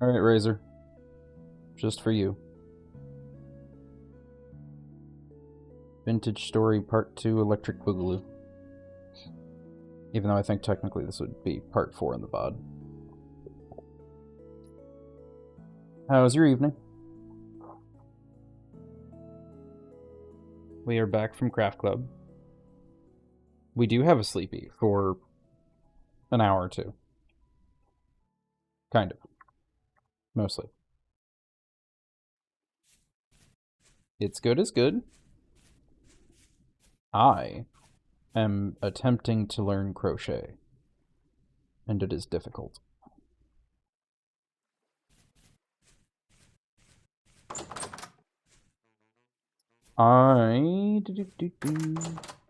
Alright, Razor. Just for you. Vintage Story Part 2 Electric Boogaloo. Even though I think technically this would be Part 4 in the VOD. How was your evening? We are back from Craft Club. We do have a sleepy for an hour or two. Kind of. Mostly. It's good as good. I am attempting to learn crochet. And it is difficult.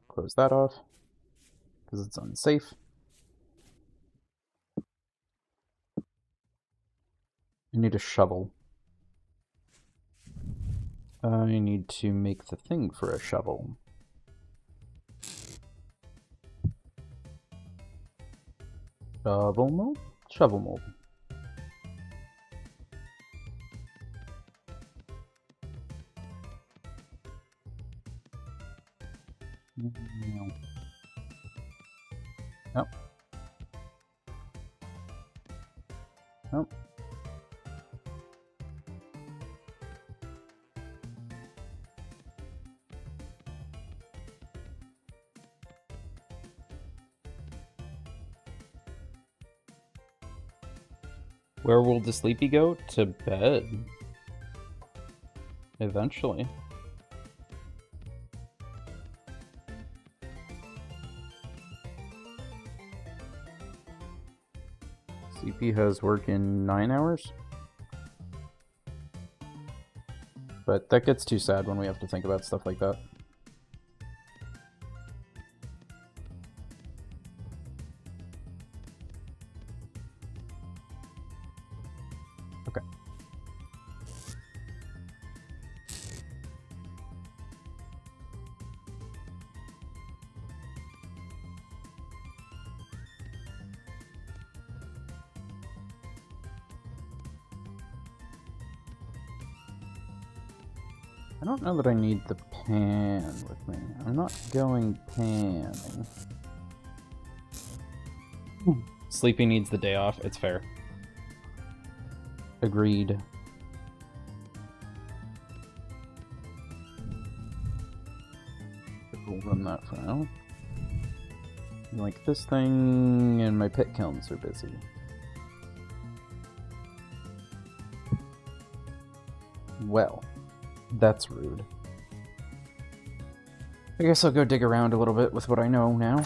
Close that off. Because it's unsafe. I need a shovel. I need to make the thing for a shovel. Shovel mold? Shovel mold. Nope. Nope. Where will the sleepy go? To bed. Eventually. Sleepy has work in 9 hours? But that gets too sad when we have to think about stuff like that. Okay. I don't know that I need the pan with me. I'm not going panning. Sleepy needs the day off. It's fair. Agreed. We'll run that for now. Like this thing and my pit kilns are busy. Well, that's rude. I guess I'll go dig around a little bit with what I know now.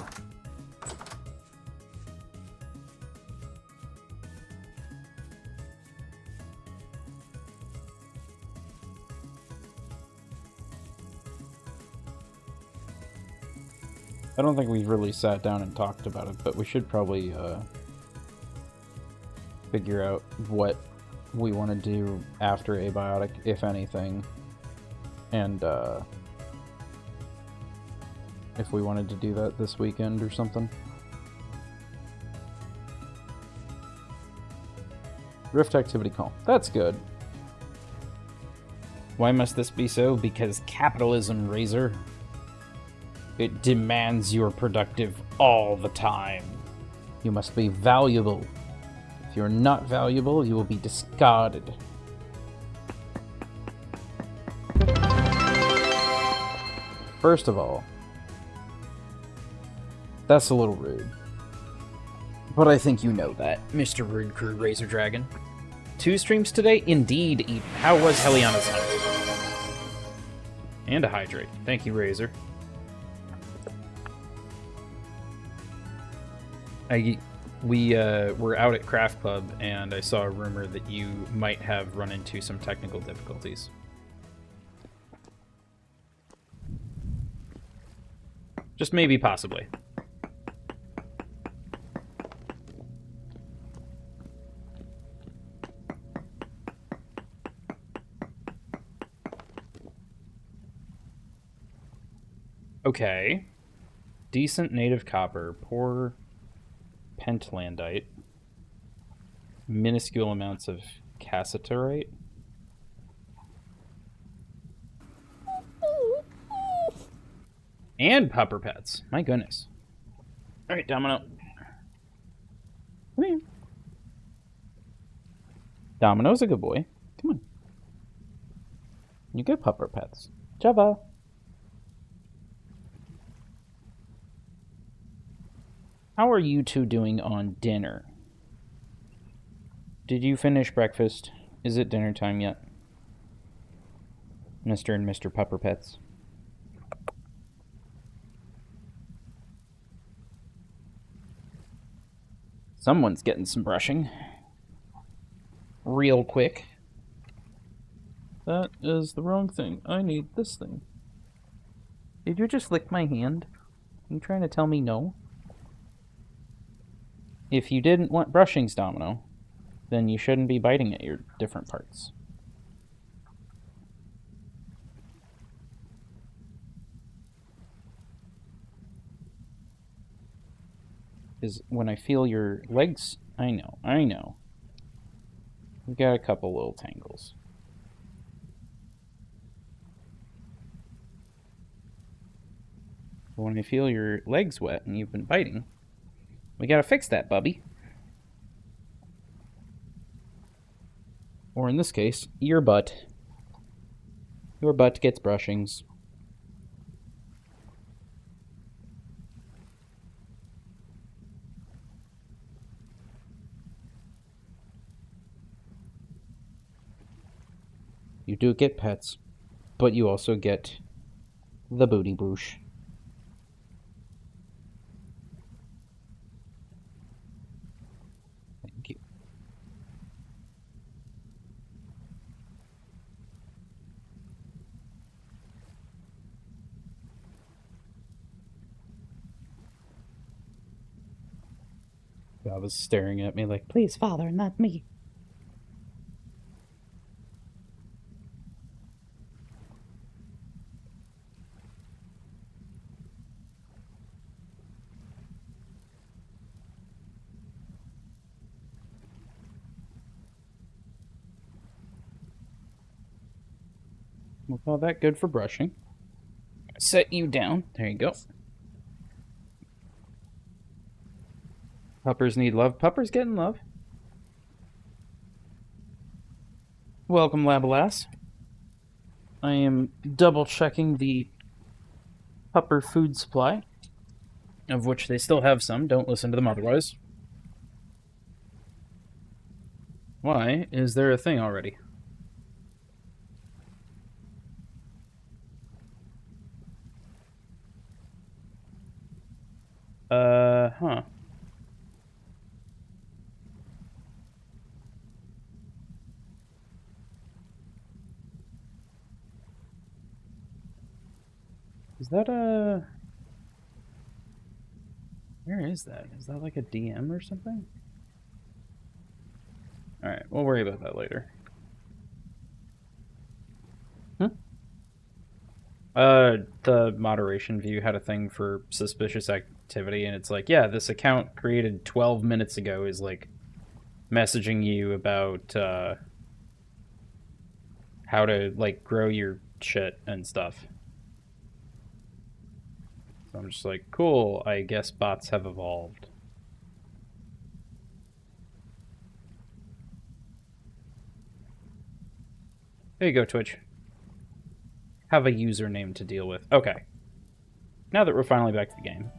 I don't think we've really sat down and talked about it, but we should probably figure out what we want to do after Abiotic, if anything. And if we wanted to do that this weekend or something. Rift activity calm. That's good. Why must this be so? Because capitalism, Razor. It demands you're productive all the time. You must be valuable. If you're not valuable, you will be discarded. First of all, that's a little rude. But I think you know that, Mr. Rude Crew Razor Dragon. 2 streams today? Indeed, Eden. How was Heliana's hunt? And a hydrate. Thank you, Razor. We were out at Craft Club, and I saw a rumor that you might have run into some technical difficulties. Just maybe, possibly. Okay. Decent native copper, poor pentlandite, minuscule amounts of Cassiterite? And pupper pets. My goodness. Alright, Domino. Come here. Domino's a good boy. Come on. You get pupper pets. Java. How are you two doing on dinner? Did you finish breakfast? Is it dinner time yet? Mr. and Mr. Pupper Pets. Someone's getting some brushing. Real quick. That is the wrong thing. I need this thing. Did you just lick my hand? Are you trying to tell me no? If you didn't want brushings, Domino, then you shouldn't be biting at your different parts. Because when I feel your legs... I know. We got a couple little tangles. But when I feel your legs wet and you've been biting, we gotta fix that, bubby. Or in this case, your butt. Your butt gets brushings. You do get pets, but you also get the booty boosh. Thank you. I was staring at me like, please, Father, not me. We'll call that good for brushing. Set you down. There you go. Puppers need love. Puppers getting love. Welcome, Labalas. I am double checking the pupper food supply, of which they still have some. Don't listen to them otherwise. Why is there a thing already? Huh. Is that a... Where is that? Is that like a DM or something? Alright, we'll worry about that later. The moderation view had a thing for suspicious activity, and it's like, yeah, this account created 12 minutes ago is like messaging you about how to like grow your shit and stuff. So I'm just like, cool, I guess bots have evolved. There you go, Twitch. Have a username to deal with. Okay. Now that we're finally back to the game.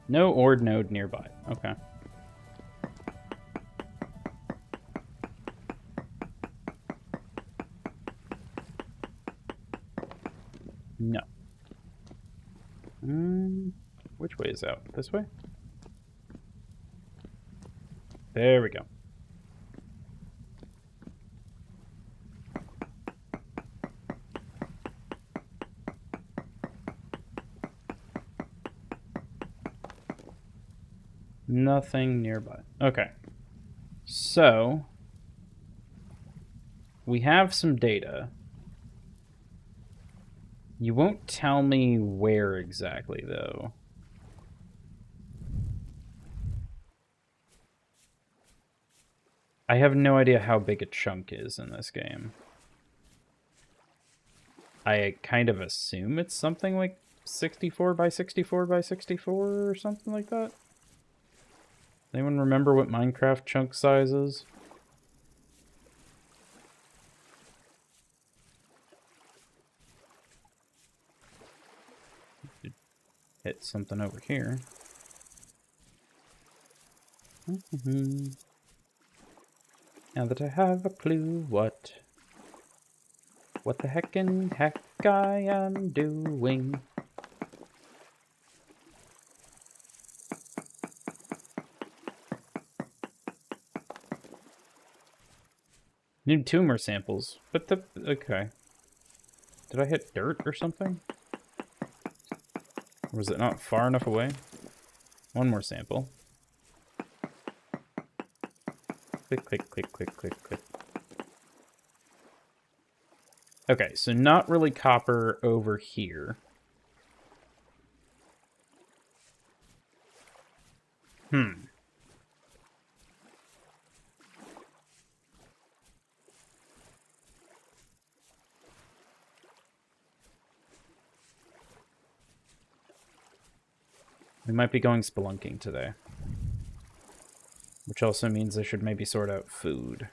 No ord node nearby. Okay. No. Which way is out? This way? There we go. Nothing nearby. Okay. So... we have some data. You won't tell me where exactly, though. I have no idea how big a chunk is in this game. I kind of assume it's something like 64 by 64 by 64 or something like that. Anyone remember what Minecraft chunk size is? Hit something over here. Now that I have a clue what the heckin' heck I am doing. Need 2 more samples, but okay. Did I hit dirt or something? Or was it not far enough away? 1 more sample. Click, click, click, click, click, click. Okay, so not really copper over here. We might be going spelunking today. Which also means I should maybe sort out food.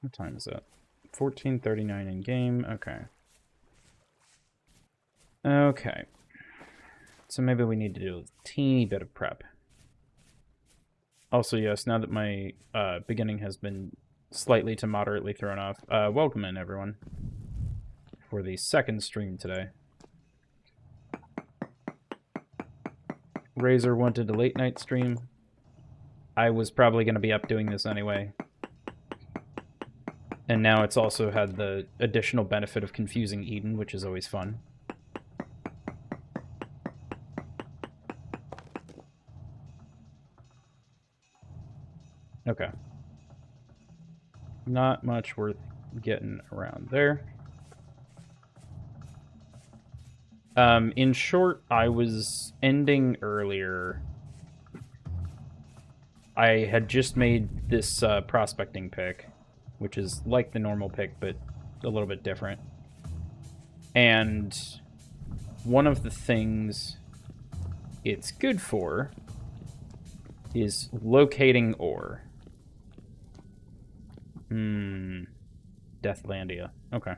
What time is it? 14:39 in game. Okay. Okay. So maybe we need to do a teeny bit of prep. Also, yes, now that my beginning has been slightly to moderately thrown off, welcome in, everyone, for the second stream today. Razor wanted a late night stream. I was probably going to be up doing this anyway. And now it's also had the additional benefit of confusing Eden, which is always fun. Okay. Not much worth getting around there. In short, I was ending earlier. I had just made this prospecting pick, which is like the normal pick, but a little bit different. And one of the things it's good for is locating ore. Deathlandia. Okay.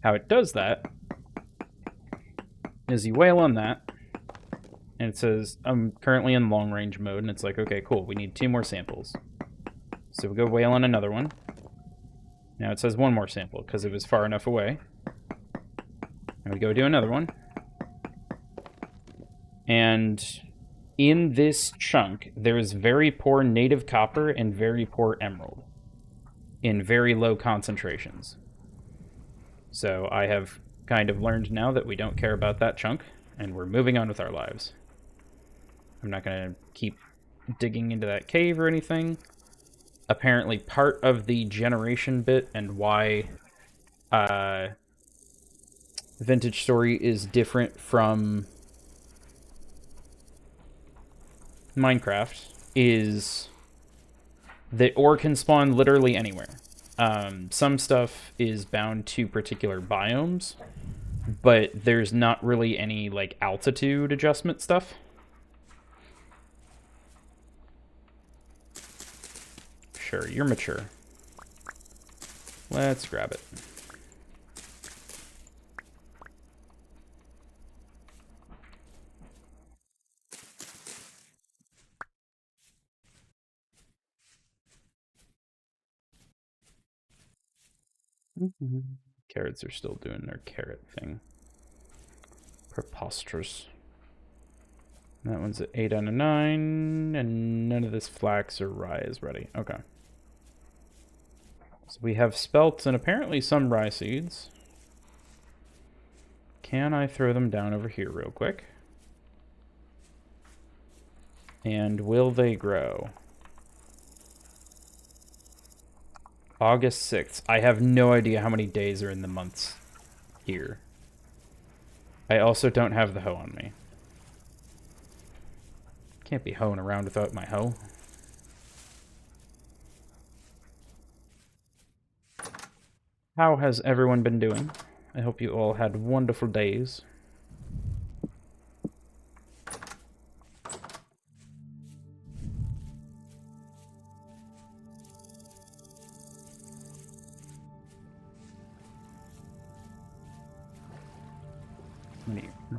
How it does that is you wail on that, and it says, I'm currently in long range mode, and it's like, okay, cool, we need 2 more samples. So we go wail on another one. Now it says 1 more sample, because it was far enough away. And we go do another one. And in this chunk, there is very poor native copper and very poor emerald in very low concentrations. So I have kind of learned now that we don't care about that chunk, and we're moving on with our lives. I'm not going to keep digging into that cave or anything. Apparently part of the generation bit and why Vintage Story is different from Minecraft is that ore can spawn literally anywhere. Some stuff is bound to particular biomes, but there's not really any like altitude adjustment stuff. Sure, you're mature. Let's grab it. Carrots are still doing their carrot thing. Preposterous. That one's at 8 out of 9, and none of this flax or rye is ready. Okay. So we have spelt and apparently some rye seeds. Can I throw them down over here real quick? And will they grow? August 6th. I have no idea how many days are in the months here. I also don't have the hoe on me. Can't be hoeing around without my hoe. How has everyone been doing? I hope you all had wonderful days.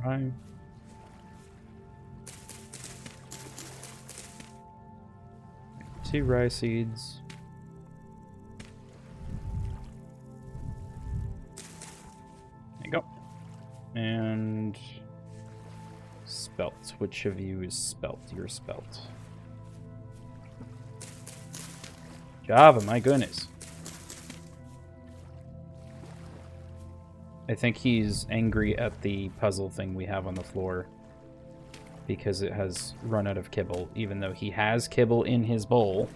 Rye. 2 rye seeds. There you go. And spelt. Which of you is spelt? You're spelt. Java, my goodness. I think he's angry at the puzzle thing we have on the floor because it has run out of kibble, even though he has kibble in his bowl.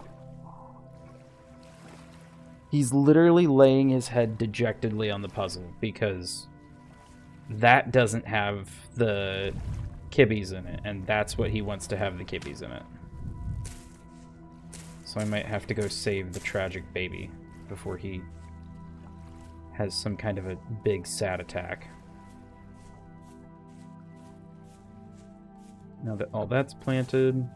He's literally laying his head dejectedly on the puzzle because that doesn't have the kibbies in it, and that's what he wants to have the kibbies in it. So I might have to go save the tragic baby before he has some kind of a big sad attack. Now that all that's planted,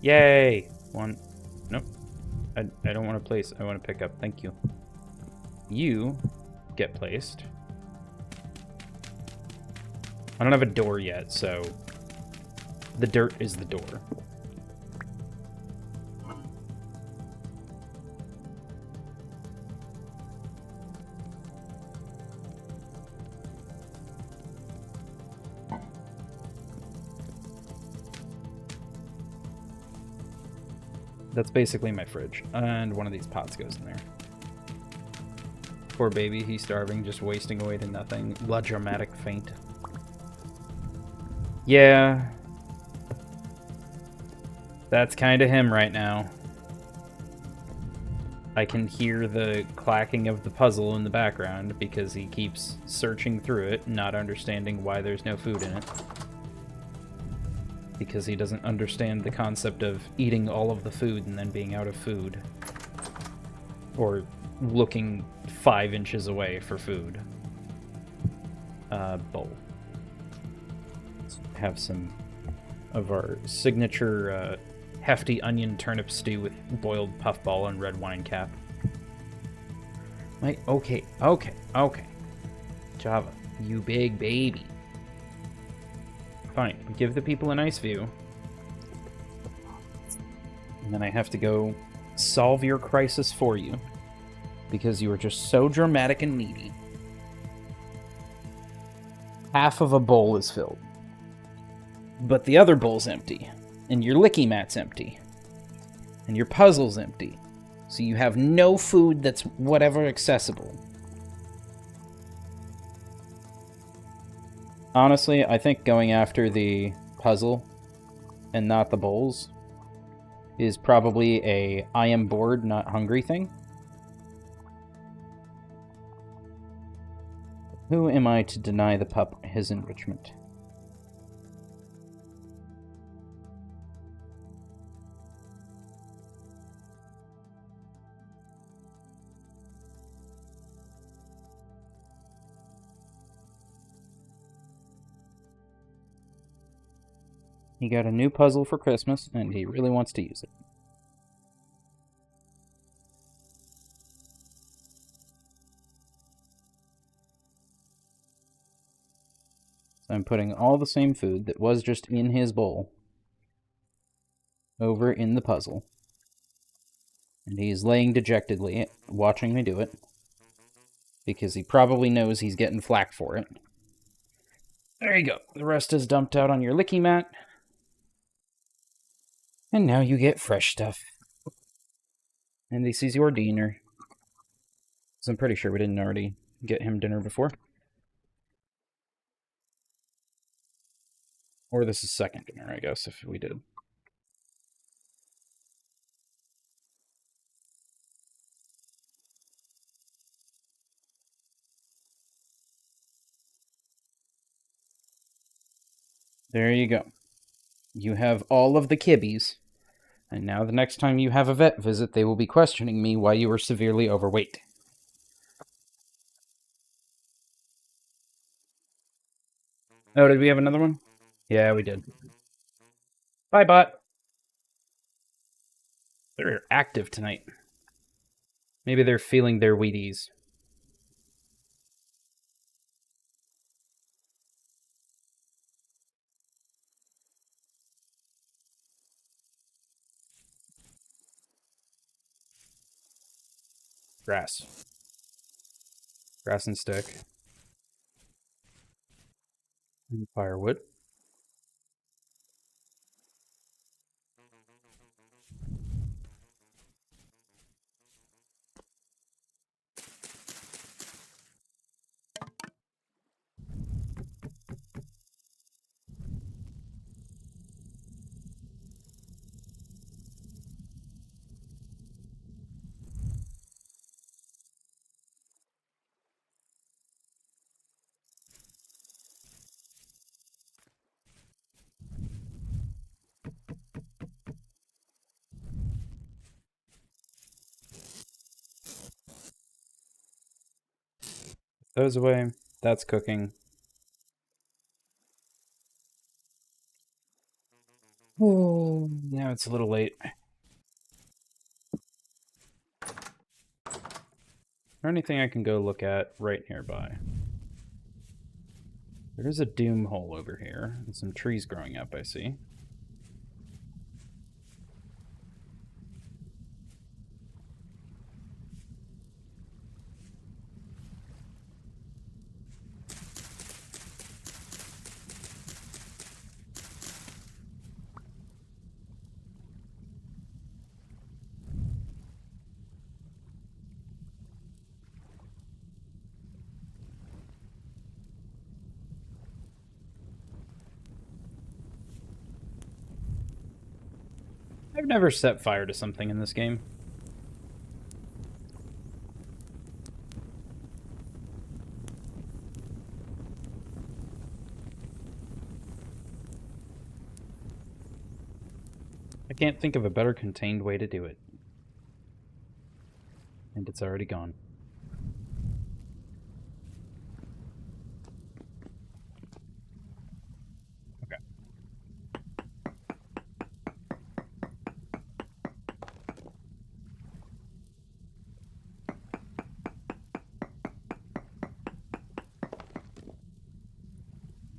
yay! One. Nope. I don't want to place. I want to pick up. Thank you. You get placed. I don't have a door yet, so the dirt is the door. That's basically my fridge, and one of these pots goes in there. Poor baby, he's starving, just wasting away to nothing. La dramatic faint. Yeah. That's kind of him right now. I can hear the clacking of the puzzle in the background because he keeps searching through it, not understanding why there's no food in it. Because he doesn't understand the concept of eating all of the food and then being out of food. Or looking 5 inches away for food. Bowl. Let's have some of our signature hefty onion turnip stew with boiled puffball and red wine cap. Okay. Java, you big baby. Fine, give the people a nice view. And then I have to go solve your crisis for you. Because you are just so dramatic and needy. Half of a bowl is filled. But the other bowl's empty. And your licky mat's empty. And your puzzle's empty. So you have no food that's whatever accessible. Honestly, I think going after the puzzle and not the bowls is probably a I am bored, not hungry thing. Who am I to deny the pup his enrichment? He got a new puzzle for Christmas, and he really wants to use it. So I'm putting all the same food that was just in his bowl over in the puzzle. And he's laying dejectedly, watching me do it. Because he probably knows he's getting flack for it. There you go. The rest is dumped out on your licky mat. And now you get fresh stuff. And this is your dinner. So I'm pretty sure we didn't already get him dinner before. Or this is second dinner, I guess, if we did. There you go. You have all of the kibbies. And now the next time you have a vet visit, they will be questioning me why you were severely overweight. Oh, did we have another one? Yeah, we did. Bye, bot. They're active tonight. Maybe they're feeling their Wheaties. Grass. Grass and stick. And firewood. Those away. That's cooking. Oh, now it's a little late. Is there anything I can go look at right nearby? There is a doom hole over here, and some trees growing up, I see. I've never set fire to something in this game. I can't think of a better contained way to do it. And it's already gone. Okay.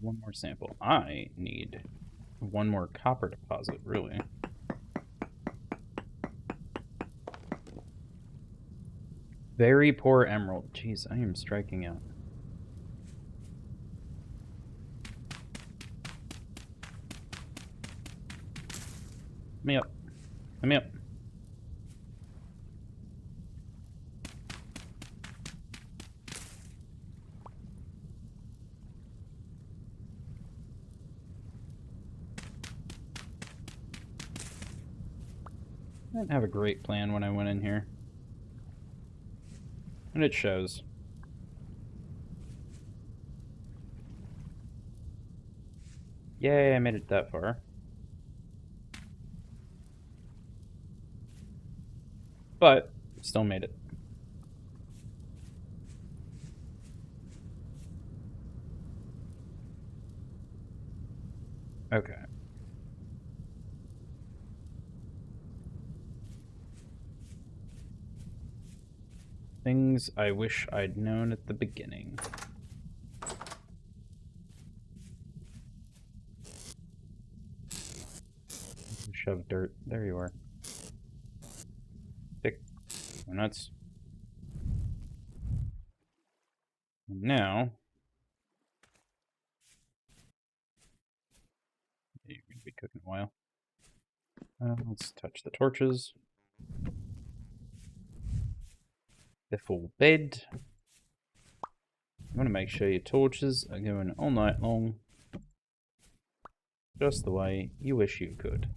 One more sample. I need one more copper deposit, really. Very poor emerald. Jeez, I am striking out. Let me up. Let me up. I didn't have a great plan when I went in here. And it shows. Yay, I made it that far. But, still made it. Okay. Things I wish I'd known at the beginning. Shove dirt. There you are. Thick. Go nuts. And now... You're going to be cooking a while. Let's touch the torches. The full bed. You want to make sure your torches are going all night long. Just the way you wish you could.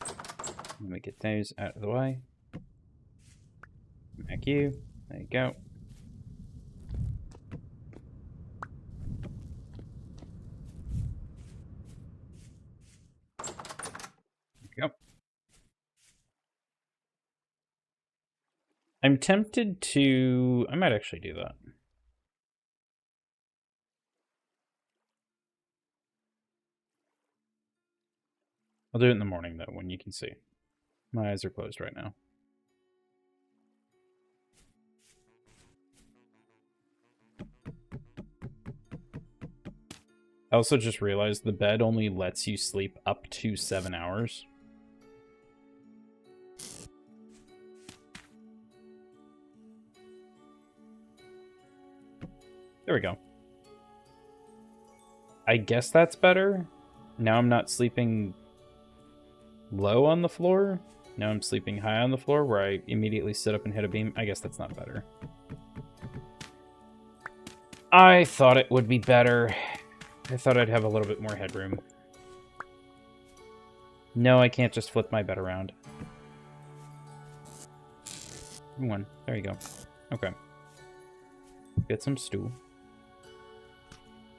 Let me get those out of the way. Thank you. There you go. There you go. I'm tempted to... I might actually do that. I'll do it in the morning, though, when you can see. My eyes are closed right now. I also just realized the bed only lets you sleep up to 7 hours. There we go. I guess that's better. Now I'm not sleeping low on the floor. Now I'm sleeping high on the floor where I immediately sit up and hit a beam. I guess that's not better. I thought it would be better. I thought I'd have a little bit more headroom. No, I can't just flip my bed around. One. There you go. Okay. Get some stew.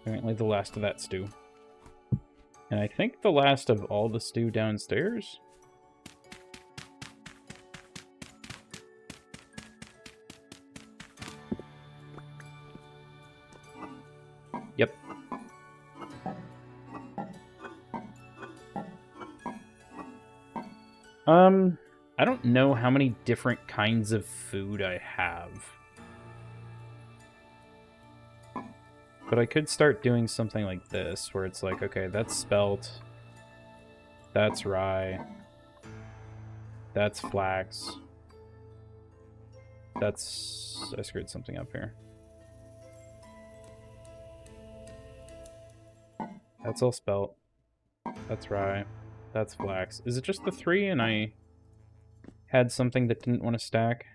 Apparently the last of that stew. And I think the last of all the stew downstairs? Yep. I don't know how many different kinds of food I have. But I could start doing something like this, where it's like, okay, that's spelt, that's rye, that's flax, that's... I screwed something up here. That's all spelt, that's rye, that's flax. Is it just the three and I had something that didn't want to stack?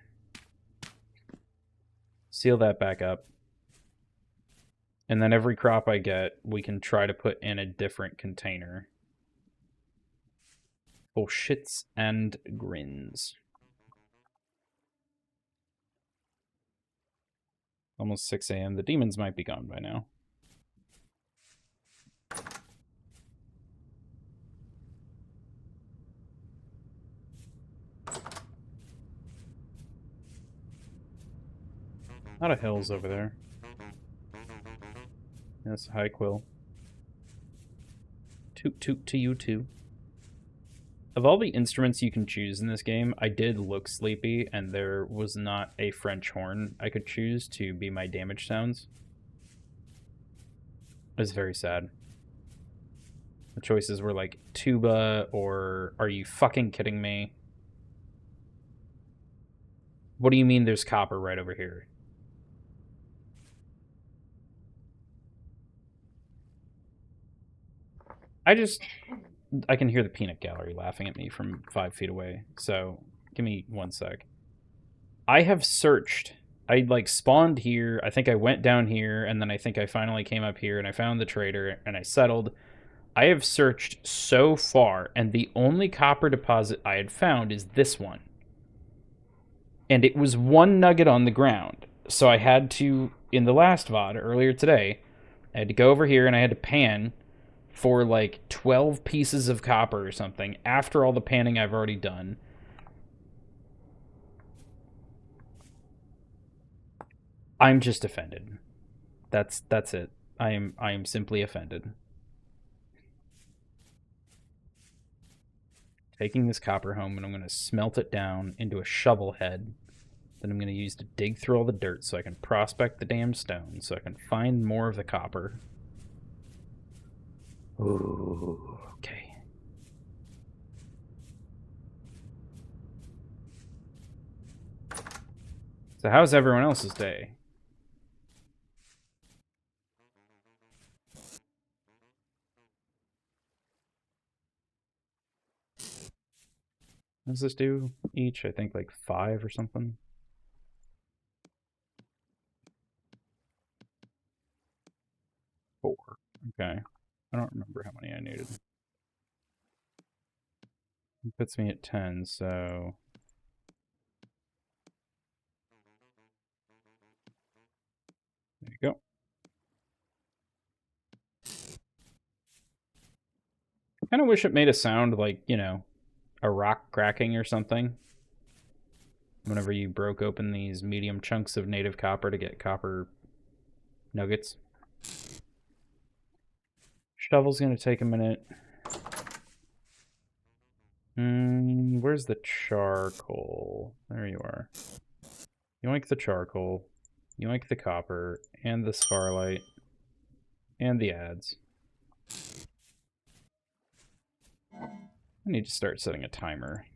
Seal that back up. And then every crop I get, we can try to put in a different container. For shits and grins. Almost 6 a.m. The demons might be gone by now. A lot of hills over there. Yes, hi, Quill. Toot toot to you too. Of all the instruments you can choose in this game, I did look sleepy, and there was not a French horn I could choose to be my damage sounds. It was very sad. The choices were like tuba or are you fucking kidding me? What do you mean there's copper right over here? I can hear the peanut gallery laughing at me from 5 feet away, so give me 1 sec. I have searched. I, like, spawned here, I think I went down here, and then I think I finally came up here, and I found the trader, and I settled. I have searched so far, and the only copper deposit I had found is this one. And it was 1 nugget on the ground. So I had to, in the last VOD, earlier today, I had to go over here, and I had to pan for like 12 pieces of copper or something after all the panning I've already done. I'm just offended. That's it. I am simply offended. Taking this copper home, and I'm going to smelt it down into a shovel head that I'm going to use to dig through all the dirt so I can prospect the damn stone, so I can find more of the copper. Ooh, okay. So how's everyone else's day? What does this do each? I think like 5 or something. Four. Okay. I don't remember how many I needed. It puts me at 10, so... There you go. I kind of wish it made a sound like, you know, a rock cracking or something. Whenever you broke open these medium chunks of native copper to get copper nuggets. Shovel's gonna take a minute. Where's the charcoal? There you are. Yoink the charcoal. Yoink the copper. And the scarlight. And the ads. I need to start setting a timer.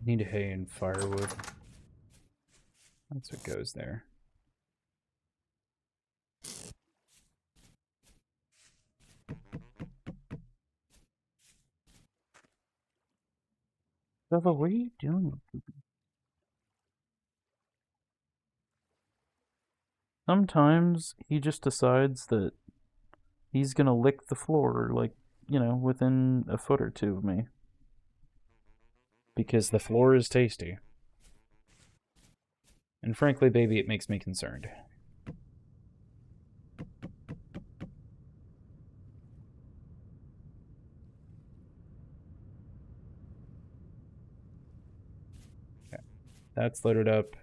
Need hay and firewood. That's what goes there. Bella, what are you doing? Sometimes he just decides that he's gonna lick the floor, like, you know, within a foot or two of me. Because the floor is tasty. And frankly, baby, it makes me concerned. Okay. That's loaded up.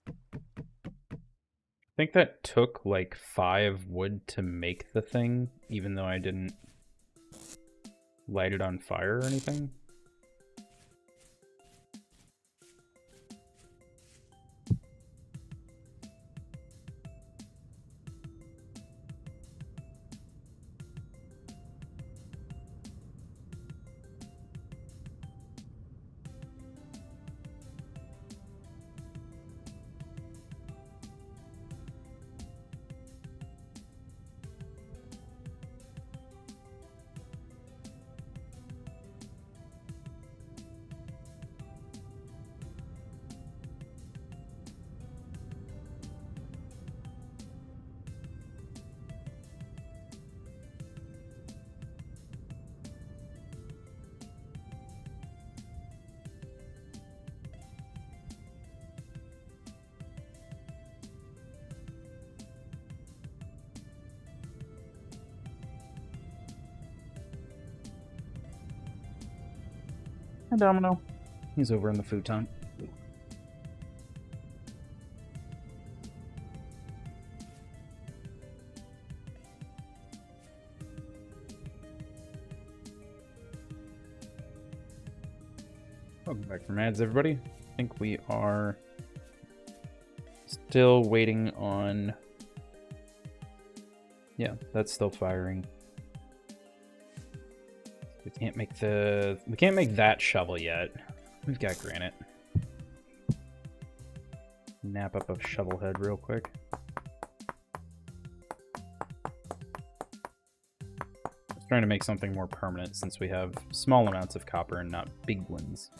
I think that took like 5 wood to make the thing, even though I didn't light it on fire or anything. Hi, Domino. He's over in the futon. Welcome back from ads, everybody. I think we are still waiting on... Yeah, that's still firing. We can't make that shovel yet. We've got granite. Nap up a shovel head real quick. I was trying to make something more permanent since we have small amounts of copper and not big ones.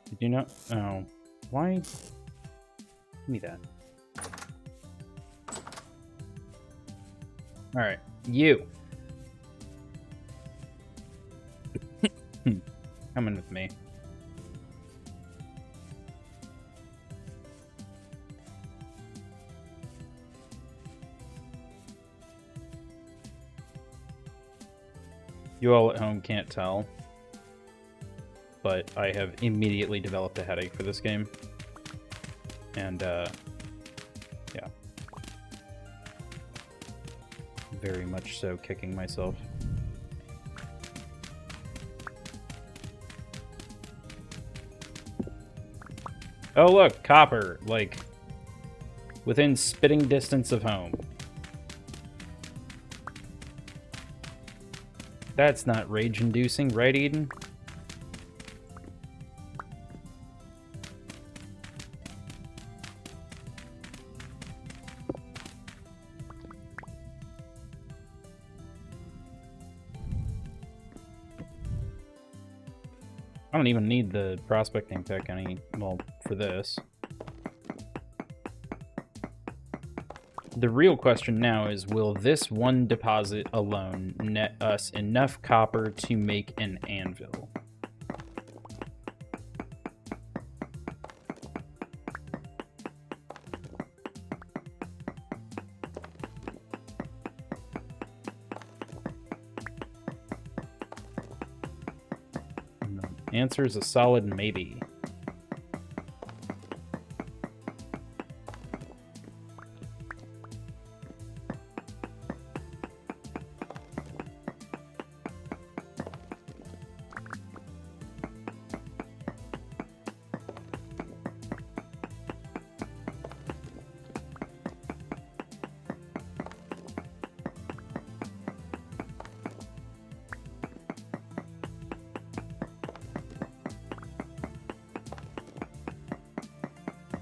Did you know? Oh, why? Give me that. All right, you. Coming with me. You all at home can't tell, but I have immediately developed a headache for this game. And, yeah. Very much so kicking myself. Oh look, copper, like, within spitting distance of home. That's not rage-inducing, right, Eden? I don't even need the prospecting pick well, for this. The real question now is, will this one deposit alone net us enough copper to make an anvil? Answer is a solid maybe.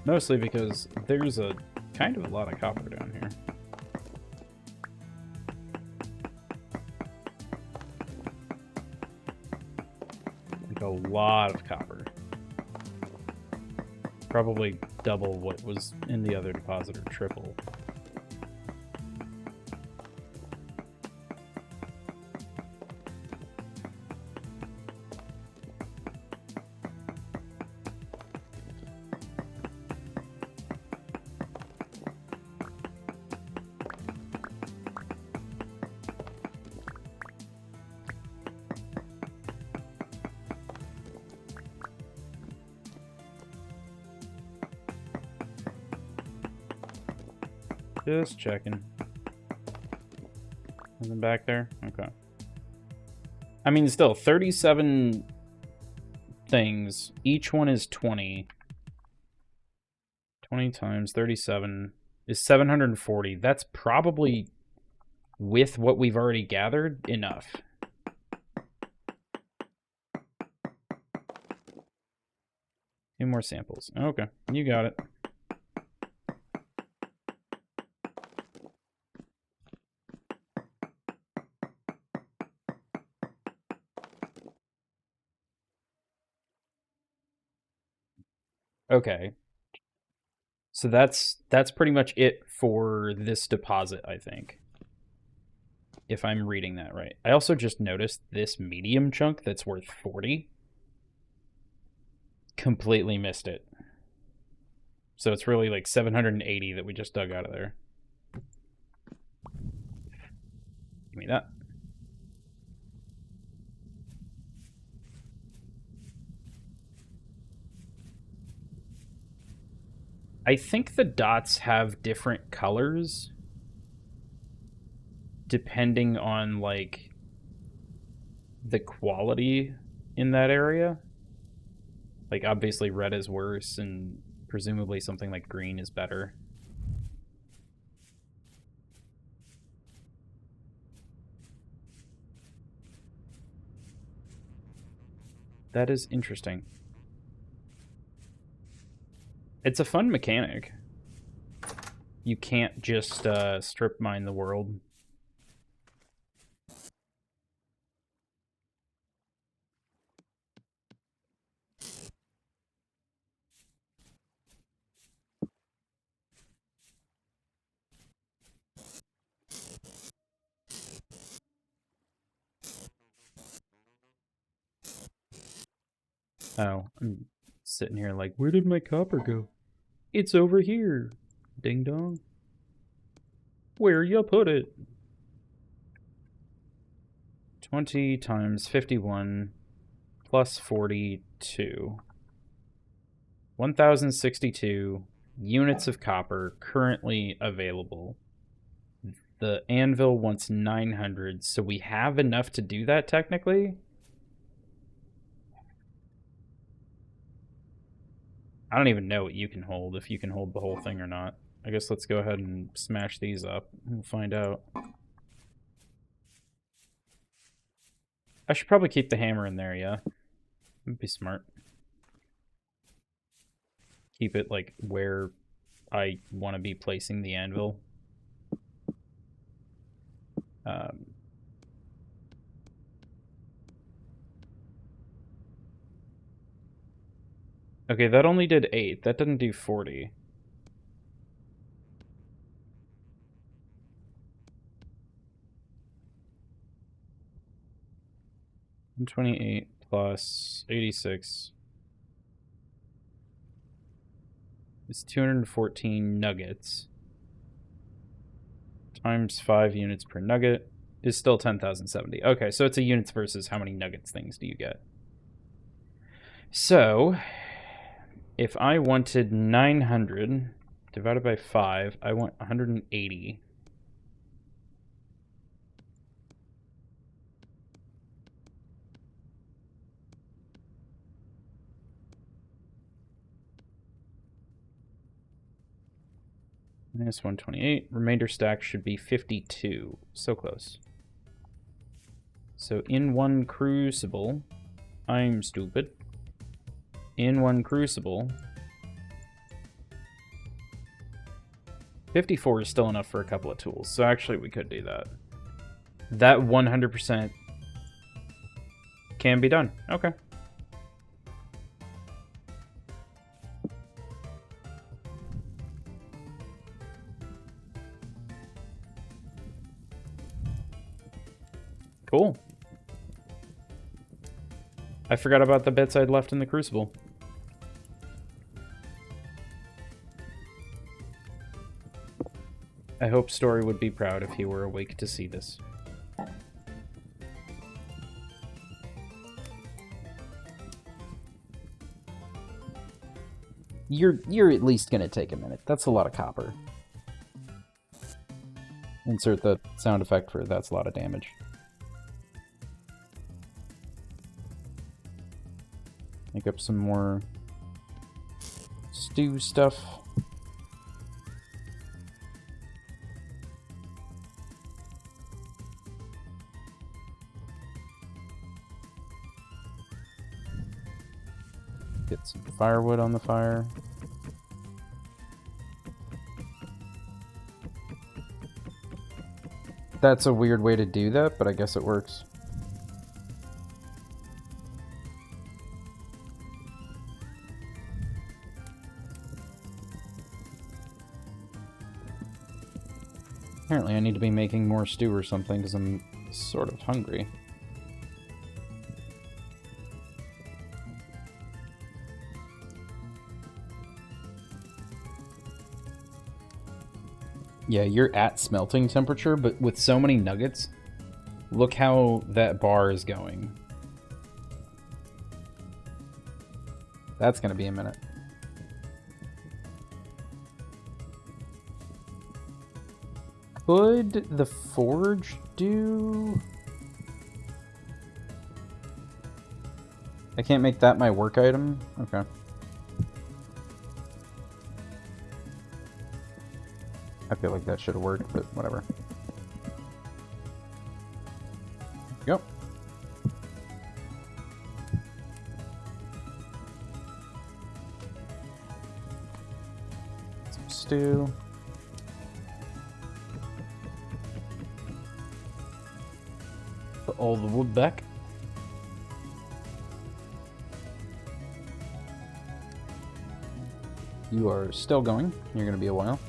Mostly because there's a kind of a lot of copper down here. Like a lot of copper. Probably double what was in the other deposit, or triple. Just checking. Nothing back there? Okay. I mean, still, 37 things. Each one is 20. 20 times 37 is 740. That's probably, with what we've already gathered, enough. Two more samples. Okay, you got it. Okay. So that's pretty much it for this deposit, I think. If I'm reading that right. I also just noticed this medium chunk that's worth 40. Completely missed it. So it's really like 780 that we just dug out of there. Give me that. I think the dots have different colors depending on, like, the quality in that area. Like, obviously red is worse, and presumably something like green is better. That is interesting. It's a fun mechanic. You can't just strip mine the world. Oh, I'm sitting here like, where did my copper go? It's over here. Ding dong. Where you put it? 20 times 51 plus 42. 1,062 units of copper currently available. The anvil wants 900, so we have enough to do that technically. I don't even know what you can hold, if you can hold the whole thing or not. I guess let's go ahead and smash these up. We'll find out. I should probably keep the hammer in there, yeah. That'd be smart. Keep it, like, where I want to be placing the anvil. Okay, that only did 8. That didn't do 40. $128 plus 86 is 214 nuggets. Times 5 units per nugget is still 10,070. Okay, so it's a units versus how many nuggets things do you get. So, if I wanted 900 divided by 5, I want 180. Minus 128. Remainder stack should be 52. So close. So in one crucible, I'm stupid. In one crucible, 54 is still enough for a couple of tools. So actually we could do that. That 100% can be done. Okay. Cool. I forgot about the bits I'd left in the crucible. I hope Story would be proud if he were awake to see this. You're at least gonna take a minute. That's a lot of copper. Insert the sound effect for that's a lot of damage. Make up some more stew stuff. Get some firewood on the fire. That's a weird way to do that, but I guess it works. Apparently I need to be making more stew or something because I'm sort of hungry. Yeah, you're at smelting temperature, but with so many nuggets, look how that bar is going. That's gonna be a minute. Could the forge do... I can't make that my work item? Okay. I feel like that should have worked, but whatever. Yep. Some stew. Put all the wood back. You are still going. You're going to be a while.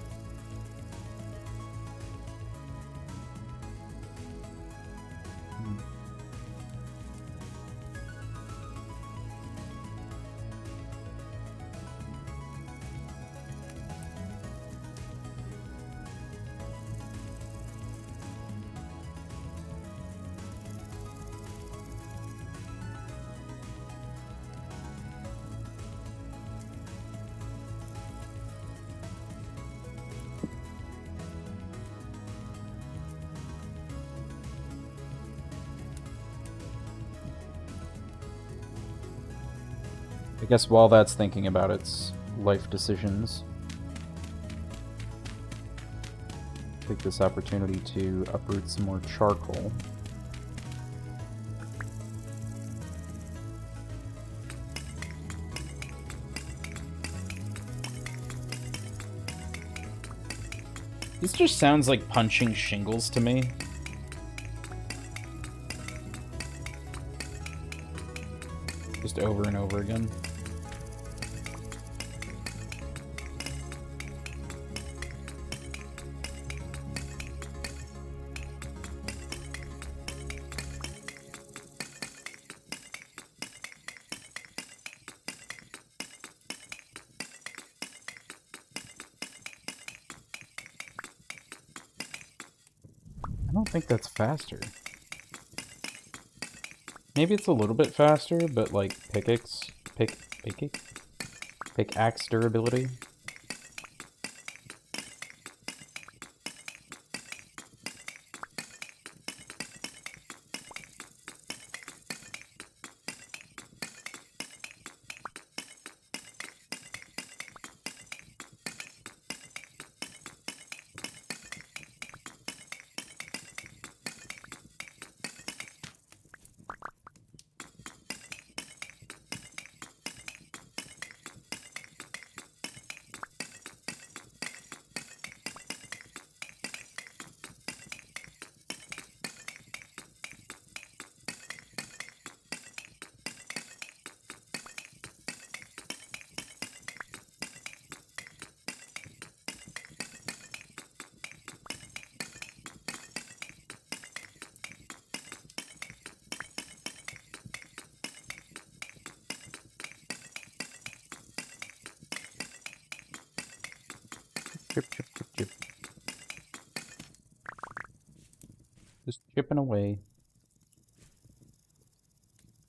I guess while that's thinking about its life decisions, take this opportunity to uproot some more charcoal. This just sounds like punching shingles to me. Just over and over again. I don't think that's faster. Maybe it's a little bit faster, but like pickaxe durability. Chip, chip, chip, chip. Just chipping away.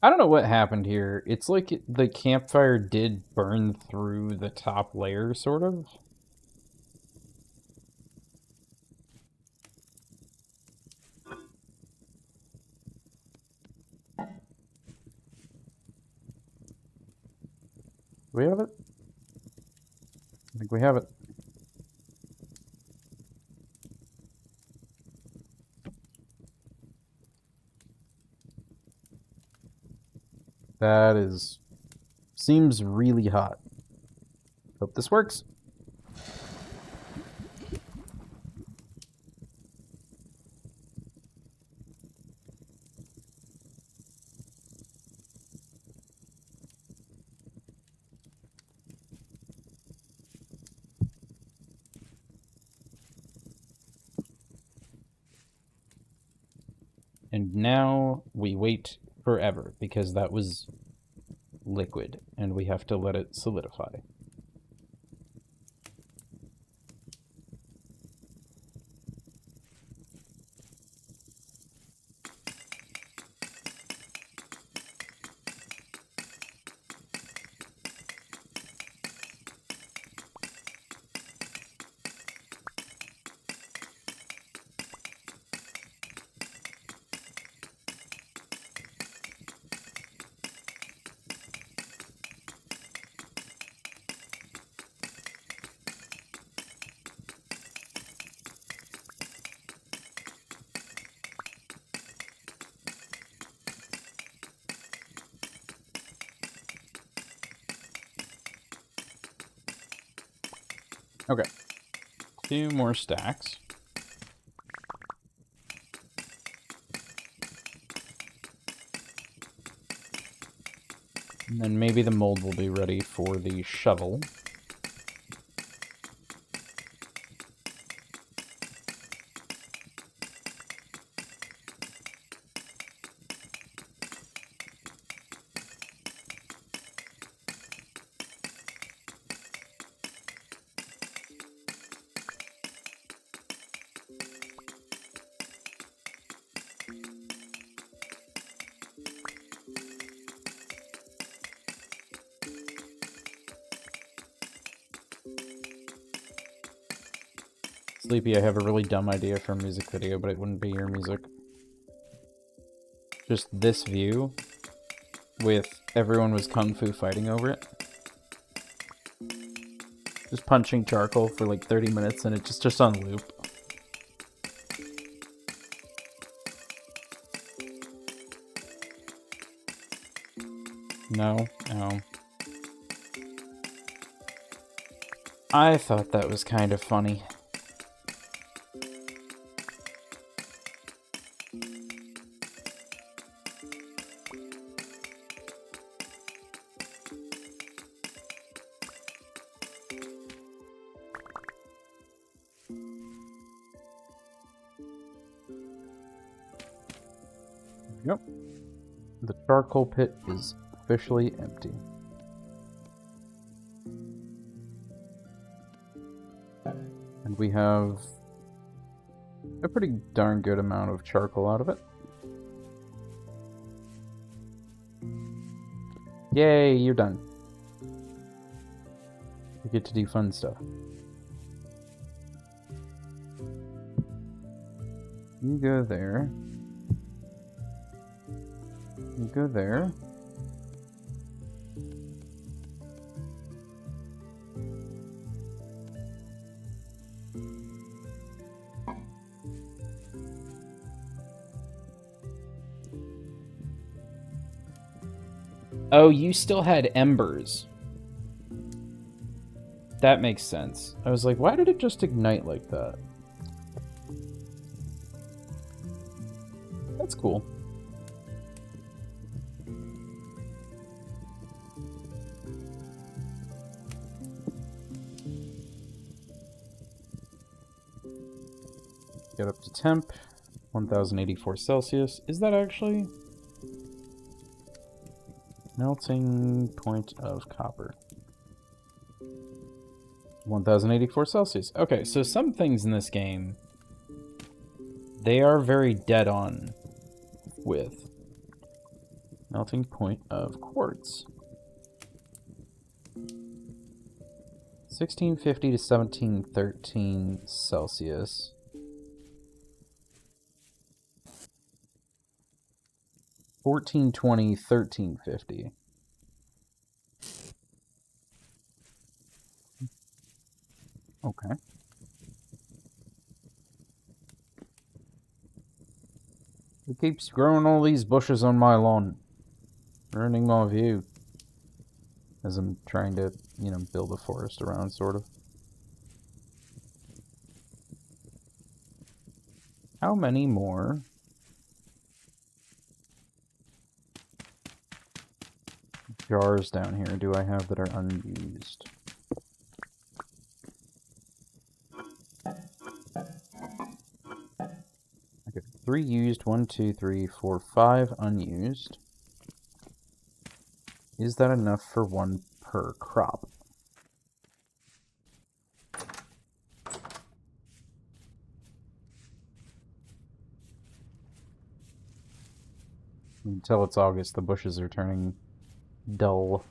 I don't know what happened here. It's like the campfire did burn through the top layer, sort of. Do we have it? I think we have it. That is... seems really hot. Hope this works. And now we wait forever, because that was liquid, and we have to let it solidify. Okay. 2 more stacks. And then maybe the mold will be ready for the shovel. Sleepy, I have a really dumb idea for a music video, but it wouldn't be your music. Just this view, with everyone was kung fu fighting over it. Just punching charcoal for like 30 minutes and it just on loop. No. I thought that was kind of funny. Yep. The charcoal pit is officially empty. And we have a pretty darn good amount of charcoal out of it. Yay, you're done. You get to do fun stuff. You go there. You go there. Oh, you still had embers. That makes sense. I was like, why did it just ignite like that? That's cool. Get up to temp, 1084 Celsius. Is that actually? Melting point of copper. 1084 Celsius. Okay, so some things in this game, they are very dead on with melting point of quartz. 1650 to 1713 Celsius. 1420, 1350. Okay. It keeps growing all these bushes on my lawn, ruining my view. As I'm trying to, you know, build a forest around, sort of. How many more jars down here do I have that are unused? Okay, 3 used, 1, 2, 3, 4, 5 unused. Is that enough for 1 per crop? Until it's August, the bushes are turning dull.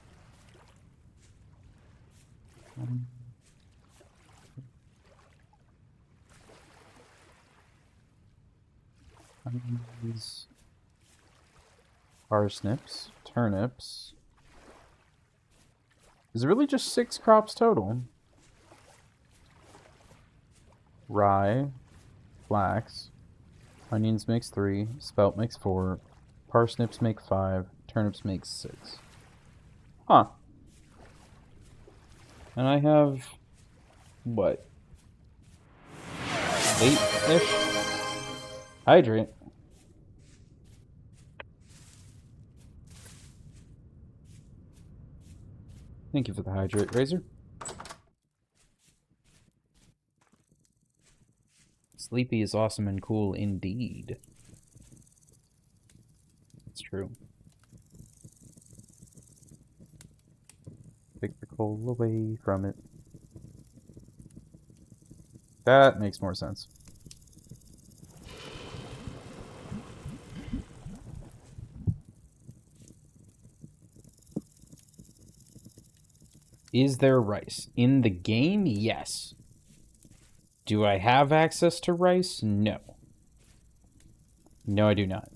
These parsnips, turnips. Is it really just 6 crops total? Rye, flax, onions makes 3, spelt makes 4, parsnips make 5, turnips make 6. Huh. And I have, what, 8-ish? Hydrate. Thank you for the hydrate, Razor. Sleepy is awesome and cool indeed. It's true. Take the coal away from it. That makes more sense. Is there rice? In the game, yes. Do I have access to rice? No. No, I do not.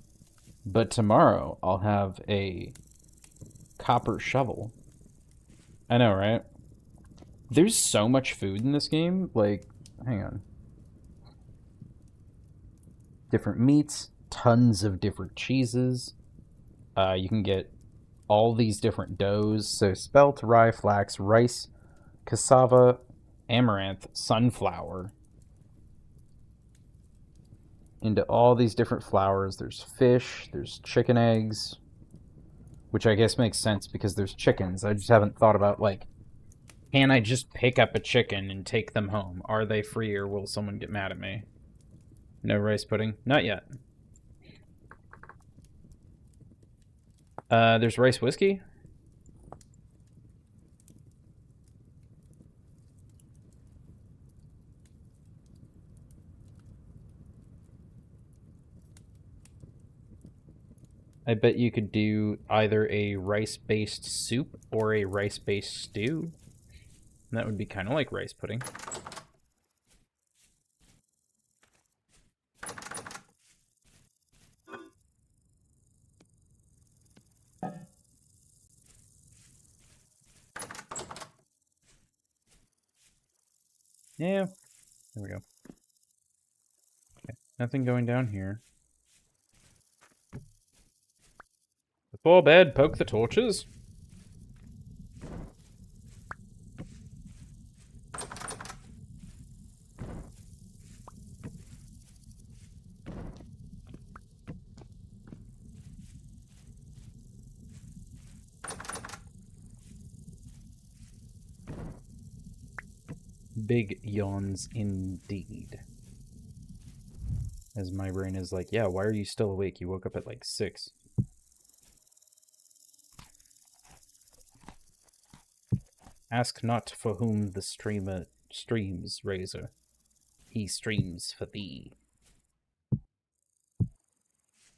But tomorrow, I'll have a Copper shovel. I know, right? There's so much food in this game. Like, hang on. Different meats, tons of different cheeses. You can get all these different doughs. So spelt, rye, flax, rice, cassava, amaranth, sunflower. Into all these different flours. There's fish, there's chicken eggs, which I guess makes sense because there's chickens. I just haven't thought about, like, can I just pick up a chicken and take them home? Are they free or will someone get mad at me? No rice pudding? Not yet. There's rice whiskey? I bet you could do either a rice-based soup or a rice-based stew. And that would be kind of like rice pudding. Yeah, there we go. Okay, nothing going down here. Before bed, poke the torches. Big yawns indeed. As my brain is like, yeah, why are you still awake? You woke up at like 6. Ask not for whom the streamer streams, Razor. He streams for thee.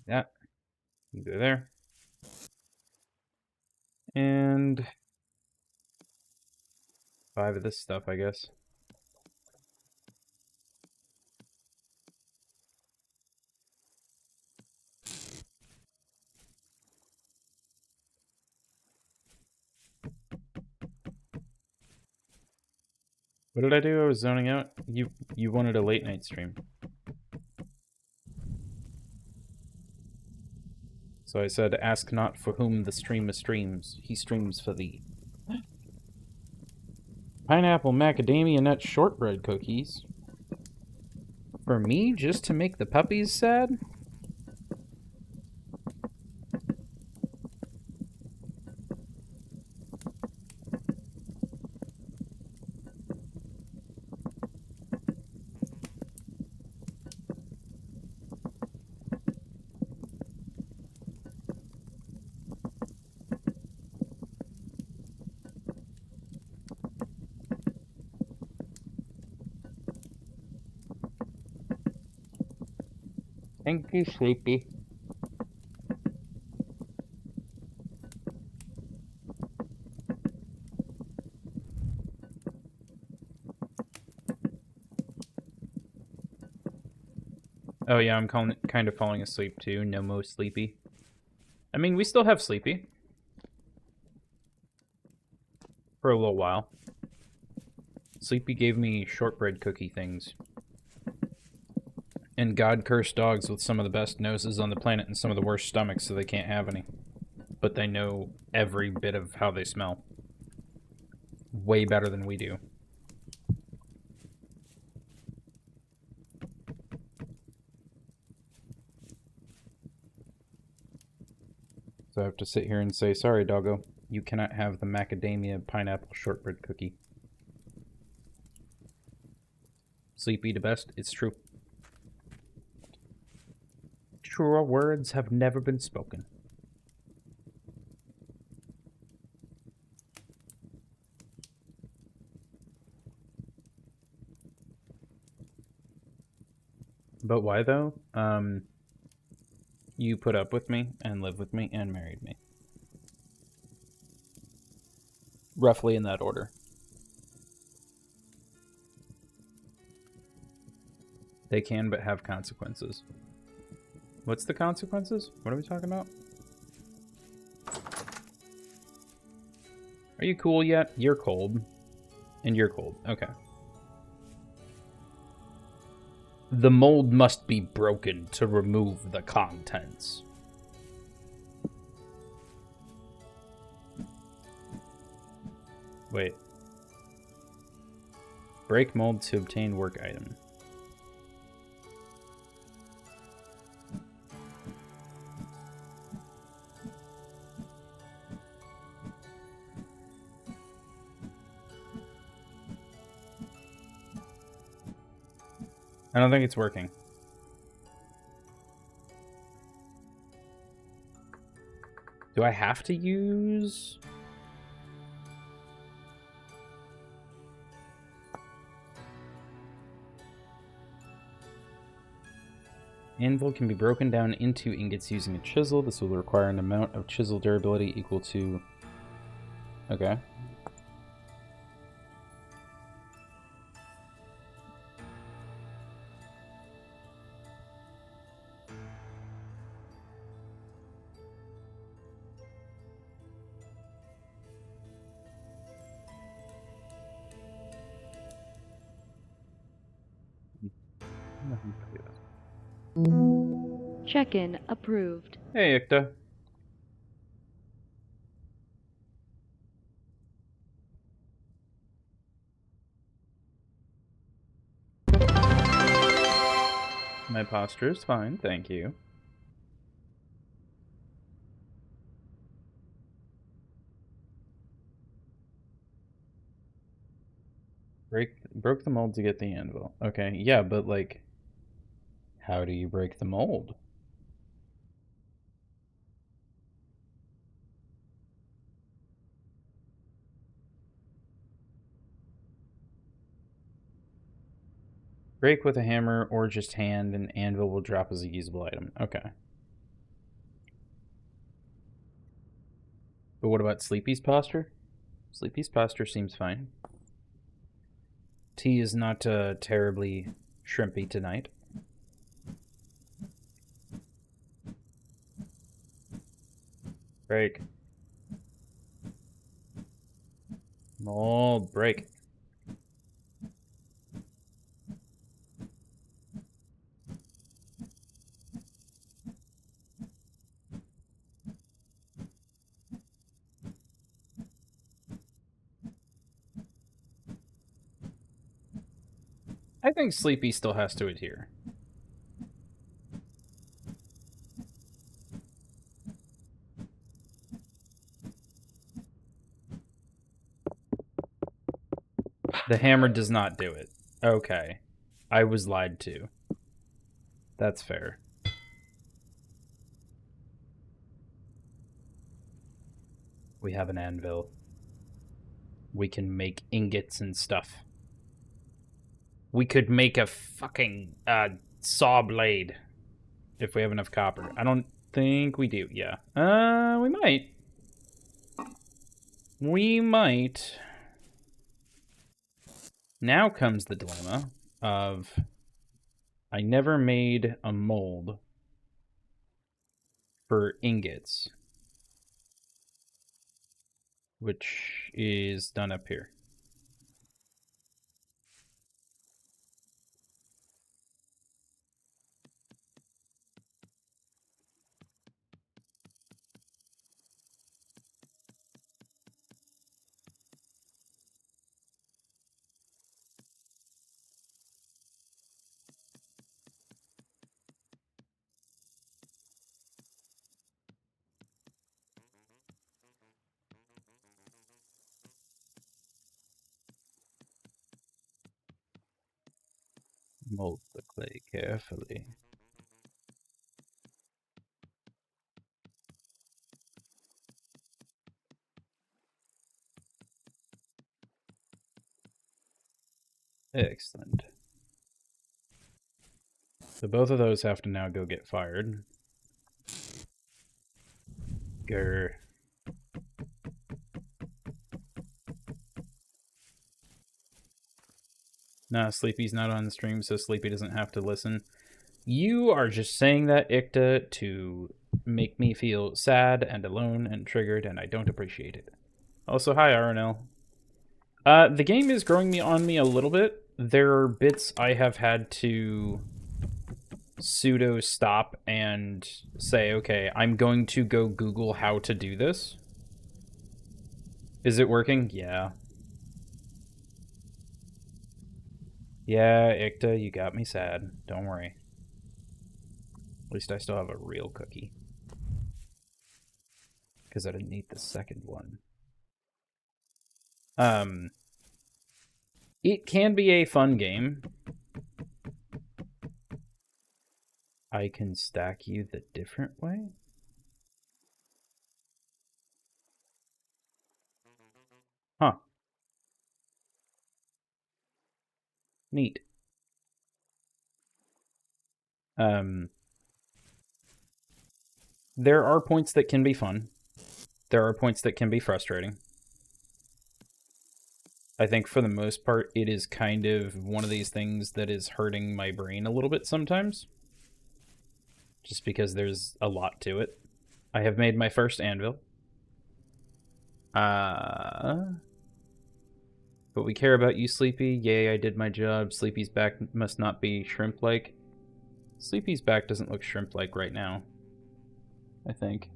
Yeah, you go there. And 5 of this stuff, I guess. What did I do? I was zoning out. You wanted a late night stream. So I said, ask not for whom the streamer streams. He streams for thee. Pineapple macadamia nut shortbread cookies. For me, just to make the puppies sad? Thank you, Sleepy. Oh yeah, I'm kind of falling asleep too. No mo Sleepy. I mean, we still have Sleepy. For a little while. Sleepy gave me shortbread cookie things. And God cursed dogs with some of the best noses on the planet and some of the worst stomachs, so they can't have any. But they know every bit of how they smell. Way better than we do. So I have to sit here and say, sorry, doggo, you cannot have the macadamia pineapple shortbread cookie. Sleepy the best, it's true. Truer words have never been spoken. But why though? You put up with me and lived with me and married me. Roughly in that order. They can but have consequences. What's the consequences? What are we talking about? Are you cool yet? You're cold. And you're cold. Okay. The mold must be broken to remove the contents. Wait. Break mold to obtain work item. I don't think it's working. Do I have to use... Anvil can be broken down into ingots using a chisel. This will require an amount of chisel durability equal to... Okay. Check-in approved. Hey, Ikta. My posture is fine, thank you. Broke the mold to get the anvil. Okay, yeah, but like, how do you break the mold? Break with a hammer or just hand, and anvil will drop as a usable item. Okay. But what about Sleepy's posture? Sleepy's posture seems fine. Tea is not terribly shrimpy tonight. Break. Mold, break. I think Sleepy still has to adhere. The hammer does not do it. Okay. I was lied to. That's fair. We have an anvil. We can make ingots and stuff. We could make a fucking saw blade if we have enough copper. I don't think we do. Yeah. We might. We might. Now comes the dilemma of I never made a mold for ingots, which is done up here. Mold the clay carefully. Excellent. So both of those have to now go get fired. Grr. Nah, Sleepy's not on the stream, so Sleepy doesn't have to listen. You are just saying that, Ikta, to make me feel sad and alone and triggered, and I don't appreciate it. Also, hi, RNL. The game is growing me on me a little bit. There are bits I have had to sudo stop and say, okay, I'm going to go Google how to do this. Is it working? Yeah. Yeah, Ikta, you got me sad. Don't worry. At least I still have a real cookie. Because I didn't eat the second one. It can be a fun game. I can stack you the different way? Huh. Neat. Um, there are points that can be fun. There are points that can be frustrating. I think for the most part, it is kind of one of these things that is hurting my brain a little bit sometimes. Just because there's a lot to it. I have made my first anvil. But we care about you, Sleepy. Yay, I did my job. Sleepy's back must not be shrimp-like. Sleepy's back doesn't look shrimp-like right now, I think.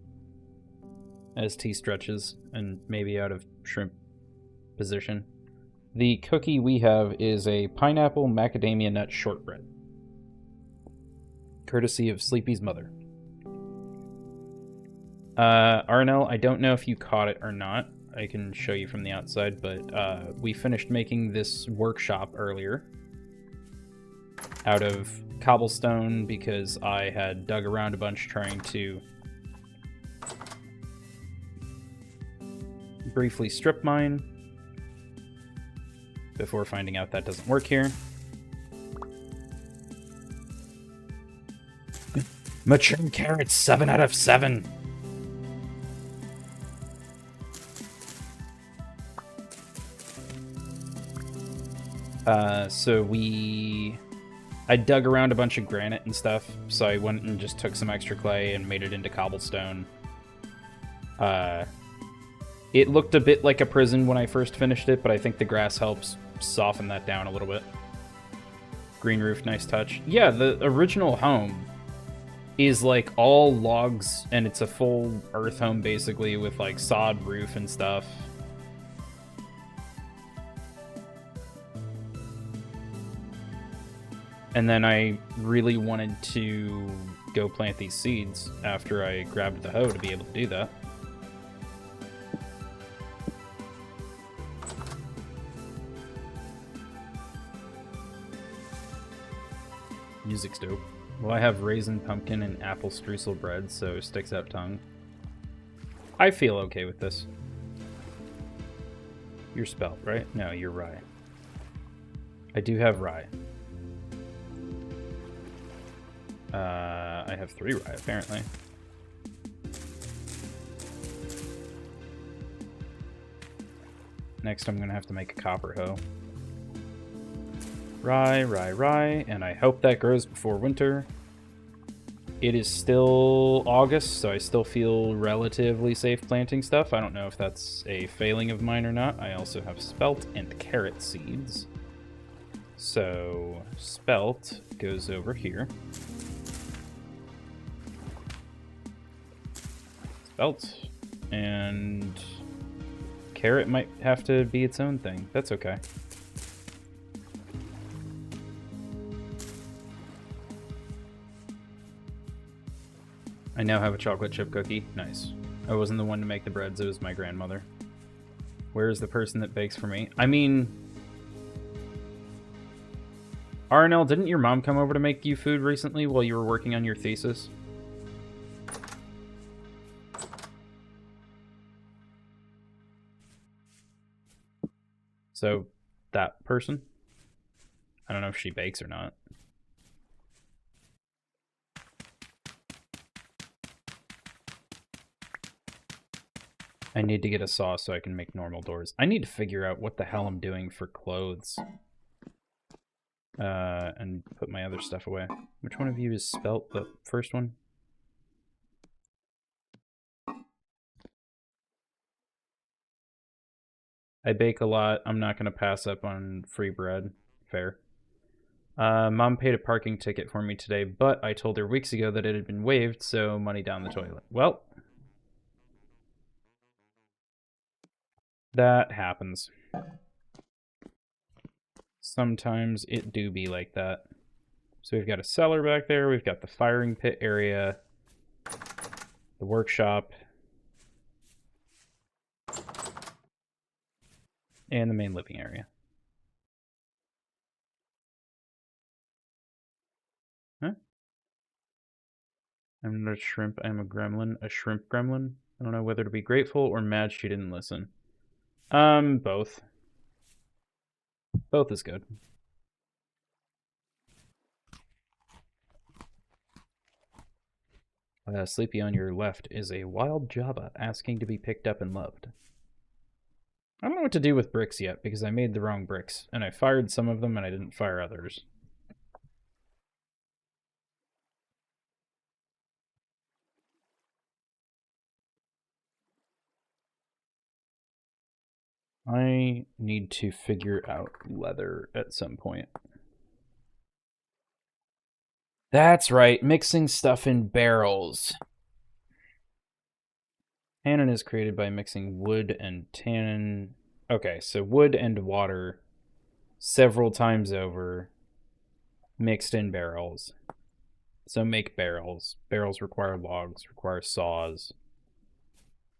As T stretches and maybe out of shrimp position. The cookie we have is a pineapple macadamia nut shortbread. Courtesy of Sleepy's mother. Arnell, I don't know if you caught it or not. I can show you from the outside, but we finished making this workshop earlier out of cobblestone because I had dug around a bunch trying to briefly strip mine before finding out that doesn't work here. Maturing carrots, 7 out of 7. I dug around a bunch of granite and stuff, so I went and just took some extra clay and made it into cobblestone. It looked a bit like a prison when I first finished it, but I think the grass helps soften that down a little bit. Green roof, nice touch. Yeah, the original home is like all logs, and it's a full earth home basically with like sod roof and stuff. And then I really wanted to go plant these seeds after I grabbed the hoe to be able to do that. Music's dope. Well, I have raisin, pumpkin, and apple streusel bread, so sticks out tongue. I feel okay with this. You're spelt, right? No, you're rye. I do have rye. I have 3 rye, apparently. Next, I'm gonna have to make a copper hoe. Rye, rye, rye, and I hope that grows before winter. It is still August, so I still feel relatively safe planting stuff. I don't know if that's a failing of mine or not. I also have spelt and carrot seeds. So, spelt goes over here. Spelt. And carrot might have to be its own thing. That's okay. I now have a chocolate chip cookie. Nice. I wasn't the one to make the breads, it was my grandmother. Where is the person that bakes for me? I mean... RNL, didn't your mom come over to make you food recently while you were working on your thesis? So, that person? I don't know if she bakes or not. I need to get a saw so I can make normal doors. I need to figure out what the hell I'm doing for clothes. And put my other stuff away. Which one of you is spelt the first one? I bake a lot. I'm not going to pass up on free bread. Fair. Mom paid a parking ticket for me today, but I told her weeks ago that it had been waived, so money down the toilet. Well, that happens. Sometimes it do be like that. So we've got a cellar back there. We've got the firing pit area, the workshop, and the main living area. Huh? I'm not a shrimp. I'm a gremlin. A shrimp gremlin. I don't know whether to be grateful or mad she didn't listen. Both. Both is good. Sleepy on your left is a wild Java asking to be picked up and loved. I don't know what to do with bricks yet because I made the wrong bricks, and I fired some of them and I didn't fire others. I need to figure out leather at some point. That's right, mixing stuff in barrels. Tannin is created by mixing wood and tannin. Okay, so wood and water several times over, mixed in barrels. So make barrels. Barrels require logs, require saws.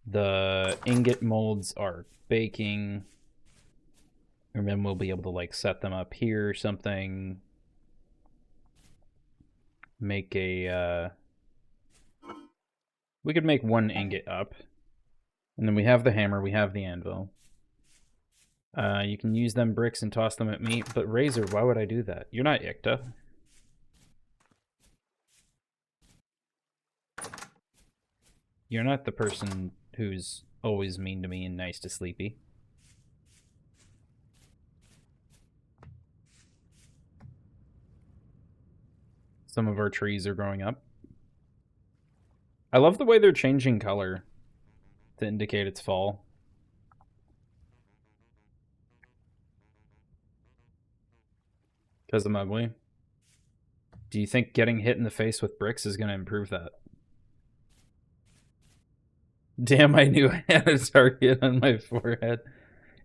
The ingot molds are baking. And then we'll be able to like set them up here or something. Make a we could make one ingot up. And then we have the hammer, we have the anvil. You can use them bricks and toss them at me, but Razor, why would I do that? You're not Ikta. You're not the person who's always mean to me and nice to Sleepy. Some of our trees are growing up. I love the way they're changing color to indicate it's fall. Because I'm ugly. Do you think getting hit in the face with bricks is going to improve that? Damn, I knew I had a target on my forehead.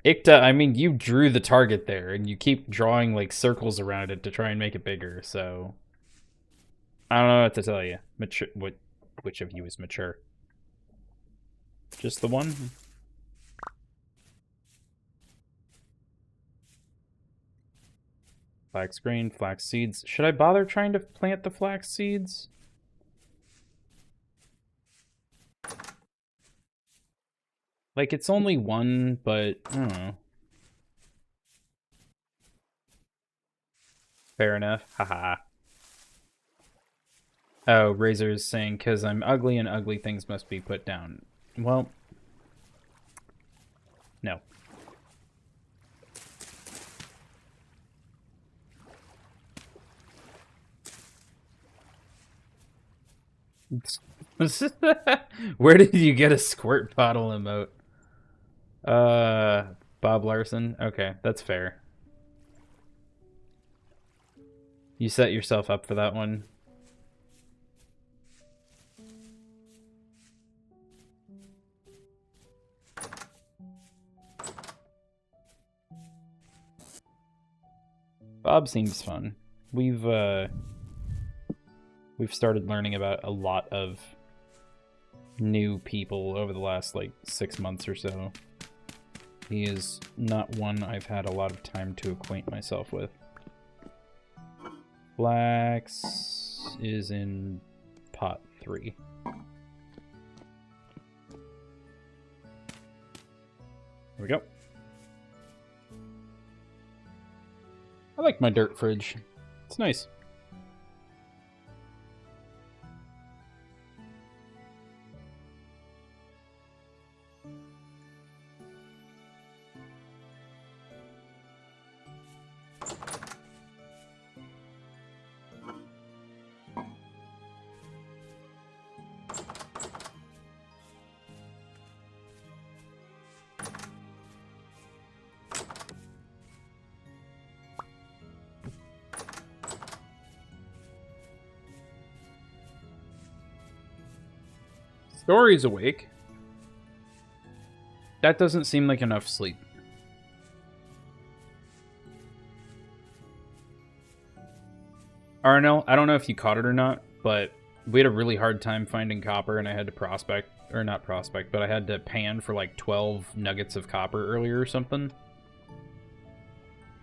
Ikta, I mean, you drew the target there, and you keep drawing, like, circles around it to try and make it bigger, so... I don't know what to tell you. Mature, which of you is mature? Just the one? Flax grain, flax seeds. Should I bother trying to plant the flax seeds? Like, it's only one, but I don't know. Fair enough. Haha. Oh, Razor's saying, because I'm ugly and ugly things must be put down. Well, no. Where did you get a squirt bottle emote? Bob Larson? Okay, that's fair. You set yourself up for that one. Bob seems fun. We've started learning about a lot of new people over the last like 6 months or so. He is not one I've had a lot of time to acquaint myself with. Flax is in pot 3. There we go. I like my dirt fridge. It's nice. Story's awake. That doesn't seem like enough sleep. Arnell, I don't know if you caught it or not, but we had a really hard time finding copper, and I had to prospect, or not prospect, but I had to pan for like 12 nuggets of copper earlier or something.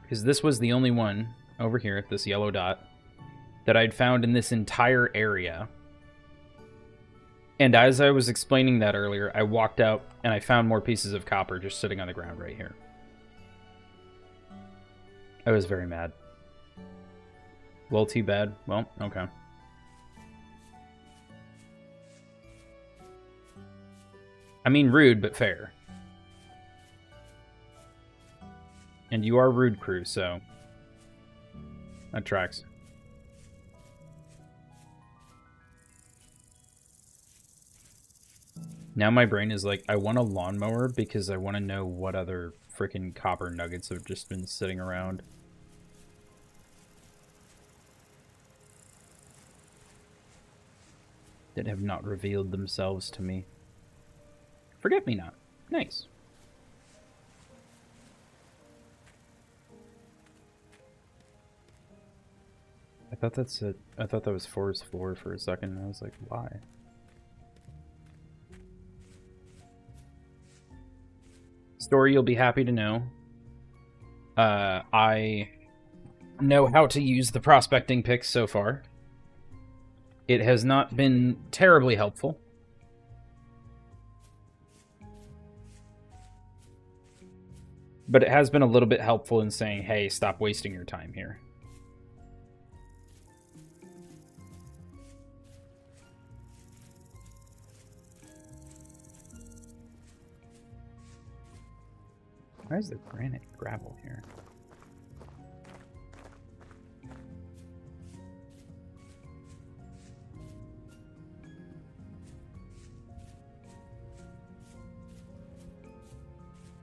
Because this was the only one over here, this yellow dot, that I'd found in this entire area. And as I was explaining that earlier, I walked out and I found more pieces of copper just sitting on the ground right here. I was very mad. Well, too bad. Well, okay. I mean, rude, but fair. And you are rude, crew, so that tracks. Now my brain is like, I want a lawnmower because I want to know what other freaking copper nuggets have just been sitting around. That have not revealed themselves to me. Forget-me-not. Nice. I thought that was forest floor for a second. I was like, why? Story, you'll be happy to know. I know how to use the prospecting picks so far. It has not been terribly helpful. But it has been a little bit helpful in saying, hey, stop wasting your time here. Why is there granite gravel here?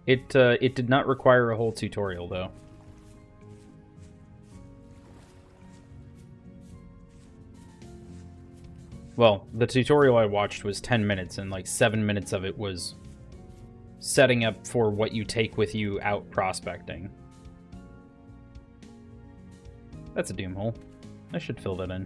It did not require a whole tutorial, though. Well, the tutorial I watched was 10 minutes, and like 7 minutes of it was setting up for what you take with you out prospecting. That's a doom hole. I should fill that in.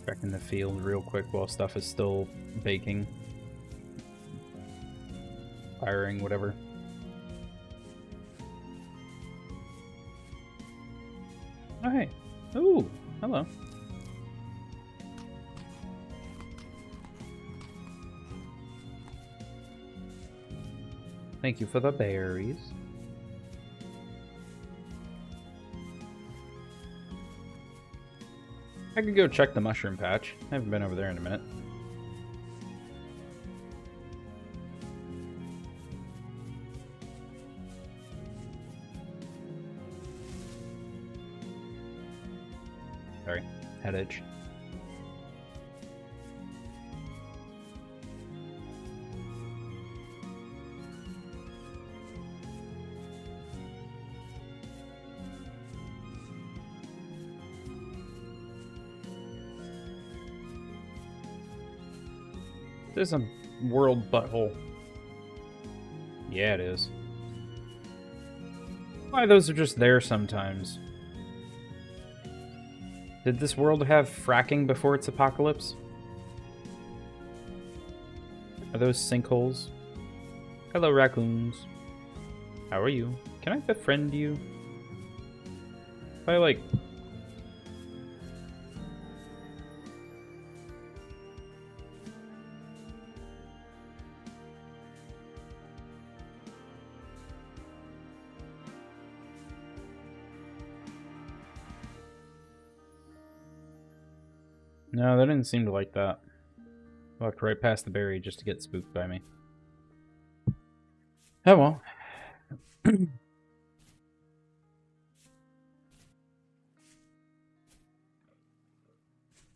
Back in the field real quick while stuff is still baking. Firing, whatever. Oh, hey. Ooh, hello. Thank you for the berries. I could go check the mushroom patch. I haven't been over there in a minute. Sorry, head itch. There's a world butthole. Yeah, it is. Why, those are just there sometimes. Did this world have fracking before its apocalypse? Are those sinkholes? Hello, raccoons. How are you? Can I befriend you? If I, like... No, they didn't seem to like that. Walked right past the berry just to get spooked by me. Oh well.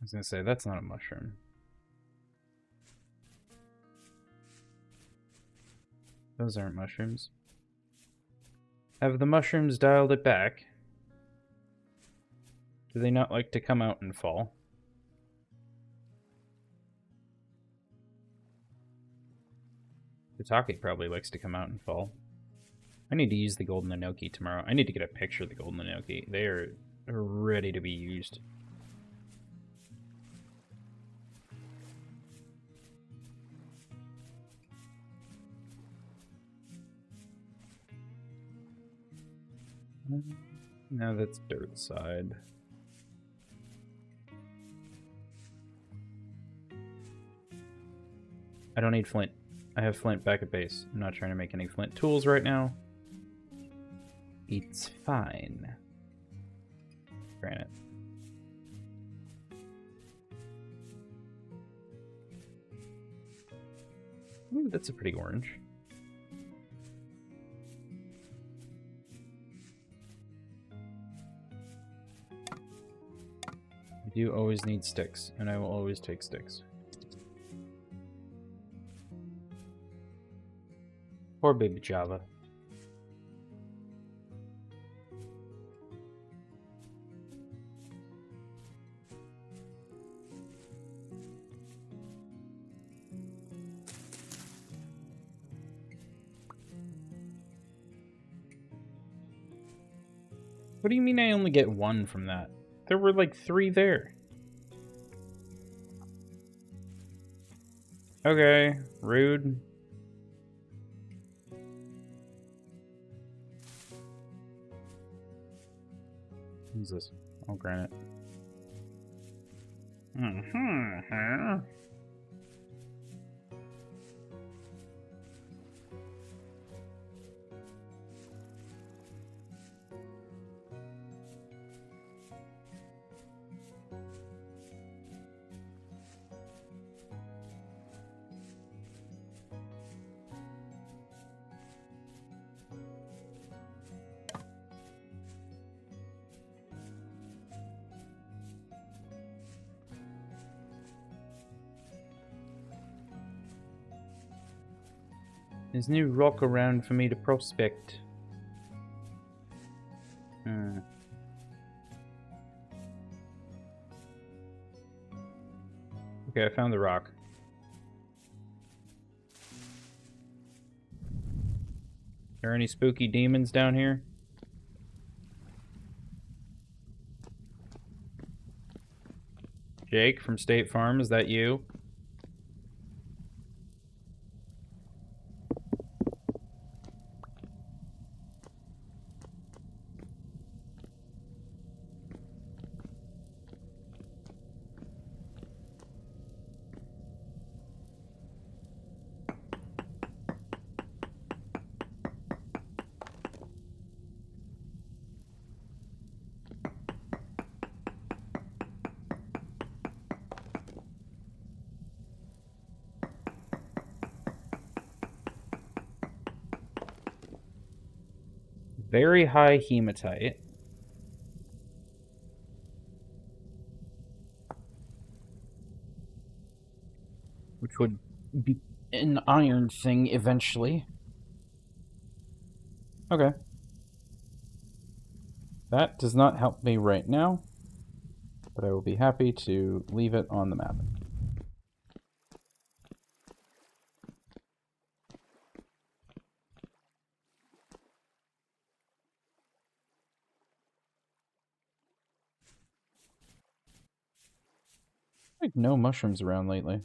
was gonna say, that's not a mushroom. Those aren't mushrooms. Have the mushrooms dialed it back? Do they not like to come out and fall? Tatake probably likes to come out and fall. I need to use the golden enoki tomorrow. I need to get a picture of the golden enoki. They are ready to be used. No, that's dirt side. I don't need flint. I have flint back at base. I'm not trying to make any flint tools right now. It's fine. Granite. Ooh, that's a pretty orange. I do always need sticks, and I will always take sticks. Poor baby Java. What do you mean I only get one from that? There were like 3 there. Okay, rude. What's this? Oh, granite. Mm-hmm. There's new rock around for me to prospect. Okay, I found the rock. Are there any spooky demons down here? Jake from State Farm, is that you? Very high hematite. Which would be an iron thing eventually. Okay. That does not help me right now, but I will be happy to leave it on the map. Like no mushrooms around lately.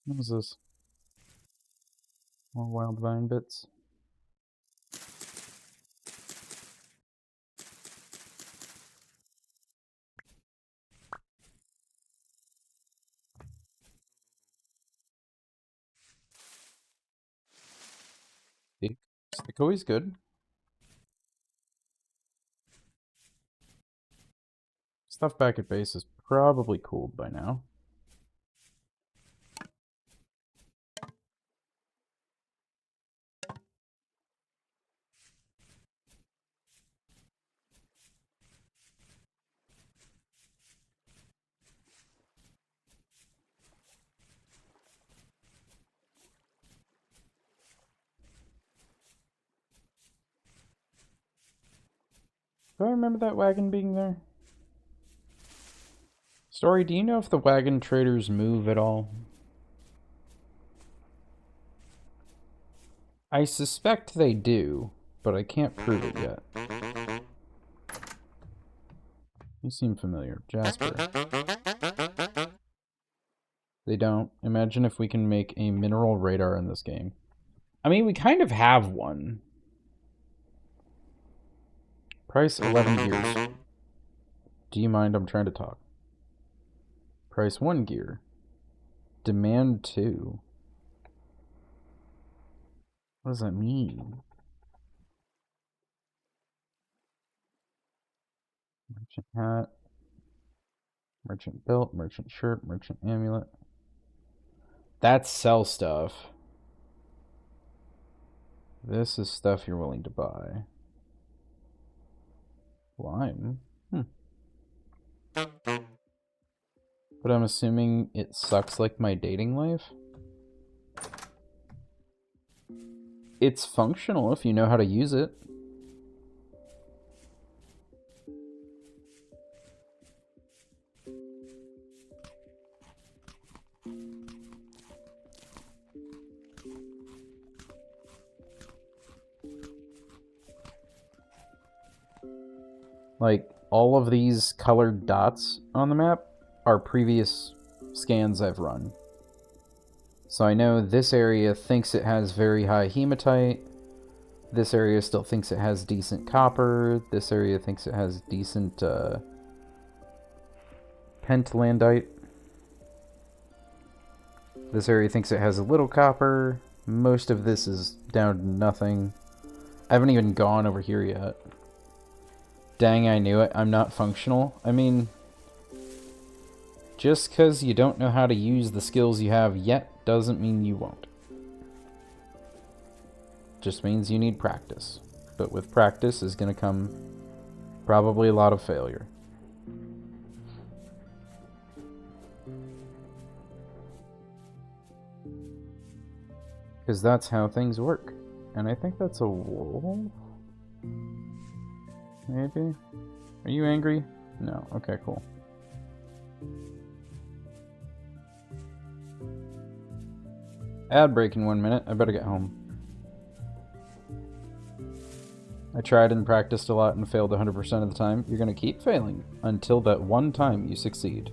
What was this? More wild vine bits. The koi good. Stuff back at base is probably cooled by now. Do I remember that wagon being there? Story, do you know if the wagon traders move at all? I suspect they do, but I can't prove it yet. You seem familiar. Jasper. They don't. Imagine if we can make a mineral radar in this game. I mean, we kind of have one. Price 11 gears. Do you mind? I'm trying to talk. Price 1 gear. Demand 2. What does that mean? Merchant hat. Merchant belt. Merchant shirt. Merchant amulet. That's sell stuff. This is stuff you're willing to buy. Lime? But I'm assuming it sucks like my dating life? It's functional if you know how to use it. Like, all of these colored dots on the map are previous scans I've run. So I know this area thinks it has very high hematite. This area still thinks it has decent copper. This area thinks it has decent pentlandite. This area thinks it has a little copper. Most of this is down to nothing. I haven't even gone over here yet. Dang, I knew it. I'm not functional. I mean, just because you don't know how to use the skills you have yet doesn't mean you won't. Just means you need practice. But with practice is going to come probably a lot of failure. Because that's how things work. And I think that's a wolf. Maybe? Are you angry? No. Okay, cool. Ad break in 1 minute. I better get home. I tried and practiced a lot and failed 100% of the time. You're going to keep failing until that one time you succeed.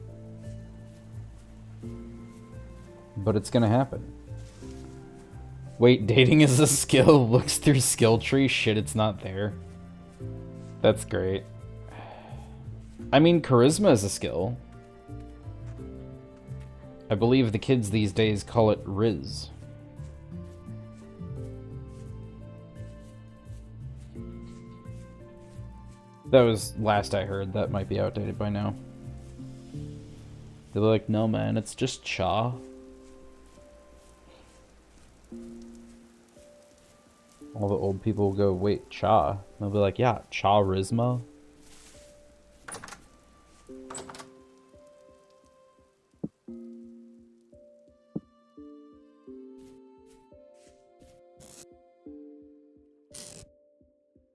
But it's going to happen. Wait, dating is a skill. Looks through skill tree. Shit, it's not there. That's great. I mean, charisma is a skill. I believe the kids these days call it Riz. That was last I heard. That might be outdated by now. They're like, no man, it's just cha. All the old people will go, wait, cha? They'll be like, yeah, charisma.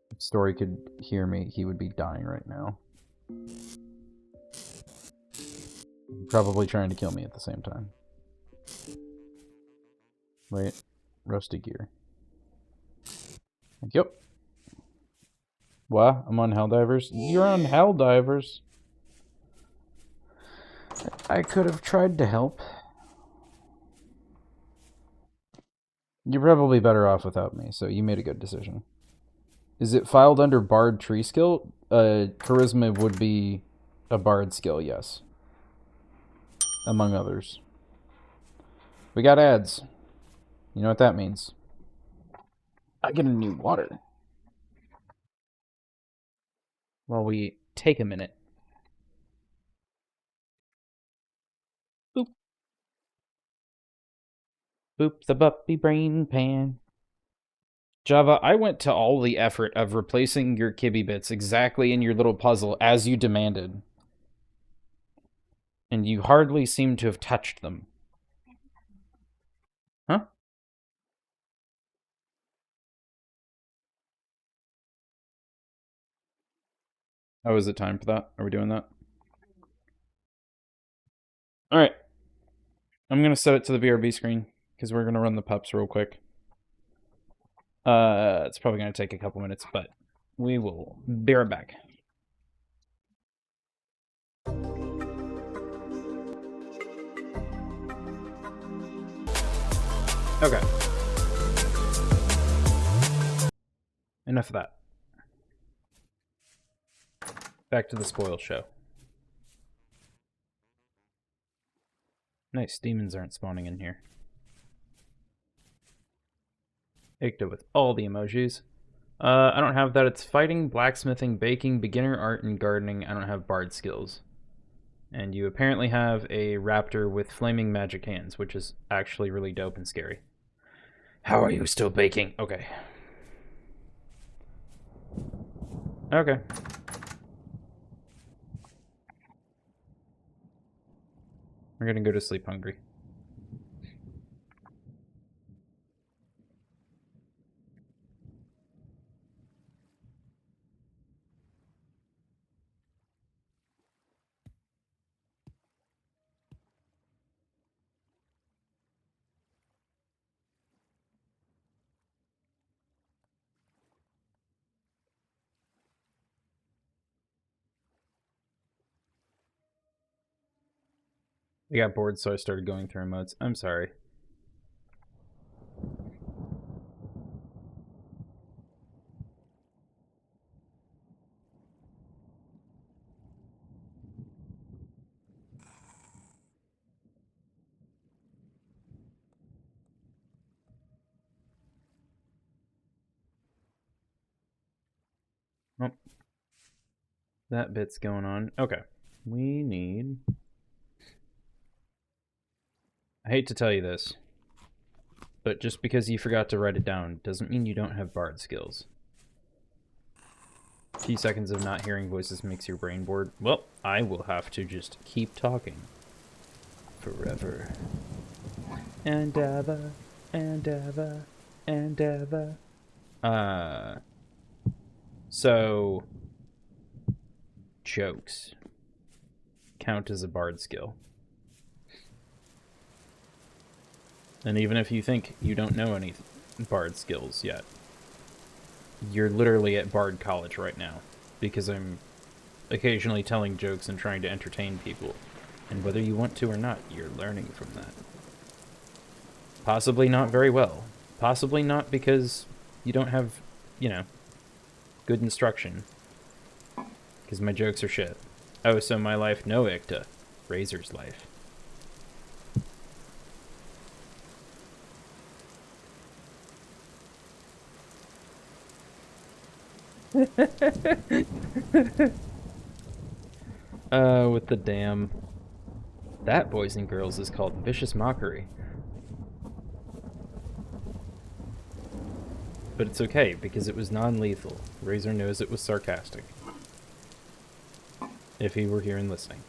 If Story could hear me, he would be dying right now. Probably trying to kill me at the same time. Wait, rusty gear. Yep. What? I'm on Helldivers? You're on Helldivers? I could have tried to help. You're probably better off without me, so you made a good decision. Is it filed under Bard Tree Skill? Charisma would be a Bard skill, yes. Among others. We got ads. You know what that means. I get a new water. While we take a minute. Boop. Boop the buppy brain pan. Java, I went to all the effort of replacing your kibby bits exactly in your little puzzle as you demanded. And you hardly seem to have touched them. Huh? Oh, is it time for that? Are we doing that? Alright. I'm going to set it to the BRB screen because we're going to run the pups real quick. It's probably going to take a couple minutes, but we will be right back. Okay. Enough of that. Back to the spoil show. Nice, demons aren't spawning in here. Ikta with all the emojis. I don't have that. It's fighting, blacksmithing, baking, beginner art, and gardening. I don't have bard skills. And you apparently have a raptor with flaming magic hands, which is actually really dope and scary. How are you still baking? Okay. Okay. We're gonna go to sleep hungry. I got bored, so I started going through emotes. I'm sorry. Oh, that bit's going on. Okay. We need... I hate to tell you this, but just because you forgot to write it down doesn't mean you don't have bard skills. A few seconds of not hearing voices makes your brain bored. Well, I will have to just keep talking. Forever. And ever, and ever, and ever. So... jokes count as a bard skill. And even if you think you don't know any bard skills yet, you're literally at Bard College right now, because I'm occasionally telling jokes and trying to entertain people. And whether you want to or not, you're learning from that. Possibly not very well. Possibly not because you don't have, you know, good instruction. Because my jokes are shit. Oh, so my life, no Ikta. Razor's life. With the damn... That, boys and girls, is called vicious mockery. But it's okay, because it was non-lethal. Razor knows it was sarcastic. If he were here and listening.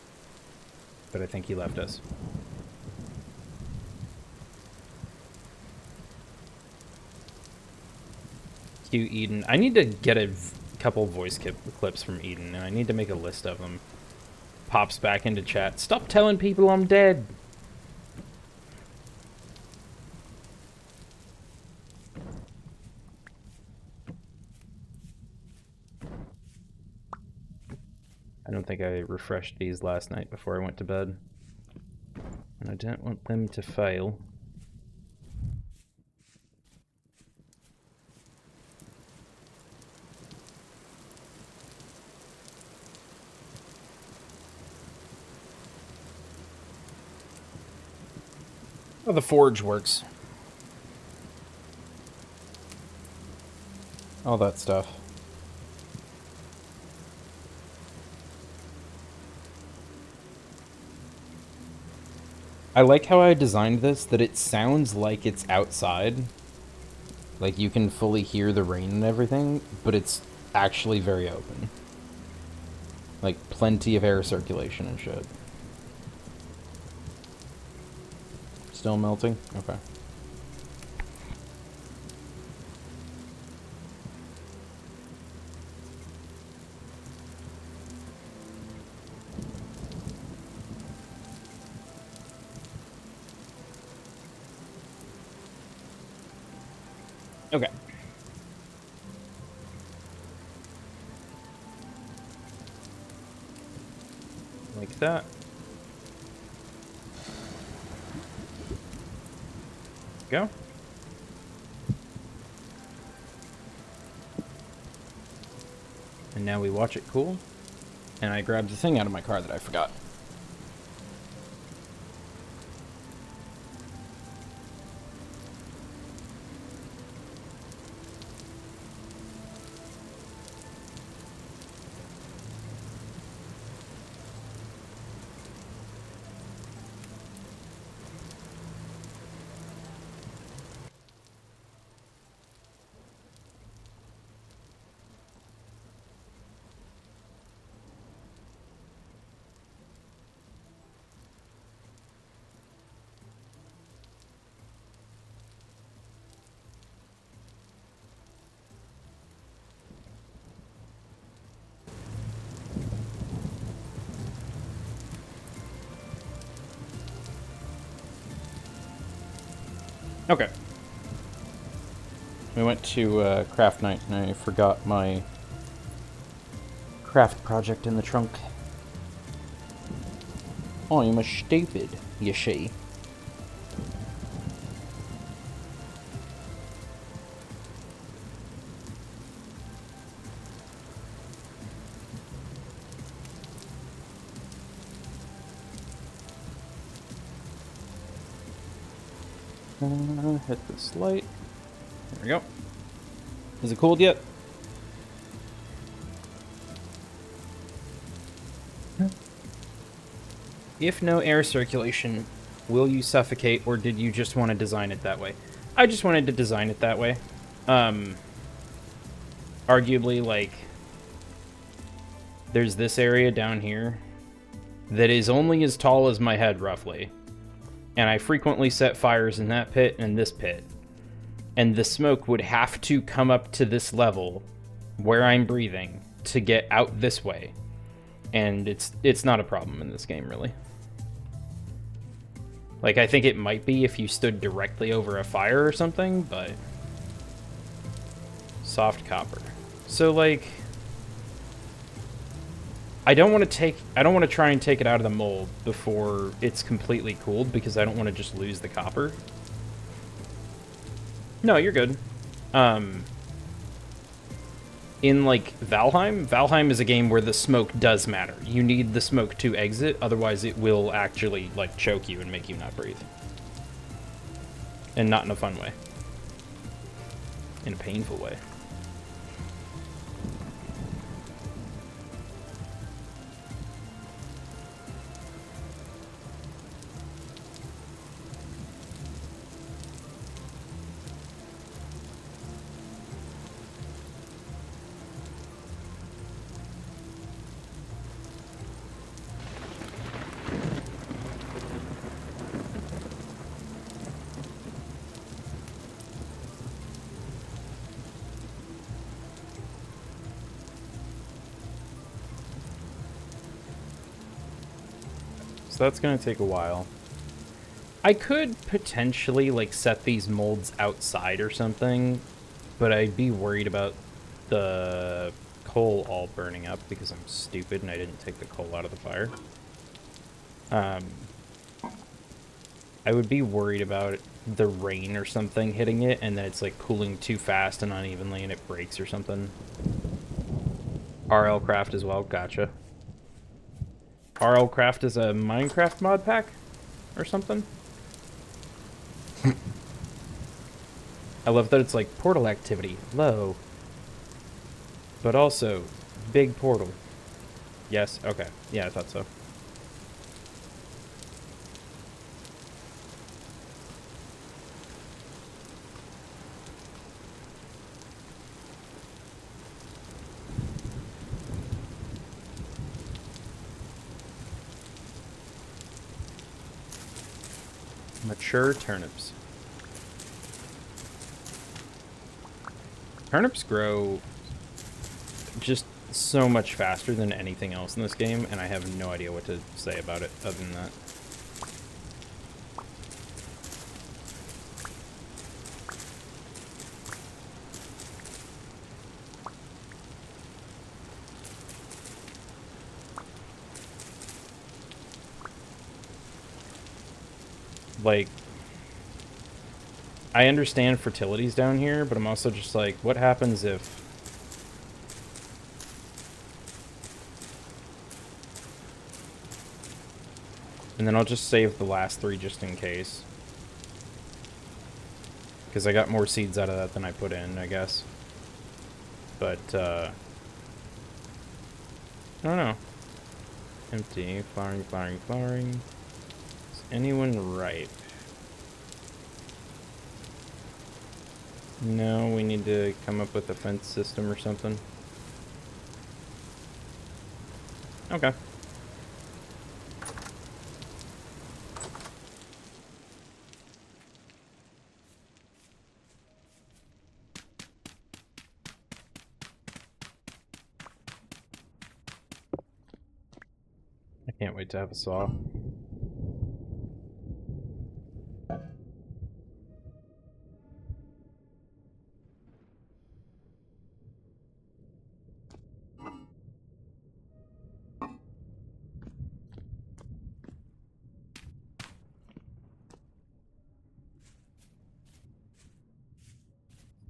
But I think he left us. Cue Eden. I need to get a couple voice clips from Eden, and I need to make a list of them. Pops back into chat. Stop telling people I'm dead! I don't think I refreshed these last night before I went to bed. And I don't want them to fail. Oh, the forge works. All that stuff. I like how I designed this, that it sounds like it's outside. Like, you can fully hear the rain and everything, but it's actually very open. Like, plenty of air circulation and shit. Still melting? Okay. Okay. Like that. Go. And now we watch it cool. And I grabbed the thing out of my car that I forgot. Okay. We went to craft night and I forgot my craft project in the trunk. I'm a stupid, you see. Hit this light. There we go. Is it cooled yet? If no air circulation, will you suffocate, or did you just want to design it that way? I just wanted to design it that way. Arguably, like, there's this area down here that is only as tall as my head, roughly. And I frequently set fires in that pit and this pit. And the smoke would have to come up to this level where I'm breathing to get out this way. And it's not a problem in this game, really. Like, I think it might be if you stood directly over a fire or something, but... Soft copper. So, like... I don't want to try and take it out of the mold before it's completely cooled, because I don't want to just lose the copper. No, you're good. In, like, Valheim is a game where the smoke does matter. You need the smoke to exit, otherwise it will actually, like, choke you and make you not breathe. And not in a fun way. In a painful way. So that's going to take a while. I could potentially, like, set these molds outside or something, but I'd be worried about the coal all burning up because I'm stupid and I didn't take the coal out of the fire. I would be worried about the rain or something hitting it and then it's, like, cooling too fast and unevenly and it breaks or something. RL Craft as well, gotcha. RL Craft is a Minecraft mod pack or something? I love that it's like portal activity, low. But also, big portal. Yes, okay. Yeah, I thought so. Mature turnips. Turnips grow just so much faster than anything else in this game, and I have no idea what to say about it other than that. Like, I understand fertility's down here, but I'm also just like, what happens if... And then I'll just save the last 3 just in case. Because I got more seeds out of that than I put in, I guess. But, I don't know. Empty. Flowering, flowering, flowering. Is anyone ripe? No, we need to come up with a fence system or something. Okay. I can't wait to have a saw.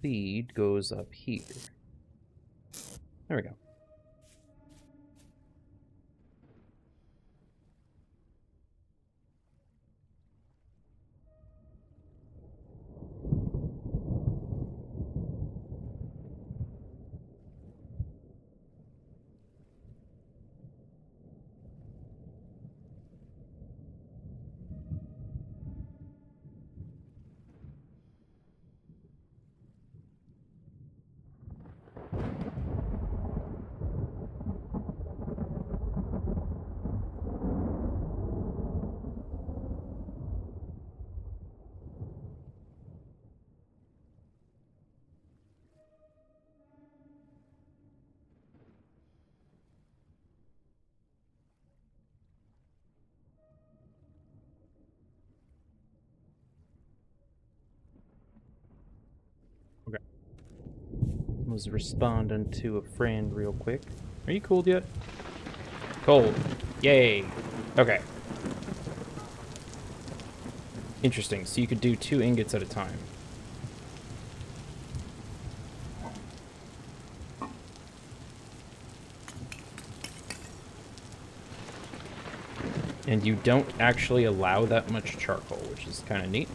Speed goes up here. There we go. Okay. Was responding to a friend real quick. Are you cooled yet? Cold. Yay. Okay. Interesting. So you could do 2 ingots at a time. And you don't actually allow that much charcoal, which is kind of neat.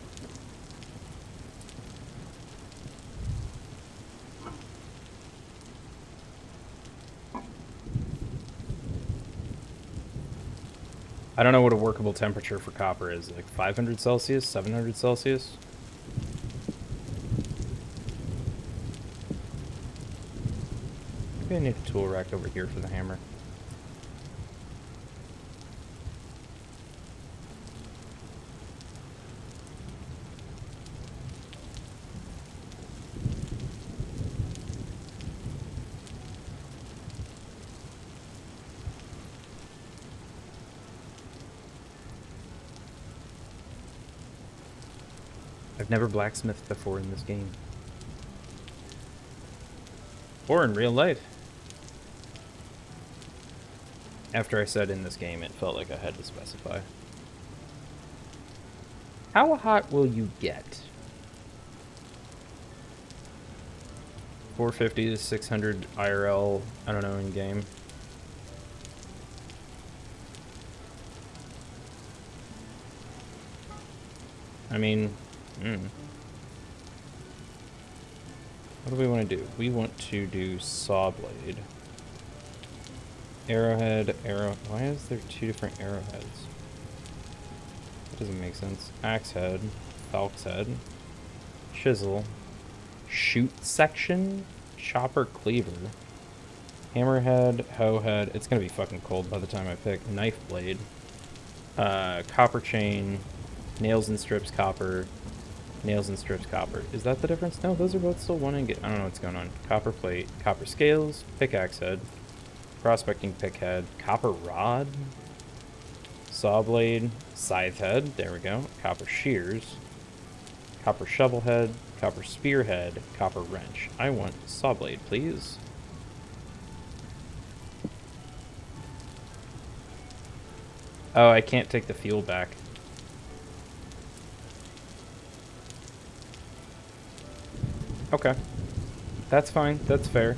I don't know what a workable temperature for copper is. Like 500 Celsius? 700 Celsius? Maybe I need a tool rack over here for the hammer. I've never blacksmithed before in this game. Or in real life. After I said in this game, it felt like I had to specify. How hot will you get? 450 to 600 IRL, I don't know, in game. I mean, What do we want to do? We want to do saw blade. Arrowhead, arrow... Why is there two different arrowheads? That doesn't make sense. Axe head, falc's head, chisel, shoot section, chopper cleaver, hammerhead, hoe head. It's gonna be fucking cold by the time I pick. Knife blade, copper chain, nails and strips copper, nails and strips copper. Is that the difference? No, those are both still one ingot. I don't know what's going on. Copper plate, copper scales, pickaxe head, prospecting pick head, copper rod, saw blade, scythe head, there we go, copper shears, copper shovel head, copper spear head, copper wrench. I want saw blade, please. Oh, I can't take the fuel back. Okay. That's fine. That's fair.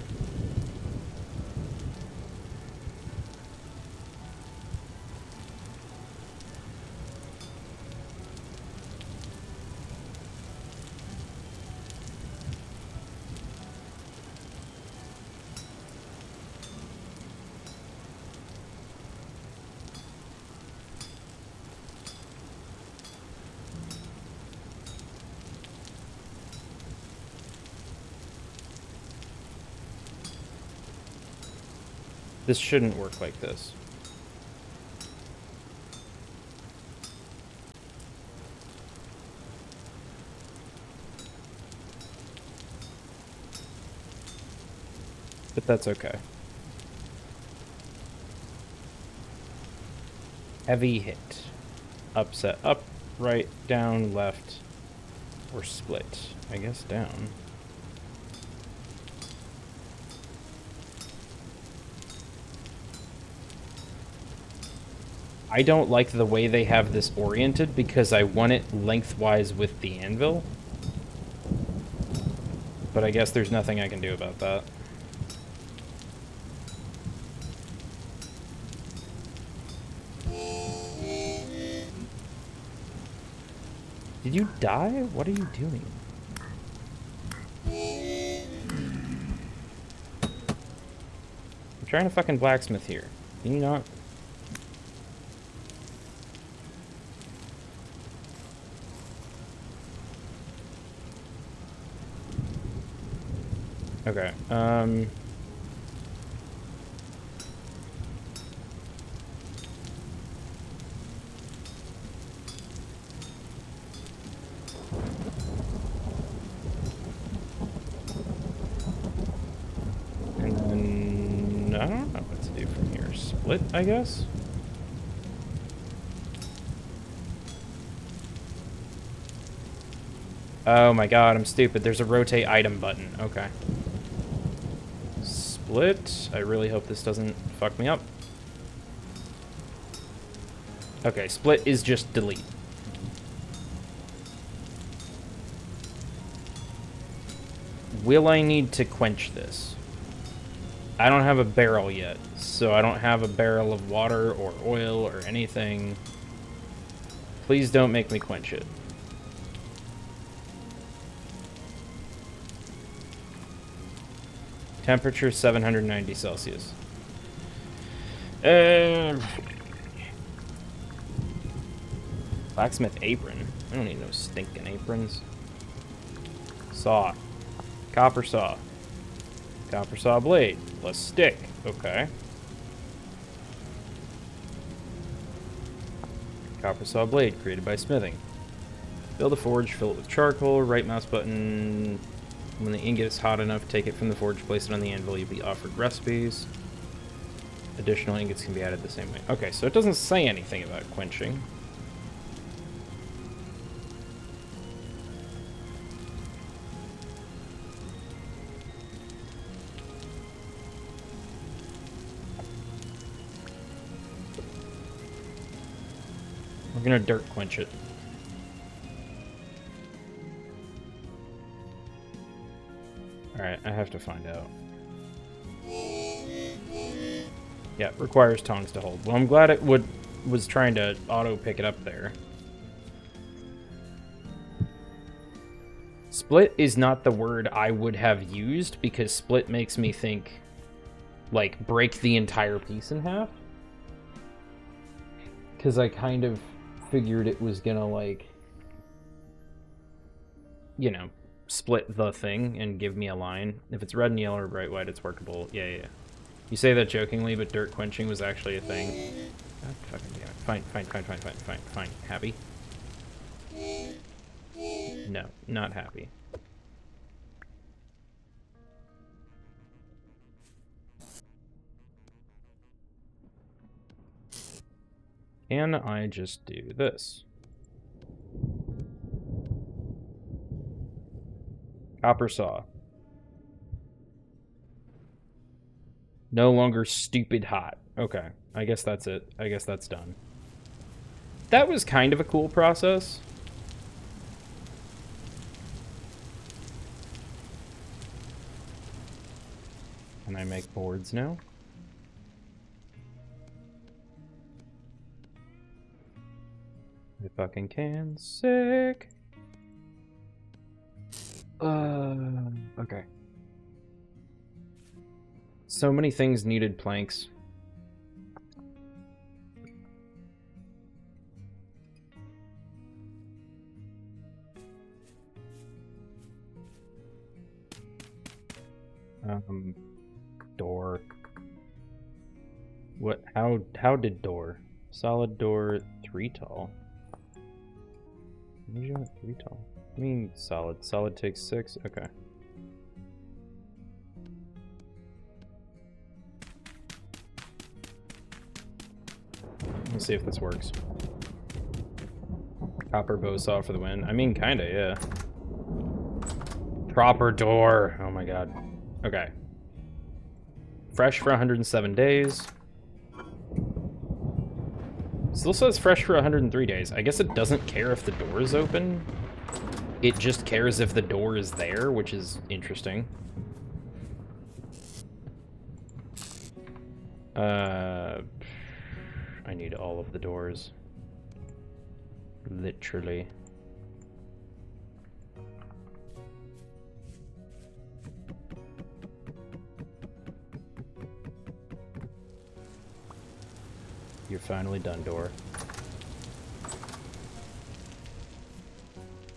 This shouldn't work like this. But that's okay. Heavy hit. Upset. Up, right, down, left, or split. I guess down. I don't like the way they have this oriented because I want it lengthwise with the anvil. But I guess there's nothing I can do about that. Did you die? What are you doing? I'm trying to fucking blacksmith here. Can you not? Okay, And then, I don't know what to do from here. Split, I guess? Oh my god, I'm stupid. There's a rotate item button. Okay. Split. I really hope this doesn't fuck me up. Okay, split is just delete. Will I need to quench this? I don't have a barrel yet, so I don't have a barrel of water or oil or anything. Please don't make me quench it. Temperature 790 Celsius. Blacksmith apron. I don't need no stinking aprons. Saw. Copper saw. Copper saw blade. Plus stick. Okay. Copper saw blade created by smithing. Build a forge, fill it with charcoal, right mouse button. When the ingot is hot enough, take it from the forge, place it on the anvil, you'll be offered recipes. Additional ingots can be added the same way. Okay, so it doesn't say anything about quenching. We're gonna dirt quench it. Alright, I have to find out. Yeah, requires tongs to hold. Well, I'm glad it was trying to auto pick it up there. Split is not the word I would have used, because split makes me think, like, break the entire piece in half. Because I kind of figured it was gonna, like, you know, split the thing and give me a line. If it's red and yellow or bright white, it's workable. Yeah. You say that jokingly, but dirt quenching was actually a thing. God fucking damn it. Fine. Happy? No, not happy. Can I just do this? Copper saw. No longer stupid hot. Okay, I guess that's it. I guess that's done. That was kind of a cool process. Can I make boards now? I fucking can. Sick. Okay. So many things needed planks. Door. What? How did door? Solid door 3 tall. What did you want 3 tall? I mean solid. Solid takes 6. Okay. Let's see if this works. Copper bow saw for the win. I mean, kinda, yeah. Proper door. Oh my god. Okay. Fresh for 107 days. Still says fresh for 103 days. I guess it doesn't care if the door is open. It just cares if the door is there, which is interesting. I need all of the doors. Literally. You're finally done, door.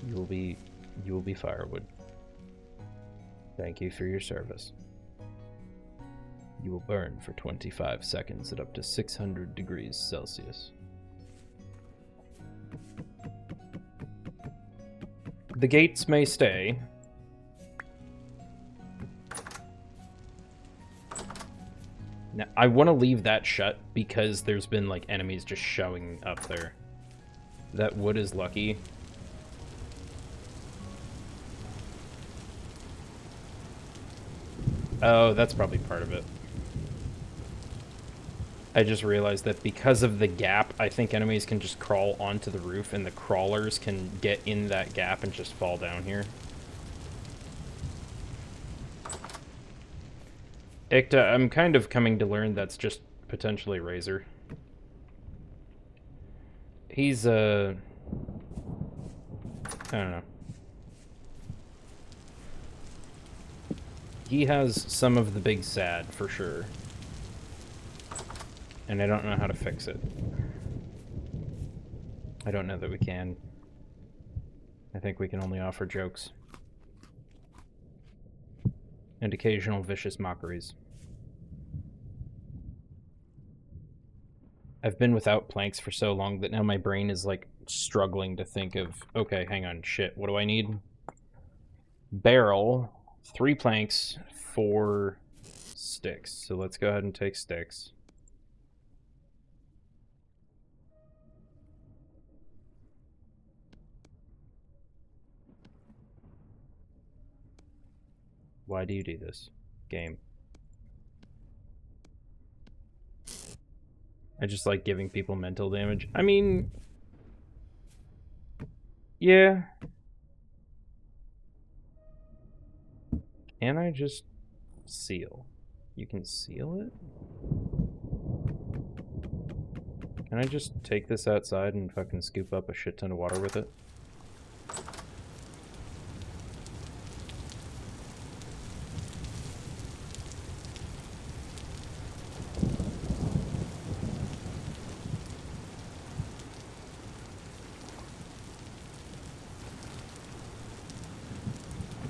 You will be firewood. Thank you for your service. You will burn for 25 seconds at up to 600 degrees Celsius. The gates may stay. Now, I want to leave that shut because there's been, like, enemies just showing up there. That wood is lucky. Oh, that's probably part of it. I just realized that because of the gap, I think enemies can just crawl onto the roof, and the crawlers can get in that gap and just fall down here. Ikta, I'm kind of coming to learn that's just potentially Razor. He's, I don't know. He has some of the big sad, for sure. And I don't know how to fix it. I don't know that we can. I think we can only offer jokes. And occasional vicious mockeries. I've been without planks for so long that now my brain is, like, struggling to think of, okay, hang on, shit, what do I need? Barrel, 3 planks, 4 sticks. So let's go ahead and take sticks. Why do you do this, game? I just like giving people mental damage. I mean, yeah. Can I just seal? You can seal it? Can I just take this outside and fucking scoop up a shit ton of water with it?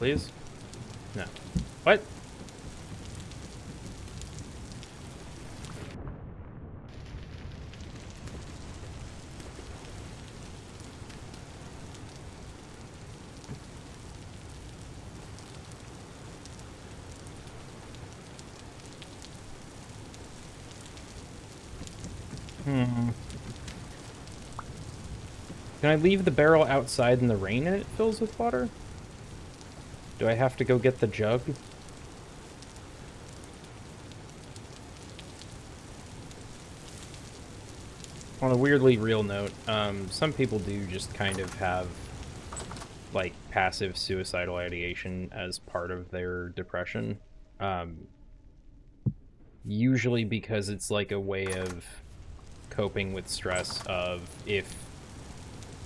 please? No. What? Can I leave the barrel outside in the rain and it fills with water? Do I have to go get the jug? On a weirdly real note, some people do just kind of have, like, passive suicidal ideation as part of their depression. Usually because it's like a way of coping with stress of, if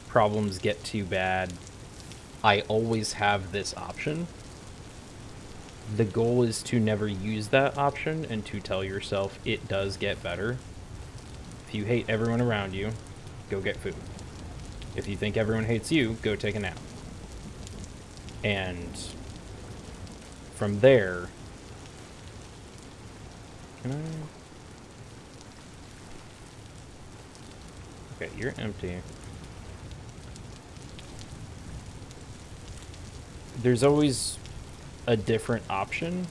problems get too bad, I always have this option. The goal is to never use that option and to tell yourself it does get better. If you hate everyone around you, go get food. If you think everyone hates you, go take a nap. And from there... Can I... Okay, you're empty. There's always a different option.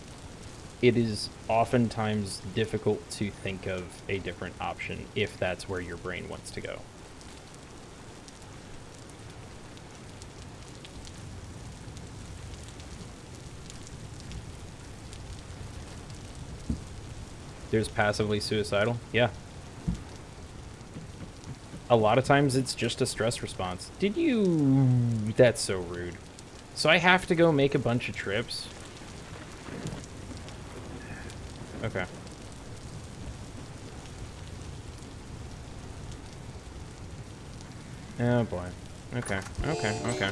It is oftentimes difficult to think of a different option if that's where your brain wants to go. There's passively suicidal. Yeah. A lot of times it's just a stress response. Did you... That's so rude. So I have to go make a bunch of trips? Okay. Oh boy. Okay. Okay.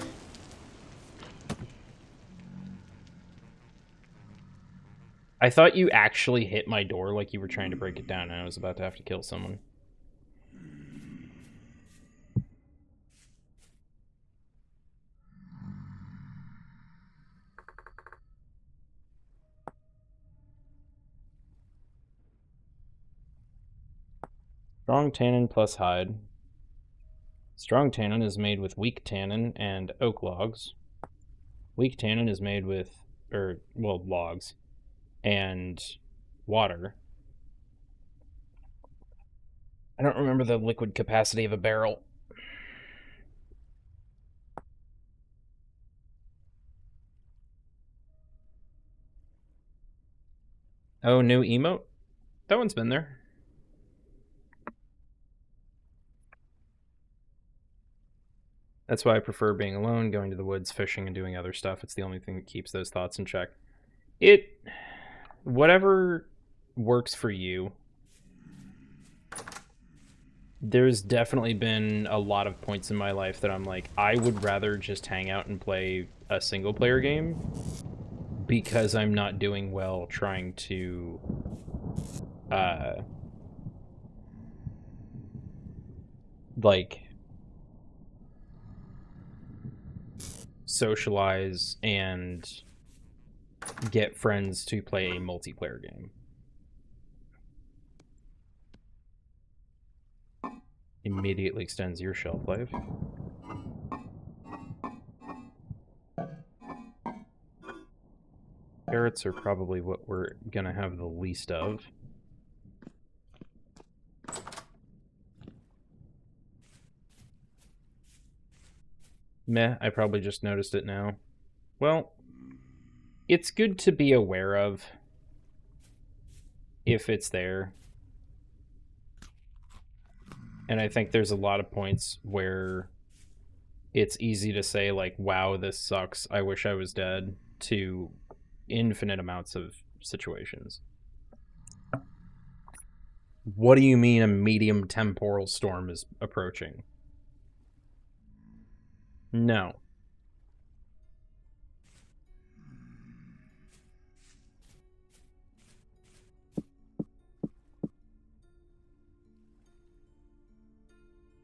I thought you actually hit my door like you were trying to break it down and I was about to have to kill someone. Strong tannin plus hide. Strong tannin is made with weak tannin and oak logs. Weak tannin is made with, logs and water. I don't remember the liquid capacity of a barrel. Oh, new emote? That one's been there. That's why I prefer being alone, going to the woods, fishing, and doing other stuff. It's the only thing that keeps those thoughts in check. Whatever works for you. There's definitely been a lot of points in my life that I'm like, I would rather just hang out and play a single player game because I'm not doing well trying to socialize and get friends to play a multiplayer game. Immediately extends your shelf life. Carrots are probably what we're gonna have the least of. Meh, I probably just noticed it now. Well, it's good to be aware of if it's there. And I think there's a lot of points where it's easy to say, like, wow, this sucks, I wish I was dead, to infinite amounts of situations. What do you mean a medium temporal storm is approaching? No.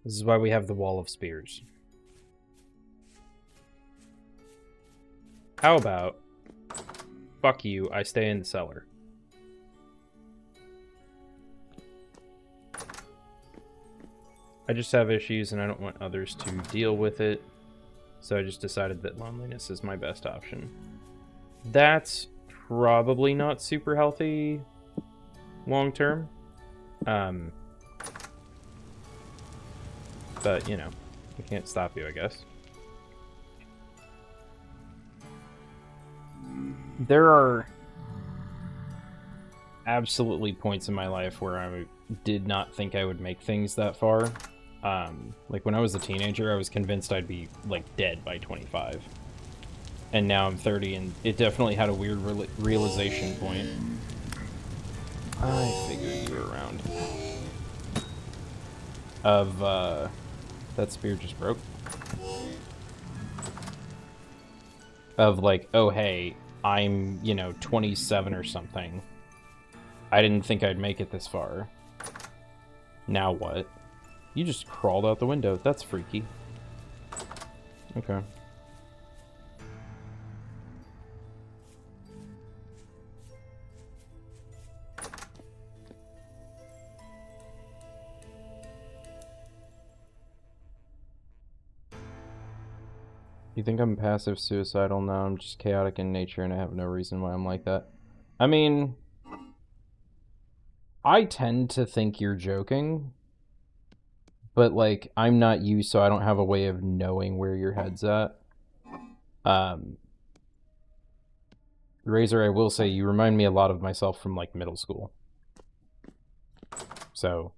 This is why we have the Wall of Spears. How about, fuck you, I stay in the cellar. I just have issues and I don't want others to deal with it, so I just decided that loneliness is my best option. That's probably not super healthy long term. But, you know, I can't stop you, I guess. There are absolutely points in my life where I did not think I would make things that far. Like when I was a teenager, I was convinced I'd be like dead by 25. And now I'm 30, and it definitely had a weird realization point. I figured you were around. Of, that spear just broke. Of like, oh hey, I'm, you know, 27 or something. I didn't think I'd make it this far. Now what? You just crawled out the window. That's freaky. Okay. You think I'm passive suicidal? No, I'm just chaotic in nature and I have no reason why I'm like that. I mean, I tend to think you're joking, but like, I'm not you, so I don't have a way of knowing where your head's at. Razor, I will say, you remind me a lot of myself from like middle school. So,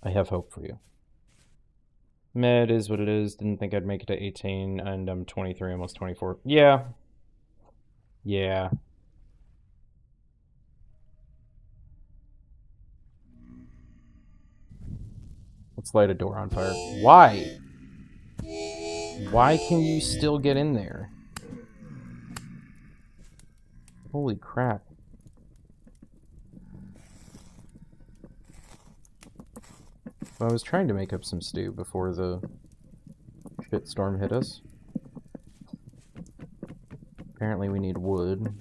I have hope for you. Meh, it is what it is. Didn't think I'd make it to 18, and I'm 23, almost 24. Yeah. Yeah. Let's light a door on fire. Why? Why can you still get in there? Holy crap. Well, I was trying to make up some stew before the shitstorm hit us. Apparently we need wood.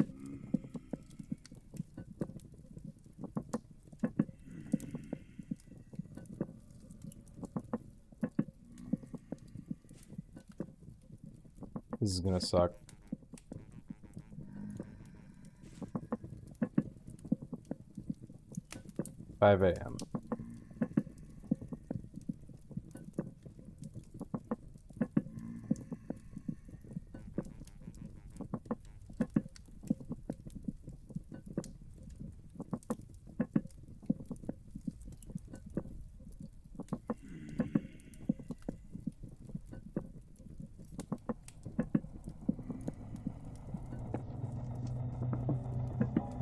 This is gonna suck. "5 a.m.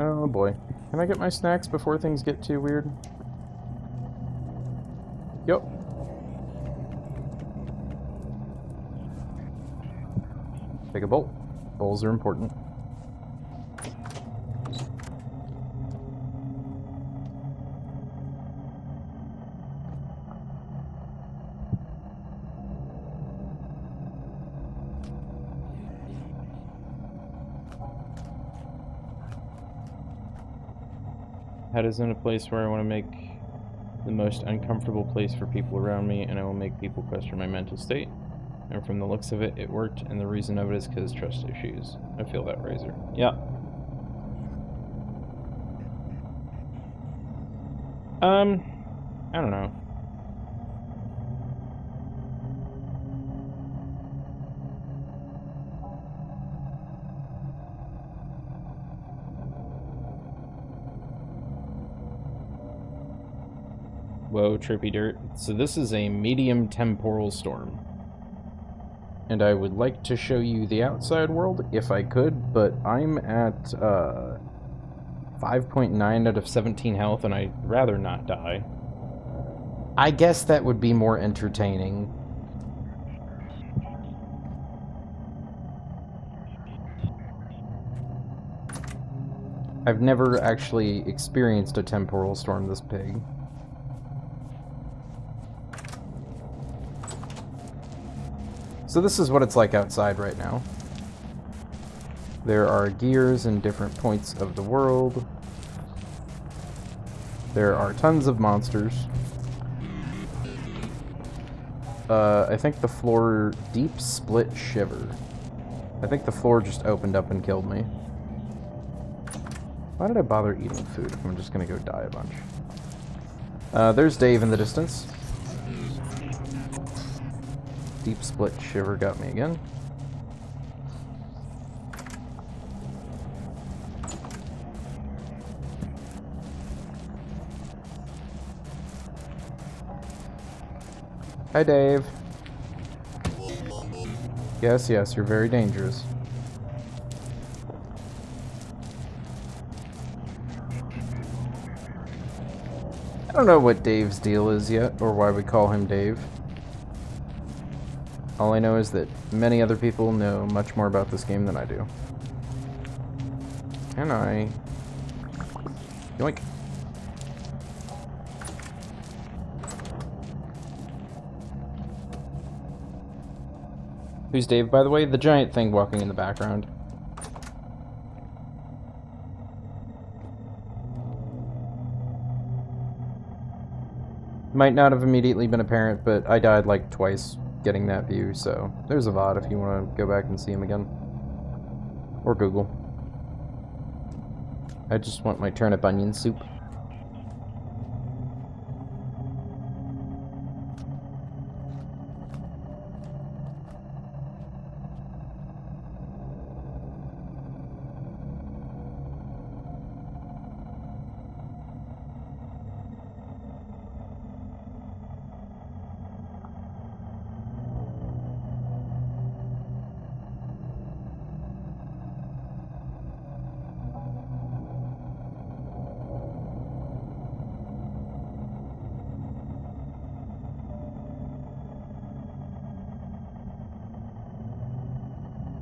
Oh boy. Can I get my snacks before things get too weird? Yup. Take a bowl. Bowls are important. Head is in a place where I want to make the most uncomfortable place for people around me, and I will make people question my mental state. And from the looks of it, it worked, and the reason of it is because trust issues. I feel that, Razor. Yeah. I don't know. Whoa, trippy dirt. So this is a medium temporal storm. And I would like to show you the outside world, if I could, but I'm at 5.9 out of 17 health, and I'd rather not die. I guess that would be more entertaining. I've never actually experienced a temporal storm this big. So this is what it's like outside right now. There are gears in different points of the world. There are tons of monsters. I think the floor... Deep split shiver. I think the floor just opened up and killed me. Why did I bother eating food if I'm just gonna go die a bunch? There's Dave in the distance. Deep split shiver got me again. Hi, Dave. Yes, yes, you're very dangerous. I don't know what Dave's deal is yet, or why we call him Dave. All I know is that many other people know much more about this game than I do. And I... Yoink. Who's Dave, by the way? The giant thing walking in the background. Might not have immediately been apparent, but I died like twice getting that view, so there's a VOD if you want to go back and see him again. Or Google. I just want my turnip onion soup.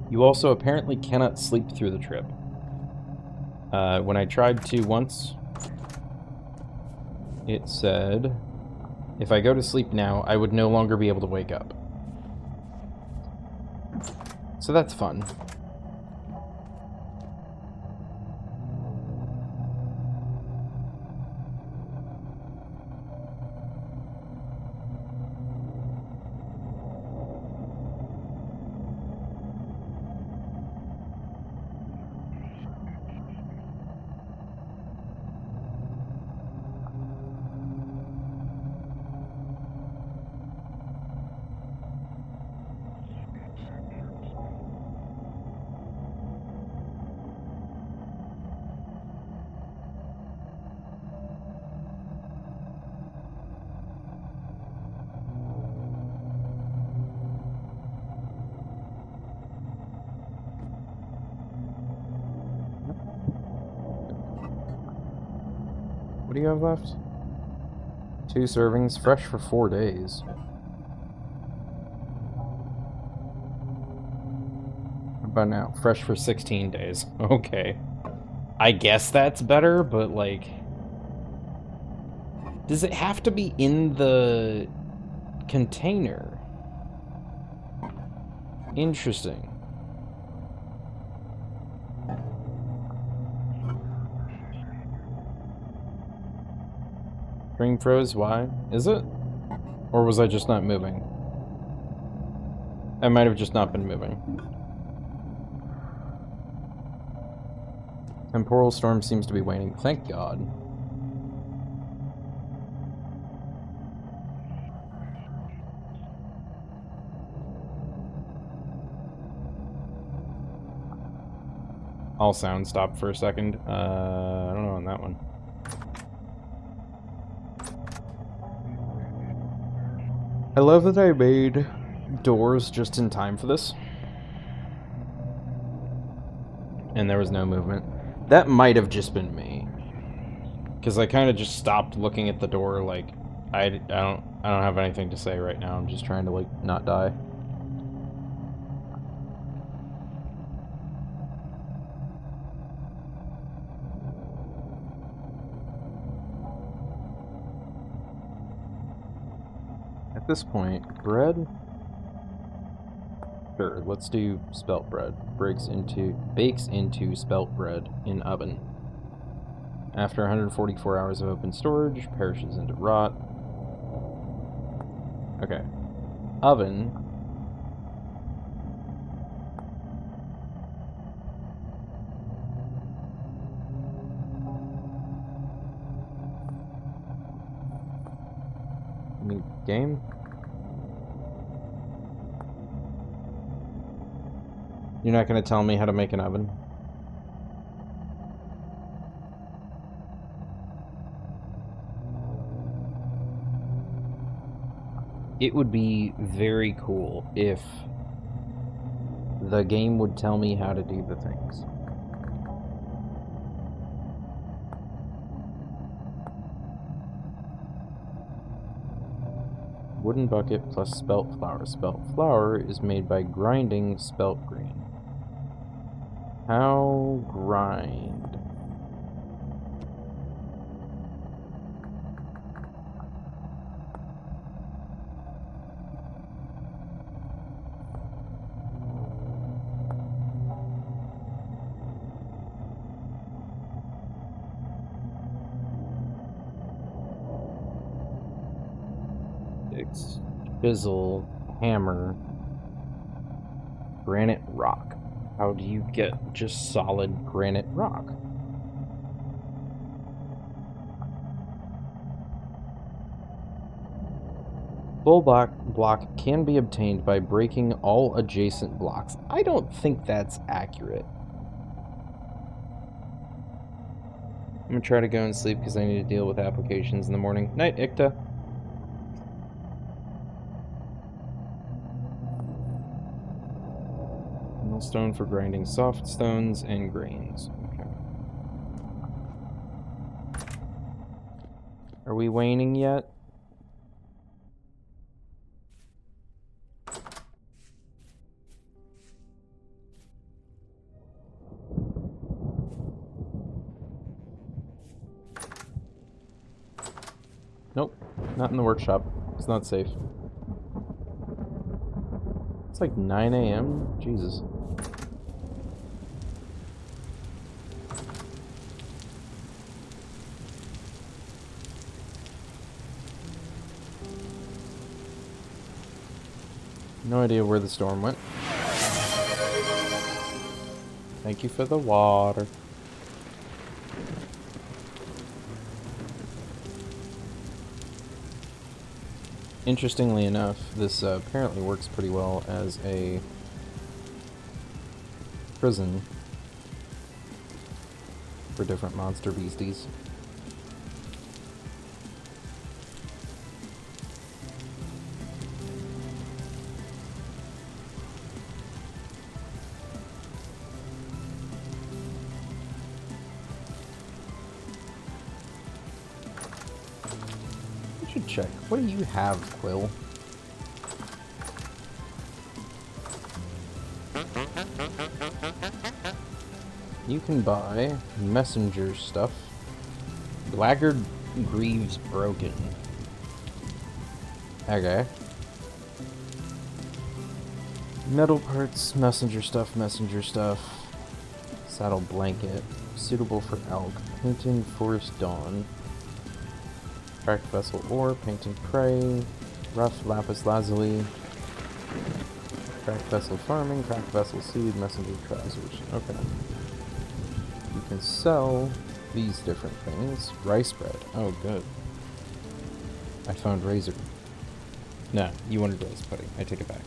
You also apparently cannot sleep through the trip. When I tried to once, it said if I go to sleep now, I would no longer be able to wake up. So that's fun. What do you have left? 2 servings, fresh for 4 days. What about now? Fresh for 16 days. Okay. I guess that's better, but like... Does it have to be in the container? Interesting. Screen froze, why? Is it? Or was I just not moving? I might have just not been moving. Temporal storm seems to be waning. Thank God. All sound stopped for a second. I don't know on that one. I love that I made doors just in time for this. And there was no movement. That might have just been me. Because I kind of just stopped looking at the door like, I don't have anything to say right now. I'm just trying to, like, not die. At this point, bread? Sure, let's do spelt bread. Bakes into spelt bread in oven. After 144 hours of open storage, perishes into rot. Okay. Oven. Game? You're not going to tell me how to make an oven? It would be very cool if the game would tell me how to do the things. Wooden bucket plus spelt flour. Spelt flour is made by grinding spelt grain. How grind? Chisel, hammer, granite rock. How do you get just solid granite rock? Full block can be obtained by breaking all adjacent blocks. I don't think that's accurate. I'm gonna try to go and sleep because I need to deal with applications in the morning. Night, Ikta. Stone for grinding soft stones and grains. Okay. Are we waning yet? Nope, not in the workshop. It's not safe. It's like 9 a.m. Jesus. No idea where the storm went. Thank you for the water. Interestingly enough, this apparently works pretty well as a prison for different monster beasties. Check. What do you have, Quill? You can buy messenger stuff. Blackguard Greaves broken. Okay. Metal parts, messenger stuff, saddle blanket, suitable for elk, painting forest dawn. Cracked vessel ore, painting prey, rough lapis lazuli, cracked vessel farming, cracked vessel seed, messenger trousers. Okay. You can sell these different things. Rice bread. Oh, good. I found razor. No, you wanted rice pudding. I take it back.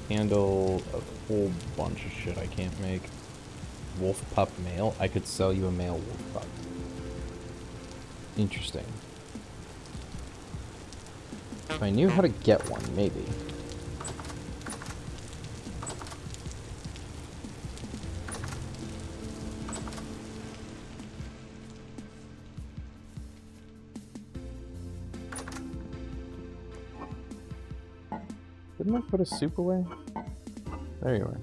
Handle a whole bunch of shit I can't make. Wolf pup male. I could sell you a male wolf pup. Interesting. If I knew how to get one, maybe. Didn't I put a soup away? There you are.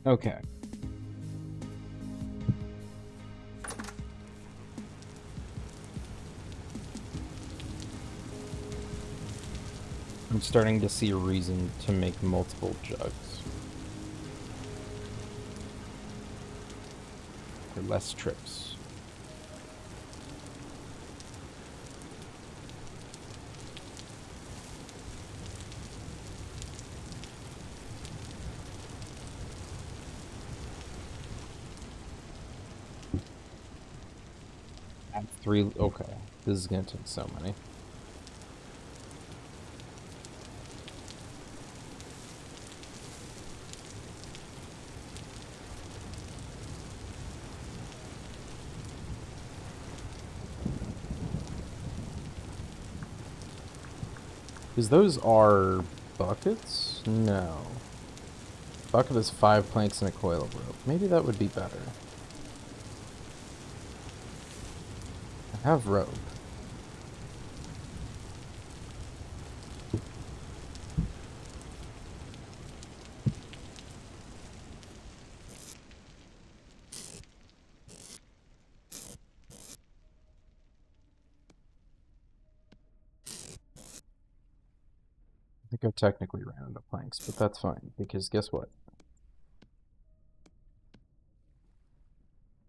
Okay. I'm starting to see a reason to make multiple jugs. For less trips. Add 3. Okay. This is gonna take so many. Because those are buckets? No. Bucket is 5 planks and a coil of rope. Maybe that would be better. I have rope. I think I technically ran out of planks, but that's fine, because guess what?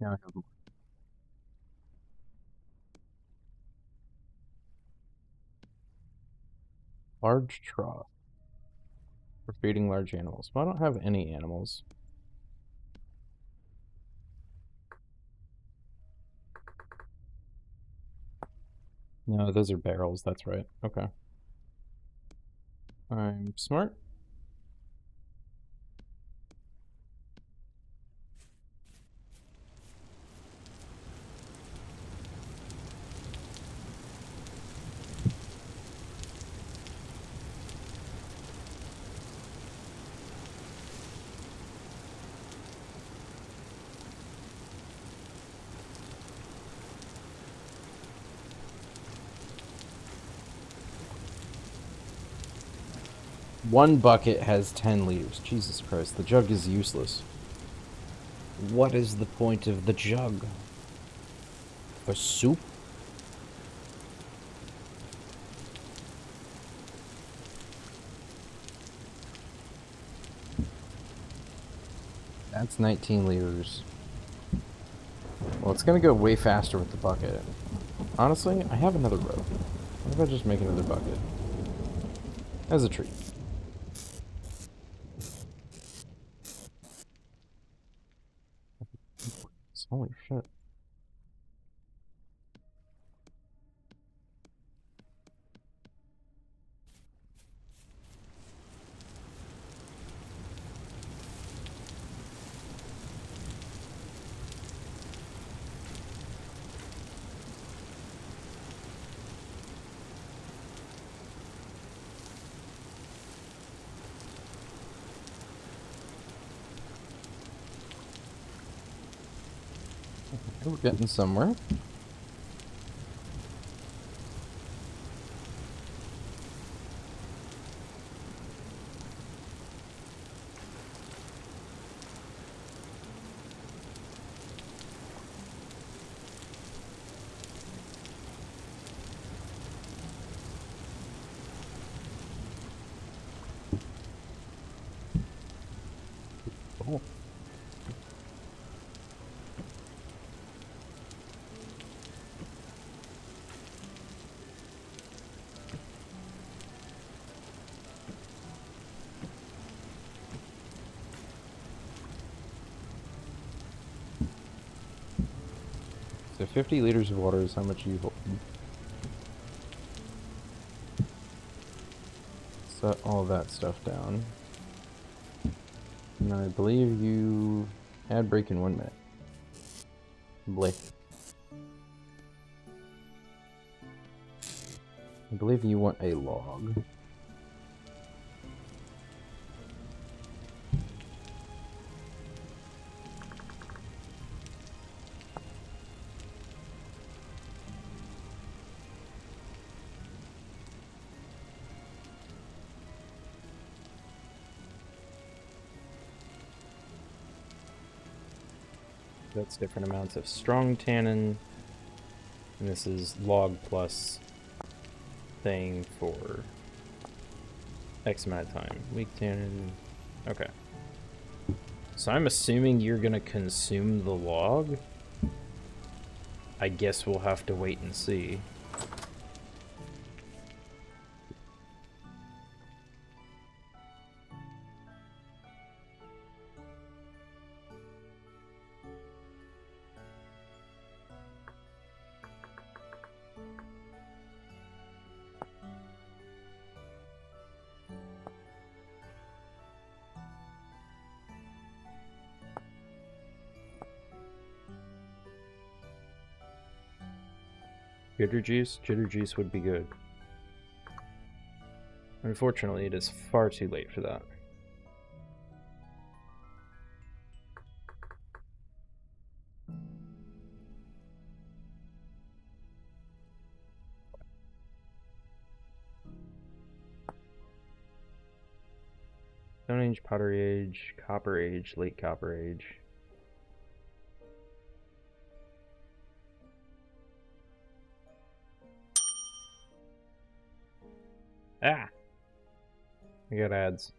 Now I have more. Large trough for feeding large animals. Well, I don't have any animals. No, those are barrels, that's right. Okay. I'm smart. One bucket has 10 liters. Jesus Christ, the jug is useless. What is the point of the jug? For soup? That's 19 liters. Well, it's gonna go way faster with the bucket. Honestly, I have another rope. What if I just make another bucket? As a treat. Holy shit. We're getting somewhere. Cool. So 50 liters of water is how much you hold. Set all that stuff down. And I believe you had break in 1 minute. Blake. I believe you want a log. That's different amounts of strong tannin. And this is log plus thing for X amount of time. Weak tannin. Okay. So I'm assuming you're gonna consume the log. I guess we'll have to wait and see. Jitter juice? Jitter juice would be good. Unfortunately, it is far too late for that. Stone Age, Pottery Age, Copper Age, Late Copper Age. Ah! I got ads.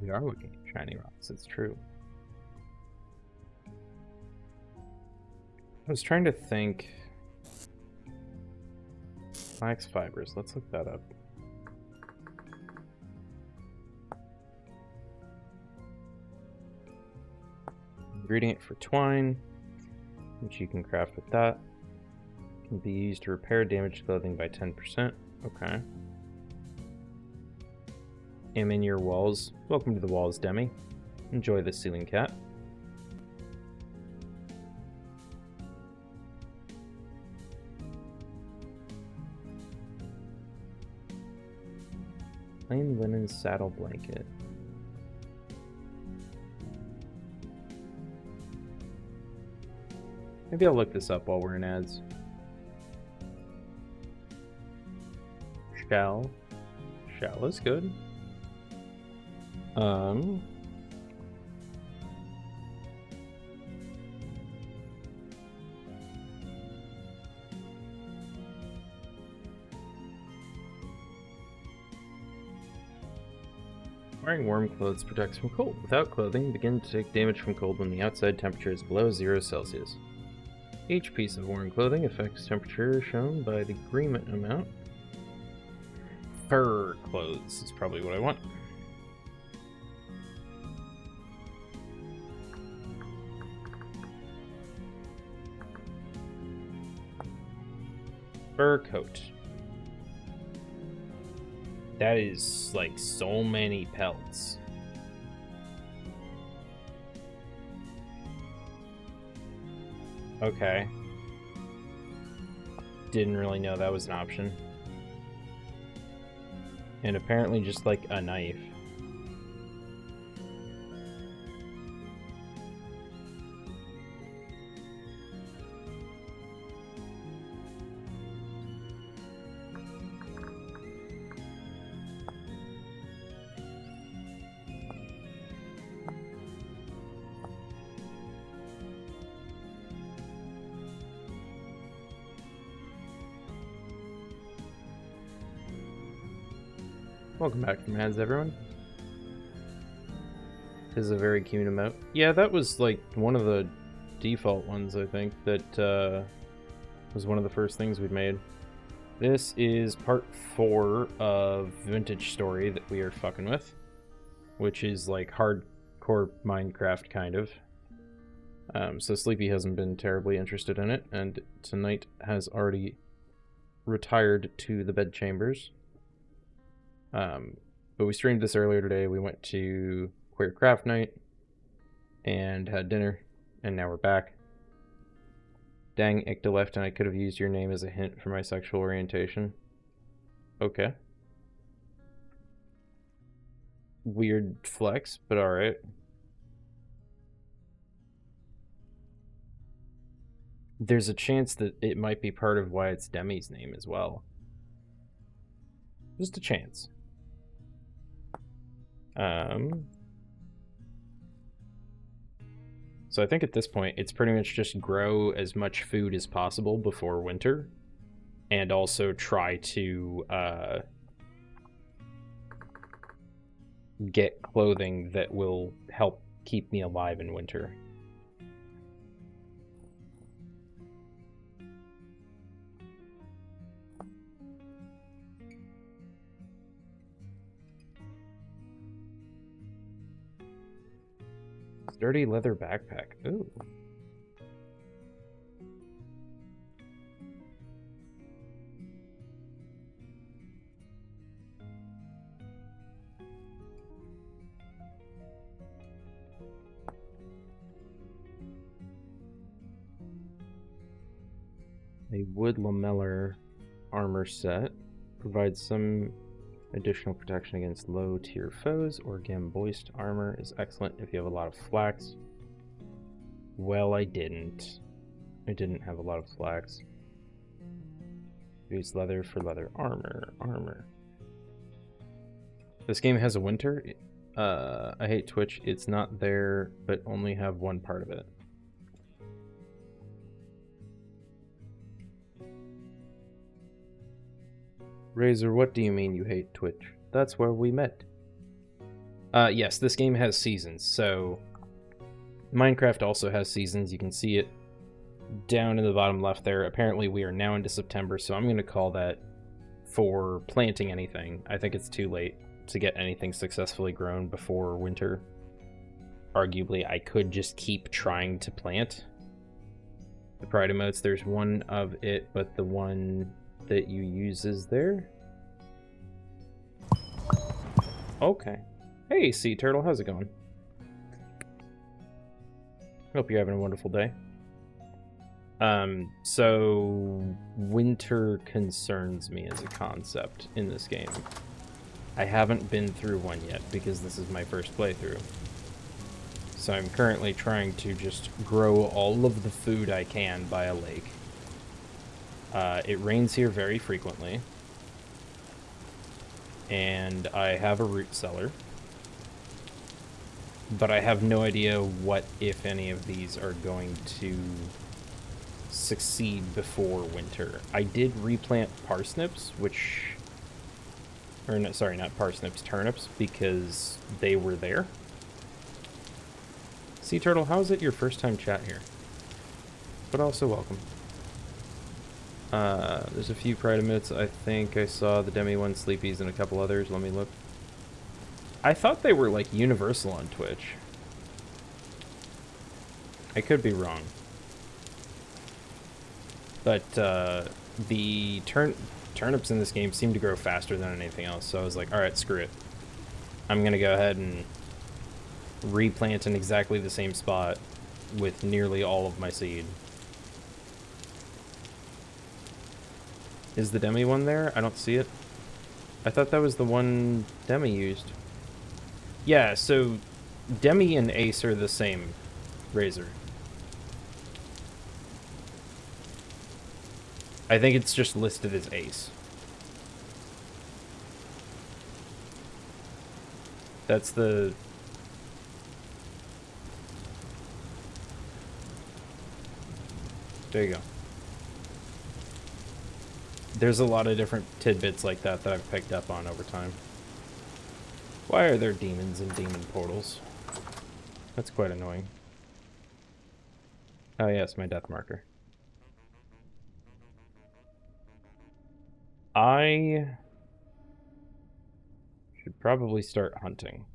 We are looking at shiny rocks, it's true. I was trying to think. Flax fibers, let's look that up. Ingredient for twine, which you can craft with that. Can be used to repair damaged clothing by 10%. Okay. Am in your walls. Welcome to the walls, Demi. Enjoy the ceiling cat. Plain linen saddle blanket. Maybe I'll look this up while we're in ads. Shell. Shell is good. Wearing warm clothes protects from cold. Without clothing, begin to take damage from cold when the outside temperature is below 0 Celsius. Each piece of worn clothing affects temperature shown by the agreement amount. Fur clothes is probably what I want. Fur coat. That is like so many pelts. Okay. Didn't really know that was an option. And apparently just like a knife. Welcome back from ads, everyone. This is a very cute emote. Yeah, that was like one of the default ones, I think, that was one of the first things we made. This is part 4 of Vintage Story that we are fucking with, which is like hardcore Minecraft kind of. So Sleepy hasn't been terribly interested in it, and tonight has already retired to the bedchambers. But we streamed this earlier today. We went to Queer Craft Night and had dinner, and now we're back. Dang, Ikta left, and I could have used your name as a hint for my sexual orientation. Okay. Weird flex, but alright. There's a chance that it might be part of why it's Demi's name as well. Just a chance. So I think at this point, it's pretty much just grow as much food as possible before winter, and also try to get clothing that will help keep me alive in winter. Sturdy leather backpack. Ooh. A wood lamellar armor set provides some additional protection against low-tier foes. or gamboist armor is excellent if you have a lot of flax. Well, I didn't. I didn't have a lot of flax. Use leather for leather armor. This game has a winter. I hate Twitch. It's not there, but only have one part of it. Razor, what do you mean you hate Twitch? That's where we met. Yes, this game has seasons, so Minecraft also has seasons. You can see it down in the bottom left there. Apparently we are now into September, so I'm going to call that for planting anything. I think it's too late to get anything successfully grown before winter. Arguably, I could just keep trying to plant. The pride emotes, there's one of it, but the one that you use is there. Okay. Hey, Sea Turtle, how's it going? Hope you're having a wonderful day. So winter concerns me as a concept in this game. I haven't been through one yet because this is my first playthrough. So I'm currently trying to just grow all of the food I can by a lake. It rains here very frequently. And I have a root cellar. But I have no idea what, if any, of these are going to succeed before winter. I did replant parsnips, which... Or, no, sorry, not parsnips, turnips, because they were there. Sea Turtle, how is it your first time chat here? But also welcome. There's a few pride emotes. I think I saw the Demi one, Sleepies, and a couple others. Let me look. I thought they were, like, universal on Twitch. I could be wrong. But, the turnips in this game seem to grow faster than anything else, so I was like, alright, screw it. I'm gonna go ahead and replant in exactly the same spot with nearly all of my seed. Is the Demi one there? I don't see it. I thought that was the one Demi used. Yeah, so Demi and Ace are the same razor. I think it's just listed as Ace. That's the... There you go. There's a lot of different tidbits like that that I've picked up on over time. Why are there demons and demon portals? That's quite annoying. Oh yes, my death marker. I should probably start hunting.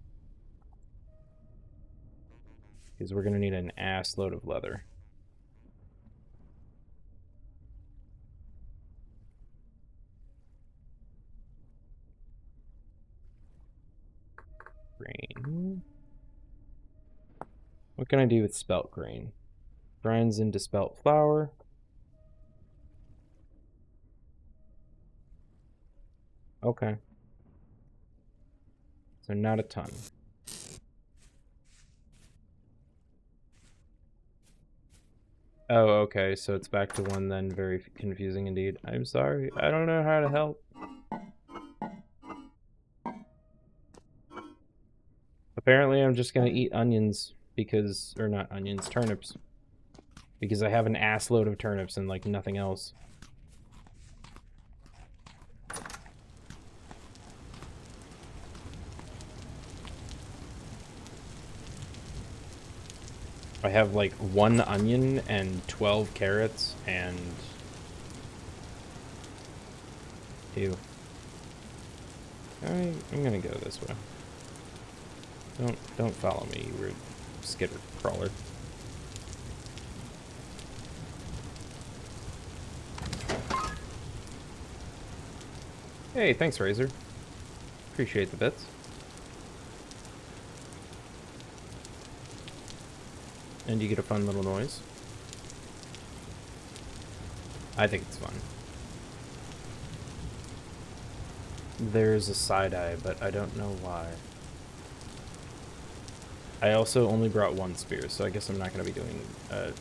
Because we're going to need an ass load of leather. grain. What can I do with spelt grain? Grinds into spelt flour. Okay. So not a ton. Oh, okay, so it's back to one then. Very confusing indeed. I'm sorry. I don't know how to help. Apparently I'm just gonna eat onions because, or not onions, turnips. Because I have an ass load of turnips and like nothing else. I have like 1 onion and 12 carrots and... Ew. I'm gonna go this way. Don't follow me, you weird skitter crawler. Hey, thanks, Razor. Appreciate the bits. And you get a fun little noise. I think it's fun. There's a side-eye, but I don't know why. I also only brought 1 spear, so I guess I'm not going to be doing a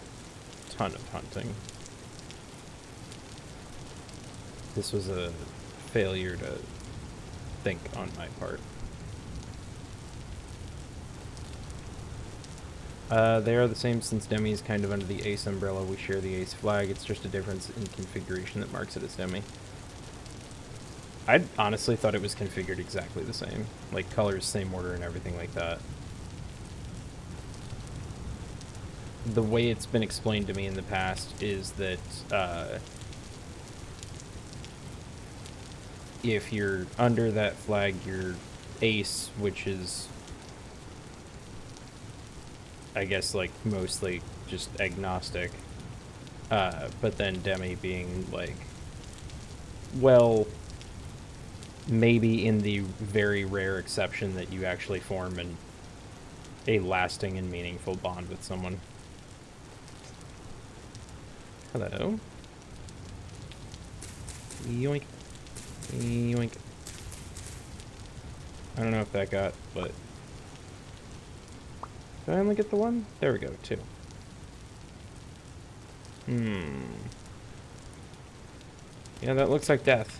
ton of hunting. This was a failure to think on my part. They are the same since Demi is kind of under the Ace umbrella. We share the Ace flag. It's just a difference in configuration that marks it as Demi. I honestly thought it was configured exactly the same. Like, colors, same order, and everything like that. The way it's been explained to me in the past is that, if you're under that flag, you're Ace, which is, I guess, like, mostly just agnostic. But then Demi being, like, well, maybe in the very rare exception that you actually form a lasting and meaningful bond with someone. Hello. Yoink. Yoink. I don't know if that got, but... Did I only get the 1? There we go, 2. Yeah, that looks like death.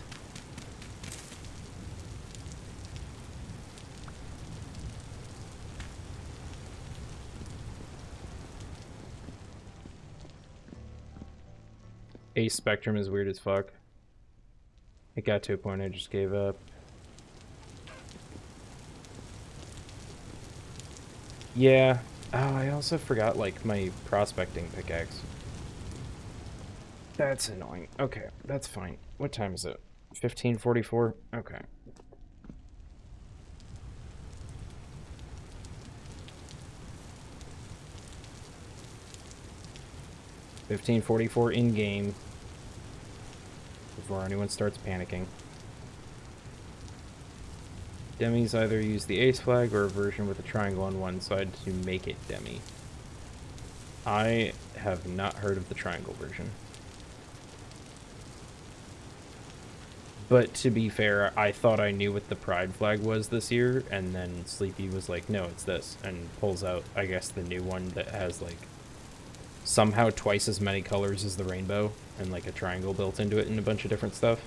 Ace Spectrum is weird as fuck. It got to a point I just gave up. Yeah. Oh, I also forgot, like, my prospecting pickaxe. That's annoying. Okay, that's fine. What time is it? 15:44? Okay. $15:44 in-game. Before anyone starts panicking. Demis either use the Ace flag or a version with a triangle on one side to make it Demi. I have not heard of the triangle version. But to be fair, I thought I knew what the Pride flag was this year, and then Sleepy was like, no, it's this, and pulls out, I guess, the new one that has, like, somehow twice as many colors as the rainbow, and, like, a triangle built into it and a bunch of different stuff.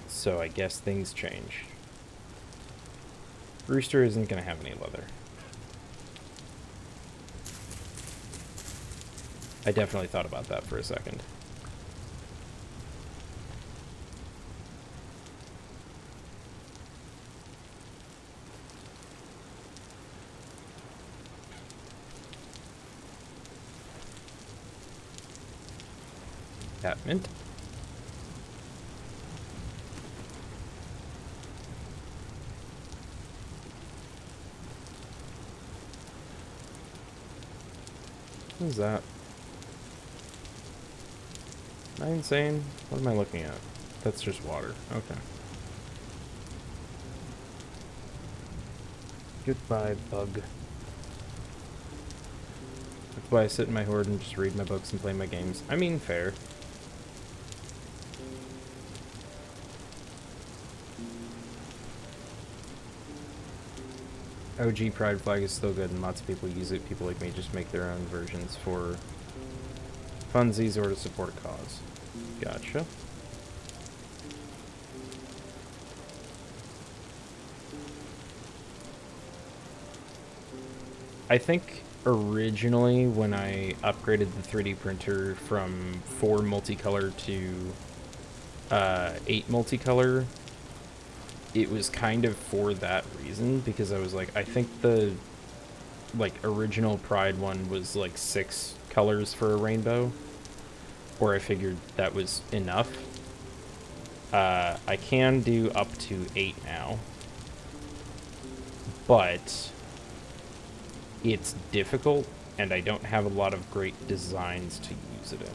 So I guess things change. Rooster isn't going to have any leather. I definitely thought about that for a second. Mint. What is that? Am I insane? What am I looking at? That's just water. Okay. Goodbye, bug. That's why I sit in my horde and just read my books and play my games. I mean, fair. OG Pride Flag is still good and lots of people use it. People like me just make their own versions for funsies or to support cause. Gotcha. I think originally when I upgraded the 3D printer from 4 multicolor to 8 multicolor, it was kind of for that reason, because I was like, I think the like original Pride one was like 6 colors for a rainbow, or I figured that was enough. I can do up to 8 now, but it's difficult, and I don't have a lot of great designs to use it in.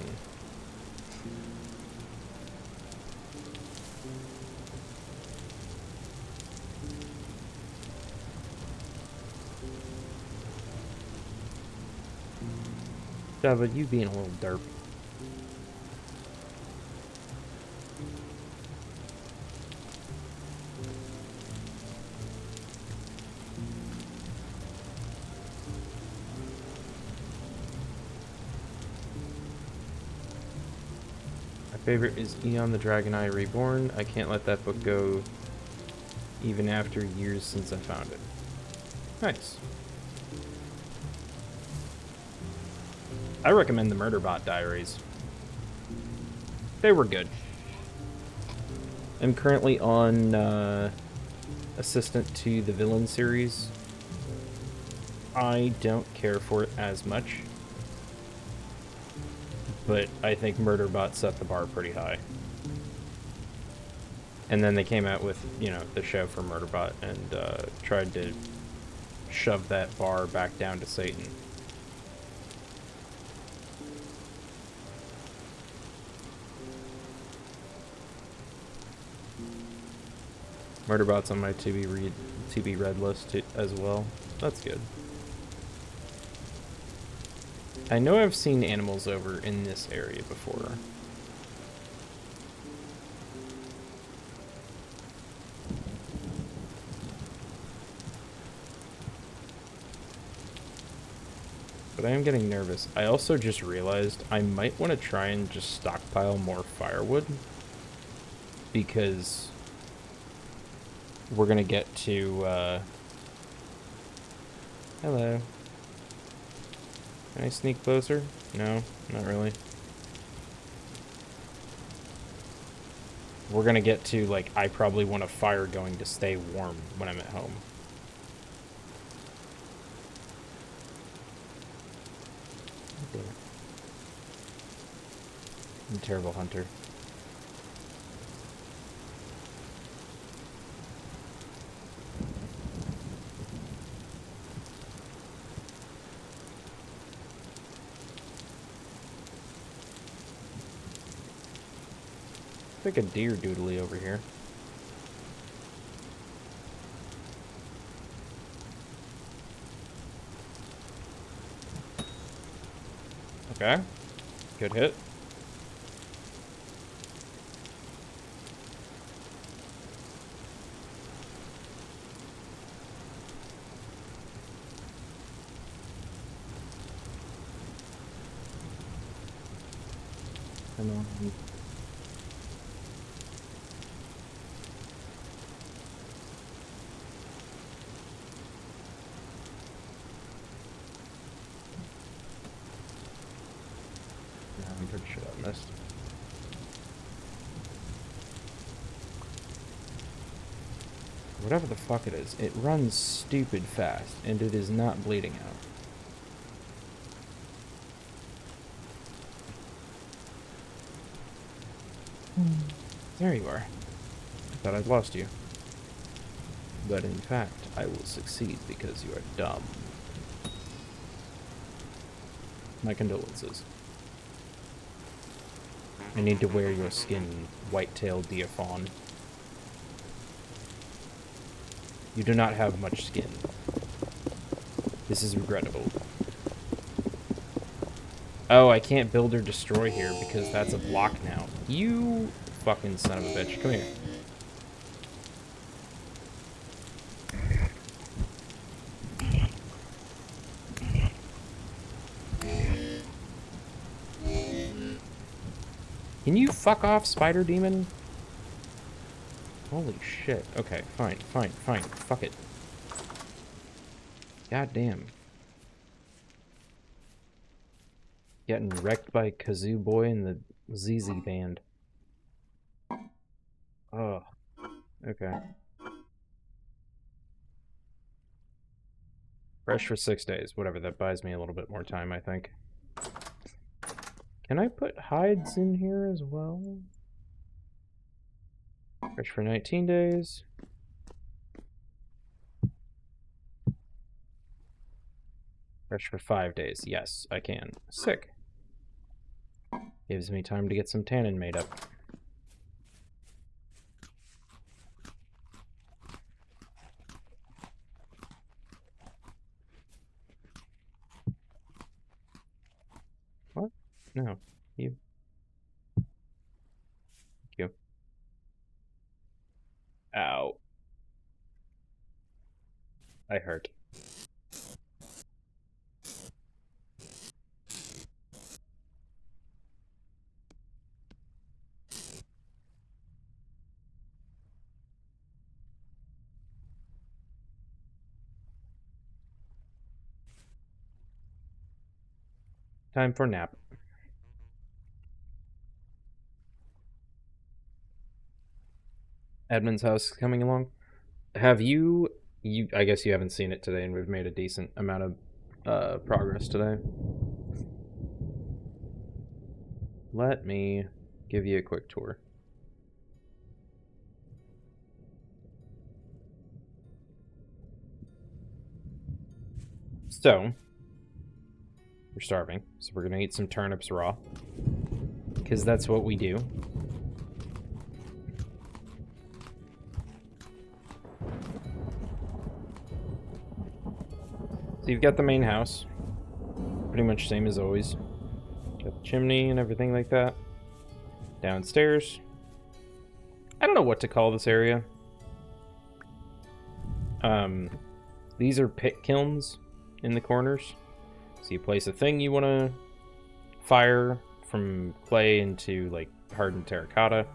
Yeah, but you being a little derp. My favorite is Eon the Dragon Eye Reborn. I can't let that book go even after years since I found it. Nice. I recommend the Murderbot Diaries. They were good. I'm currently on Assistant to the Villain series. I don't care for it as much, but I think Murderbot set the bar pretty high. And then they came out with, you know, the show for Murderbot and tried to shove that bar back down to Satan. Murderbot's on my to be read list as well. That's good. I know I've seen animals over in this area before. But I am getting nervous. I also just realized I might want to try and just stockpile more firewood, because we're gonna get to, hello. Can I sneak closer? No, not really. We're gonna get to, like, I probably want a fire going to stay warm when I'm at home. Damn it. I'm a terrible hunter. Like a deer doodly over here. Okay. Good hit. Come on. I'm pretty sure I missed. Whatever the fuck it is, it runs stupid fast, and it is not bleeding out. There you are. I thought I'd lost you. But in fact, I will succeed because you are dumb. My condolences. I need to wear your skin, white-tailed Diaphon. You do not have much skin. This is regrettable. Oh, I can't build or destroy here because that's a block now. You fucking son of a bitch. Come here. Can you fuck off, spider demon? Holy shit. Okay, fine, fine, fine. Fuck it. God damn. Getting wrecked by Kazoo Boy and the ZZ Band. Oh, okay. Fresh for 6 days. Whatever, that buys me a little bit more time, I think. Can I put hides in here as well? Fresh for 19 days. Fresh for 5 days. Yes, I can. Sick. Gives me time to get some tannin made up. What? No. You. Thank you. Ow. I hurt. Time for nap. Edmund's house is coming along. Have you... I guess you haven't seen it today, and we've made a decent amount of progress today. Let me give you a quick tour. So, we're starving, so we're gonna eat some turnips raw. Because that's what we do. So you've got the main house. Pretty much same as always. Got the chimney and everything like that. Downstairs. I don't know what to call this area. These are pit kilns in the corners. So you place a thing you want to fire from clay into like hardened terracotta.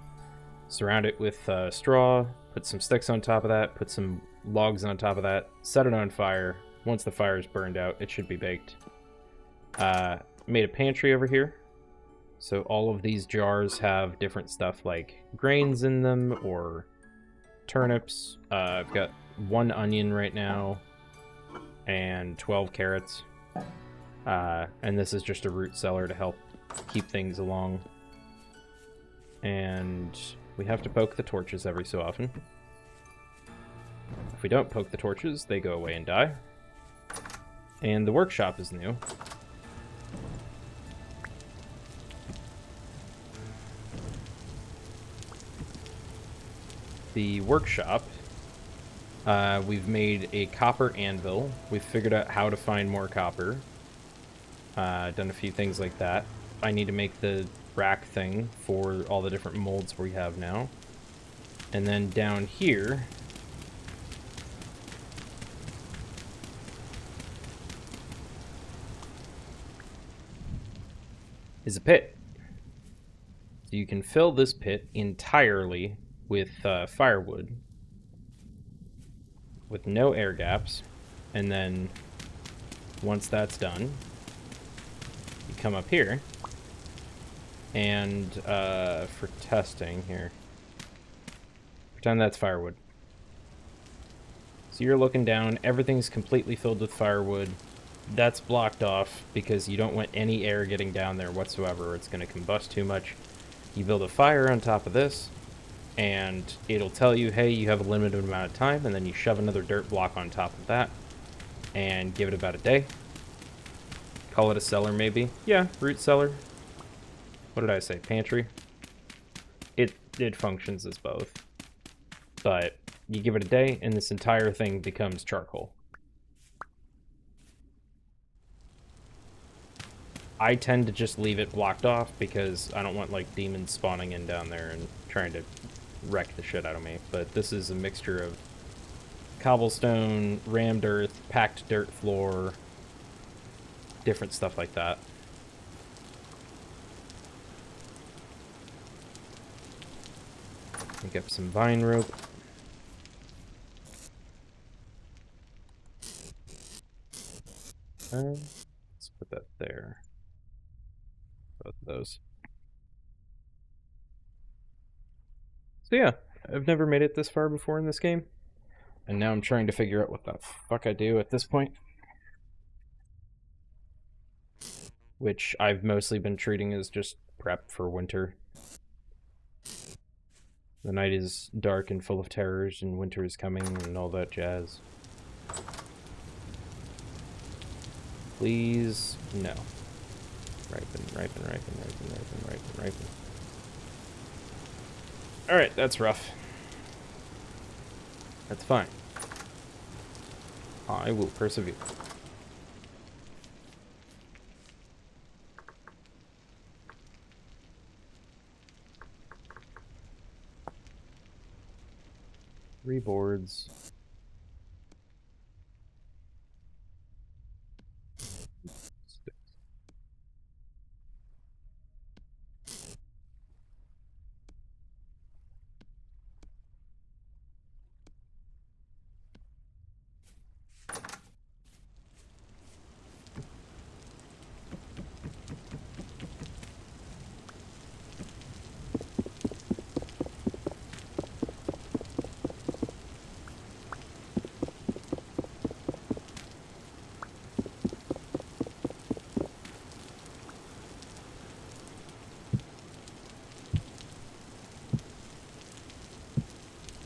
Surround it with straw. Put some sticks on top of that. Put some logs on top of that. Set it on fire. Once the fire is burned out, it should be baked. Made a pantry over here. So all of these jars have different stuff like grains in them or turnips. I've got 1 onion right now and 12 carrots. And this is just a root cellar to help keep things along. And we have to poke the torches every so often. If we don't poke the torches, they go away and die. And the workshop is new. The workshop, we've made a copper anvil. We've figured out how to find more copper. Done a few things like that. I need to make the rack thing for all the different molds we have now. And then down here, is a pit. So you can fill this pit entirely with firewood with no air gaps, and then once that's done, you come up here and for testing here, pretend that's firewood. So you're looking down, everything's completely filled with firewood. That's blocked off because you don't want any air getting down there whatsoever, or it's going to combust too much. You build a fire on top of this, and it'll tell you, hey, you have a limited amount of time, and then you shove another dirt block on top of that, and give it about a day. Call it a cellar, maybe. Yeah, root cellar. What did I say? Pantry? It functions as both. But you give it a day, and this entire thing becomes charcoal. I tend to just leave it blocked off because I don't want, like, demons spawning in down there and trying to wreck the shit out of me. But this is a mixture of cobblestone, rammed earth, packed dirt floor, different stuff like that. Pick up some vine rope. Let's put that there. Both of those. So yeah, I've never made it this far before in this game. And now I'm trying to figure out what the fuck I do at this point. Which I've mostly been treating as just prep for winter. The night is dark and full of terrors, and winter is coming, and all that jazz. Please, no. Ripen, ripen, ripen, ripen, ripen, ripen, ripen. Alright, that's rough. That's fine. I will persevere. Three boards.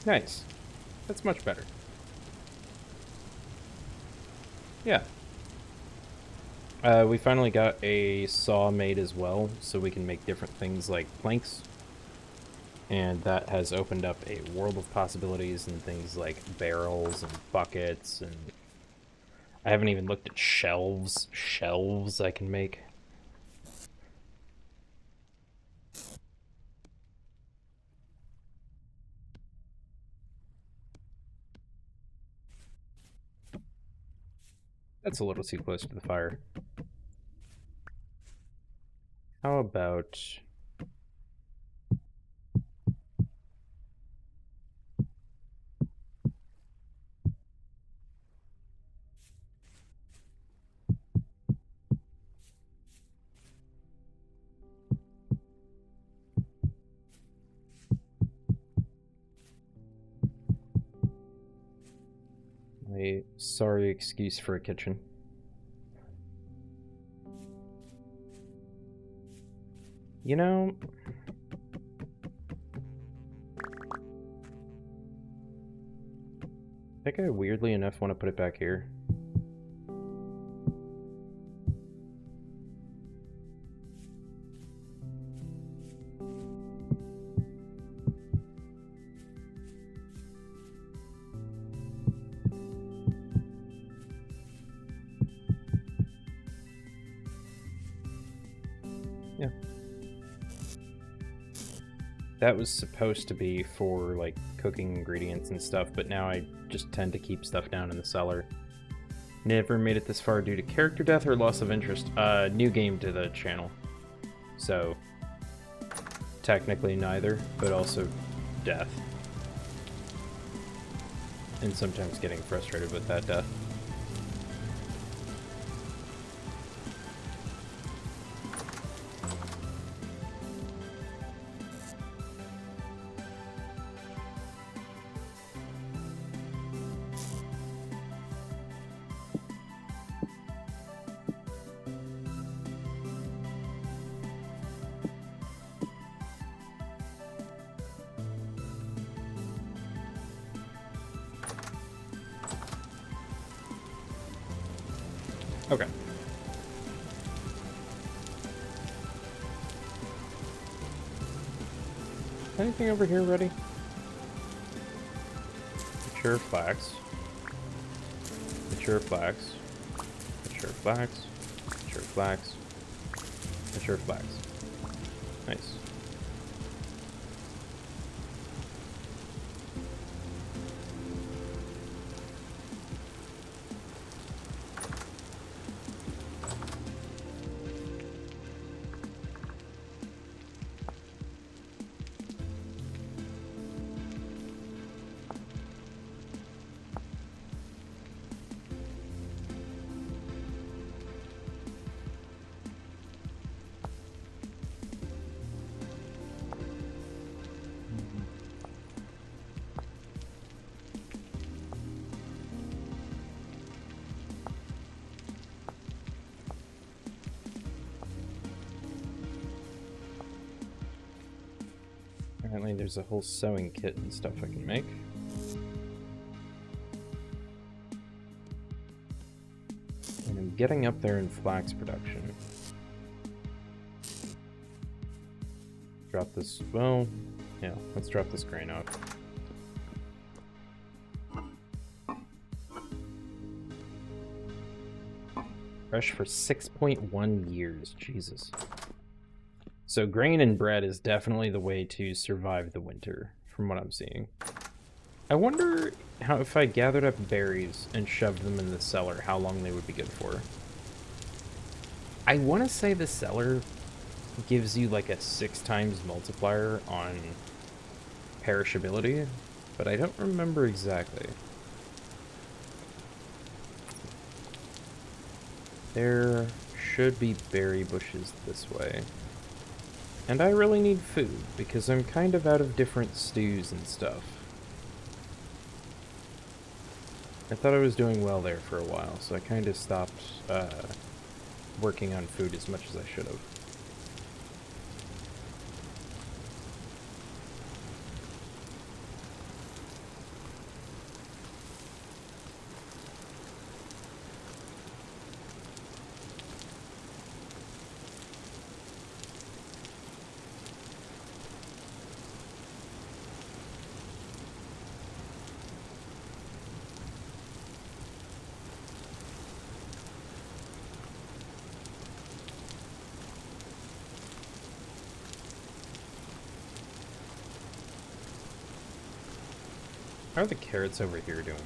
Nice. That's much better. Yeah. We finally got a saw made as well, so we can make different things like planks. And that has opened up a world of possibilities and things like barrels and buckets, and I haven't even looked at shelves. Shelves I can make. That's a little too close to the fire. How about... a sorry excuse for a kitchen. You know... I think I weirdly enough want to put it back here. Yeah. That was supposed to be for, like, cooking ingredients and stuff, but now I just tend to keep stuff down in the cellar. Never made it this far due to character death or loss of interest. New game to the channel. So, technically neither, but also death. And sometimes getting frustrated with that death. Okay. Anything over here ready? Mature flax. Mature flax. Mature flax. Mature flax. or flax? Nice. Apparently there's a whole sewing kit and stuff I can make. And I'm getting up there in flax production. Drop this, well, yeah, let's drop this grain off. Fresh for 6.1 years, Jesus. So grain and bread is definitely the way to survive the winter, from what I'm seeing. I wonder how if I gathered up berries and shoved them in the cellar, how long they would be good for. I want to say the cellar gives you like a 6 times multiplier on perishability, but I don't remember exactly. There should be berry bushes this way. And I really need food, because I'm kind of out of different stews and stuff. I thought I was doing well there for a while, so I kind of stopped working on food as much as I should have. How are the carrots over here doing?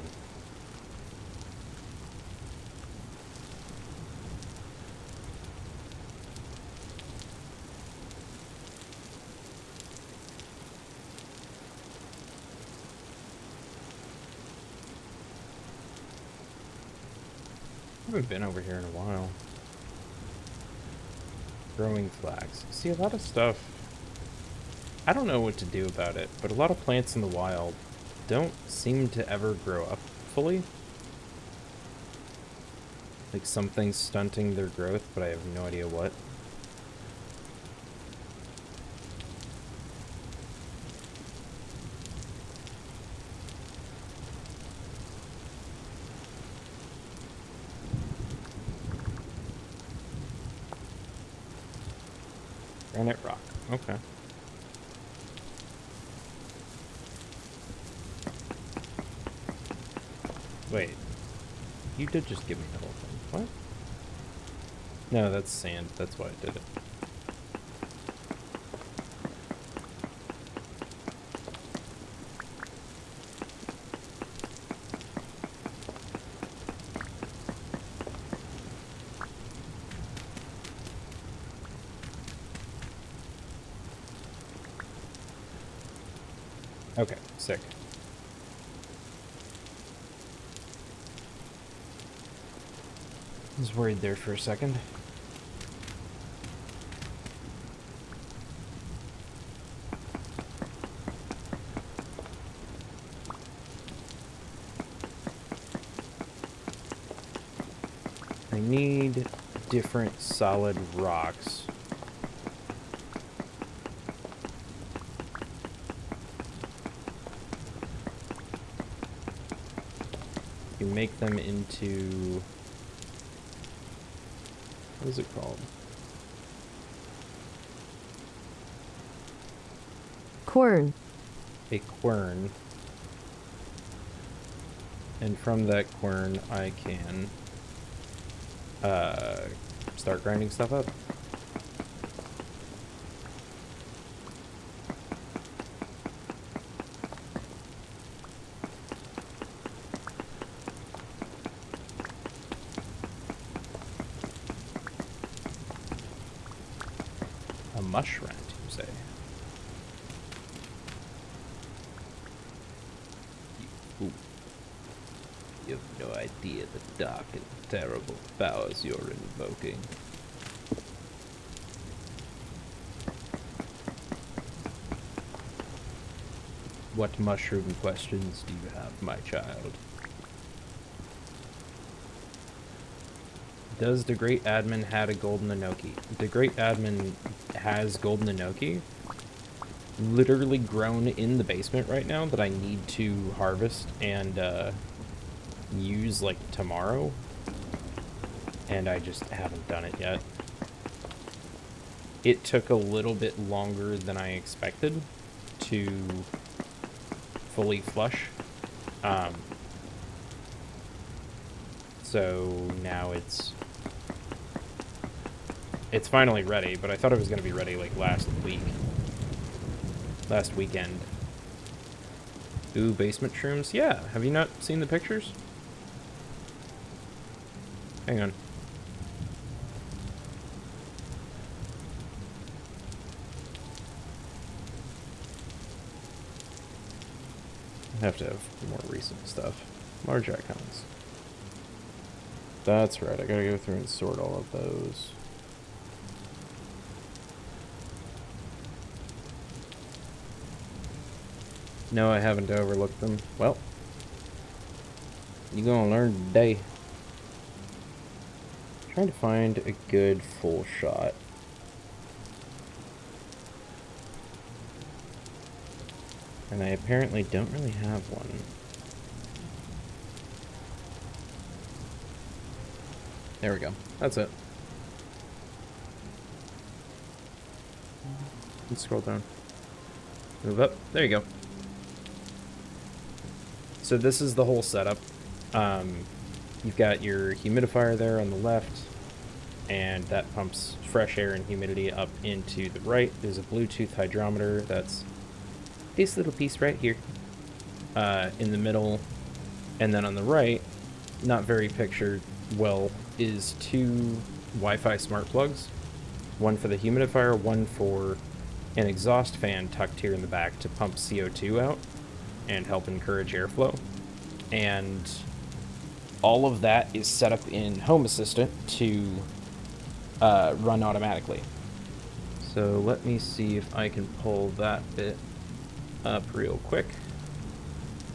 I haven't been over here in a while. Growing flax. See, a lot of stuff, I don't know what to do about it, but a lot of plants in the wild don't seem to ever grow up fully. Like something's stunting their growth, but I have no idea what. Granite rock. Okay. Wait. You did just give me the whole thing. What? No, that's sand. That's why I did it. Okay, sick. I was worried there for a second. I need different solid rocks. You make them into... what is it called? Quern. A quern. And from that quern, I can start grinding stuff up. mushroom, you say? Ooh. You have no idea the dark and terrible powers you're invoking. What mushroom questions do you have, my child? Does the Great Admin had a golden enoki? The Great Admin has golden enoki literally grown in the basement right now that I need to harvest and use like tomorrow, and I just haven't done it yet. It took a little bit longer than I expected to fully flush, so now it's finally ready, but I thought it was going to be ready like last weekend. Ooh, basement shrooms? Yeah, have you not seen the pictures? Hang on. I have to have more recent stuff. Large icons. That's right, I gotta go through and sort all of those. No, I haven't overlooked them. Well, you're gonna learn today. Trying to find a good full shot. And I apparently don't really have one. There we go. That's it. Let's scroll down. Move up. There you go. So this is the whole setup. You've got your humidifier there on the left, and that pumps fresh air and humidity up into the right. There's a Bluetooth hydrometer that's this little piece right here in the middle, and then on the right, not very pictured well, is two Wi-Fi smart plugs, one for the humidifier, one for an exhaust fan tucked here in the back to pump CO2 out and help encourage airflow. And all of that is set up in Home Assistant to run automatically. So let me see if I can pull that bit up real quick.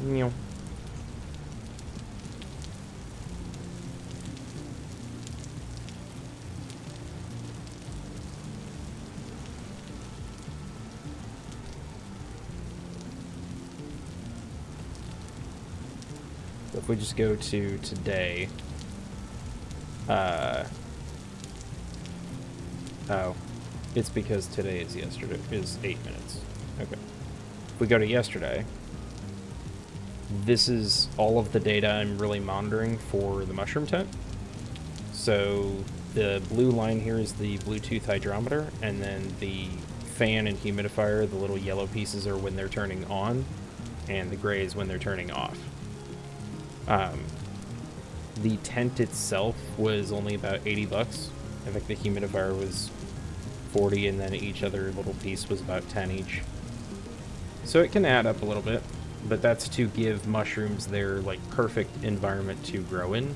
Meow. If we just go to today, oh, it's because today is 8 minutes. Okay. If we go to yesterday, this is all of the data I'm really monitoring for the mushroom tent. So the blue line here is the Bluetooth hydrometer, and then the fan and humidifier, the little yellow pieces are when they're turning on, and the gray is when they're turning off. The tent itself was only about 80 bucks. I think the humidifier was 40, and then each other little piece was about 10 each. So it can add up a little bit, but that's to give mushrooms their like perfect environment to grow in.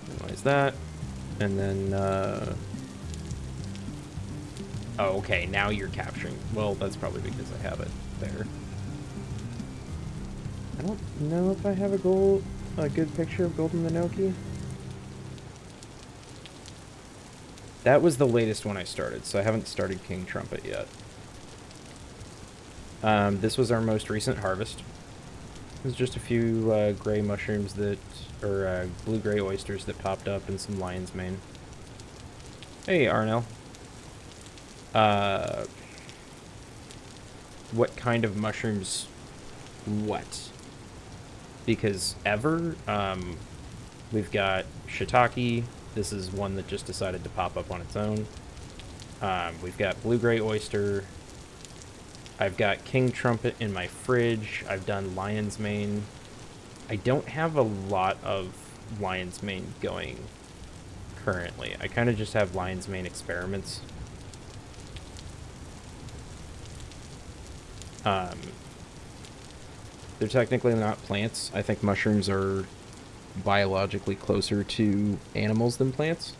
Minimize that, and then oh, okay, now you're capturing. Well, that's probably because I have it there. I don't know if I have a good picture of Golden Enoki. That was the latest one I started, so I haven't started King Trumpet yet. This was our most recent harvest. There's just a few gray mushrooms that, or blue-gray oysters that popped up, and some lion's mane. Hey, Arnell. What kind of mushrooms? What? Because we've got shiitake. This is one that just decided to pop up on its own. We've got blue-gray oyster. I've got King Trumpet in my fridge. I've done lion's mane. I don't have a lot of lion's mane going currently. I kind of just have lion's mane experiments. They're technically not plants. I think mushrooms are biologically closer to animals than plants,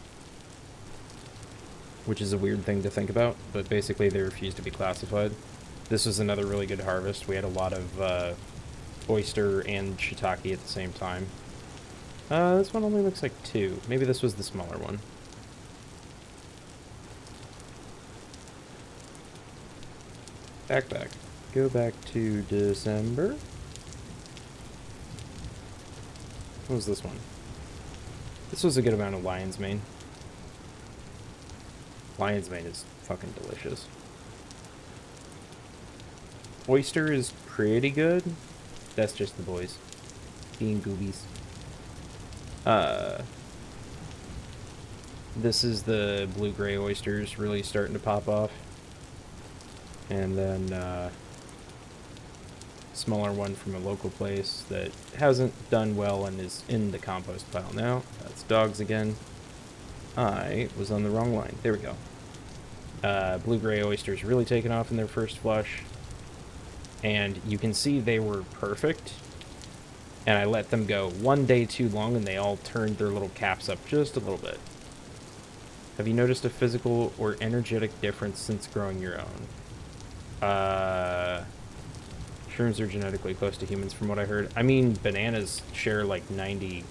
which is a weird thing to think about, but basically they refuse to be classified. This was another really good harvest. We had a lot of oyster and shiitake at the same time. This one only looks like 2. Maybe this was the smaller one. Backpack. Go back to December. What was this one? This was a good amount of lion's mane. Lion's mane is fucking delicious. Oyster is pretty good. That's just the boys being goobies. This is the blue-gray oysters really starting to pop off. And then, smaller one from a local place that hasn't done well and is in the compost pile now. That's dogs again. I was on the wrong line. There we go. Blue-gray oysters really taken off in their first flush. And you can see they were perfect. And I let them go one day too long and they all turned their little caps up just a little bit. Have you noticed a physical or energetic difference since growing your own? Shrooms are genetically close to humans from what I heard. I mean, bananas share like 92%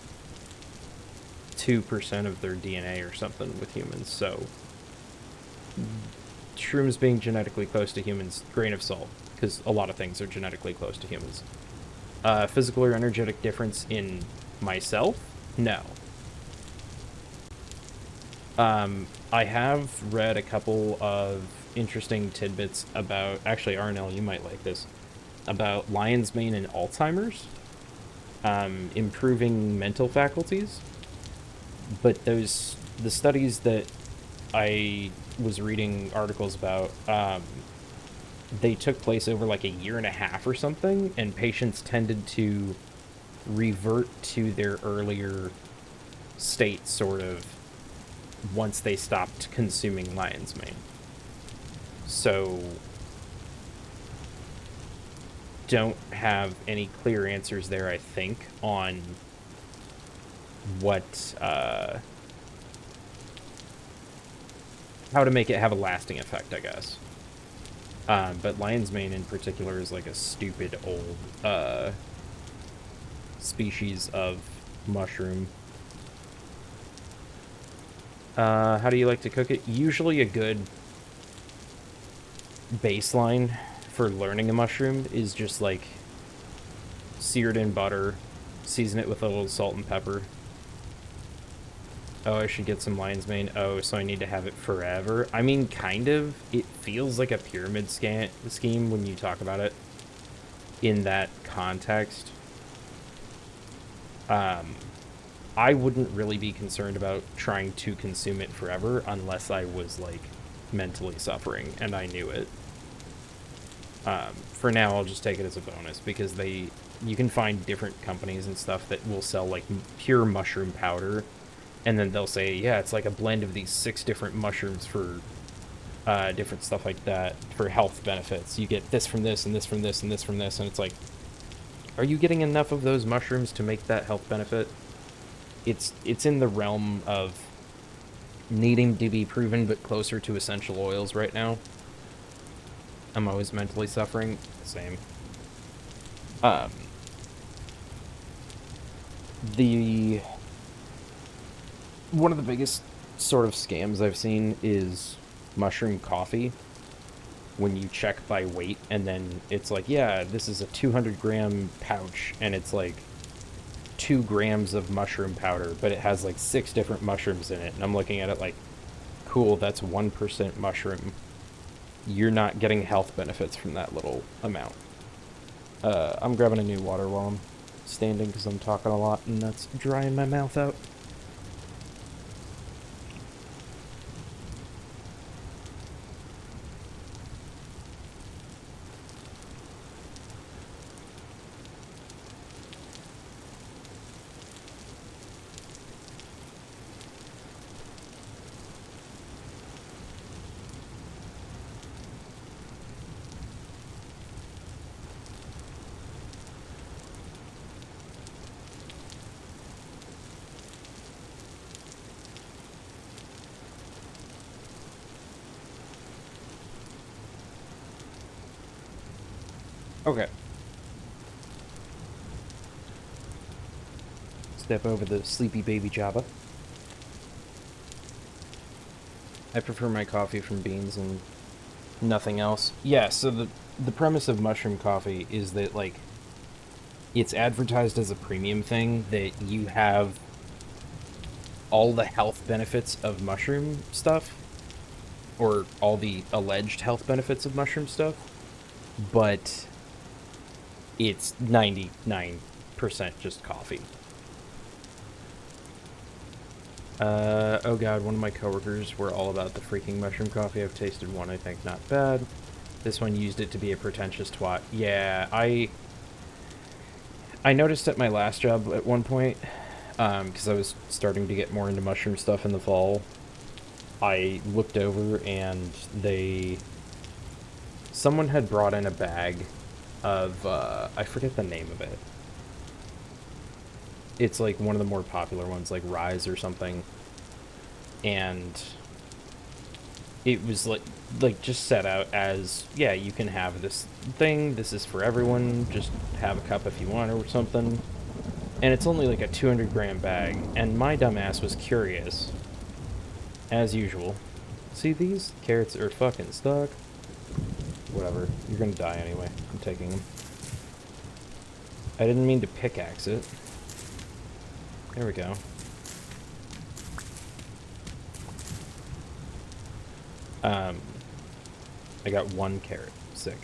of their DNA or something with humans, so shrooms being genetically close to humans, grain of salt, because a lot of things are genetically close to humans. Physical or energetic difference in myself? No. I have read a couple of interesting tidbits about, actually, RNL, you might like this, about lion's mane and Alzheimer's, improving mental faculties. But the studies that I was reading articles about, they took place over like a year and a half or something, and patients tended to revert to their earlier state, sort of, once they stopped consuming lion's mane. So, don't have any clear answers there, I think, on what, how to make it have a lasting effect, I guess. But lion's mane in particular is like a stupid old, species of mushroom. How do you like to cook it? Usually a good baseline for learning a mushroom is just like seared in butter, season it with a little salt and pepper. Oh, I should get some lion's mane. Oh, so I need to have it forever. I mean, kind of. It feels like a pyramid scheme when you talk about it in that context. I wouldn't really be concerned about trying to consume it forever unless I was, like, mentally suffering and I knew it. For now, I'll just take it as a bonus because you can find different companies and stuff that will sell, like, pure mushroom powder. And then they'll say, yeah, it's like a blend of these 6 different mushrooms for different stuff like that for health benefits. You get this from this and this from this and this from this. And it's like, are you getting enough of those mushrooms to make that health benefit? It's in the realm of needing to be proven, but closer to essential oils right now. I'm always mentally suffering. Same. One of the biggest sort of scams I've seen is mushroom coffee. When you check by weight, and then it's like, yeah, this is a 200-gram pouch, and it's like 2 grams of mushroom powder, but it has like 6 different mushrooms in it. And I'm looking at it like, cool, that's 1% mushroom. You're not getting health benefits from that little amount. I'm grabbing a new water while I'm standing because I'm talking a lot and that's drying my mouth out. Okay. Step over the sleepy baby Java. I prefer my coffee from beans and nothing else. Yeah, so the premise of mushroom coffee is that like it's advertised as a premium thing that you have all the health benefits of mushroom stuff or all the alleged health benefits of mushroom stuff, but it's 99% just coffee. Oh god, one of my coworkers were all about the freaking mushroom coffee. I've tasted one, I think not bad. This one used it to be a pretentious twat. Yeah, I noticed at my last job at one point, because I was starting to get more into mushroom stuff in the fall. I looked over and someone had brought in a bag of, I forget the name of it. It's like one of the more popular ones, like Rise or something. And it was like just set out as, yeah, you can have this thing. This is for everyone. Just have a cup if you want or something. And it's only like a 200-gram bag. And my dumbass was curious, as usual. See, these carrots are fucking stuck. Whatever. You're gonna die anyway. I'm taking them. I didn't mean to pickaxe it. There we go. I got one carrot. Sick.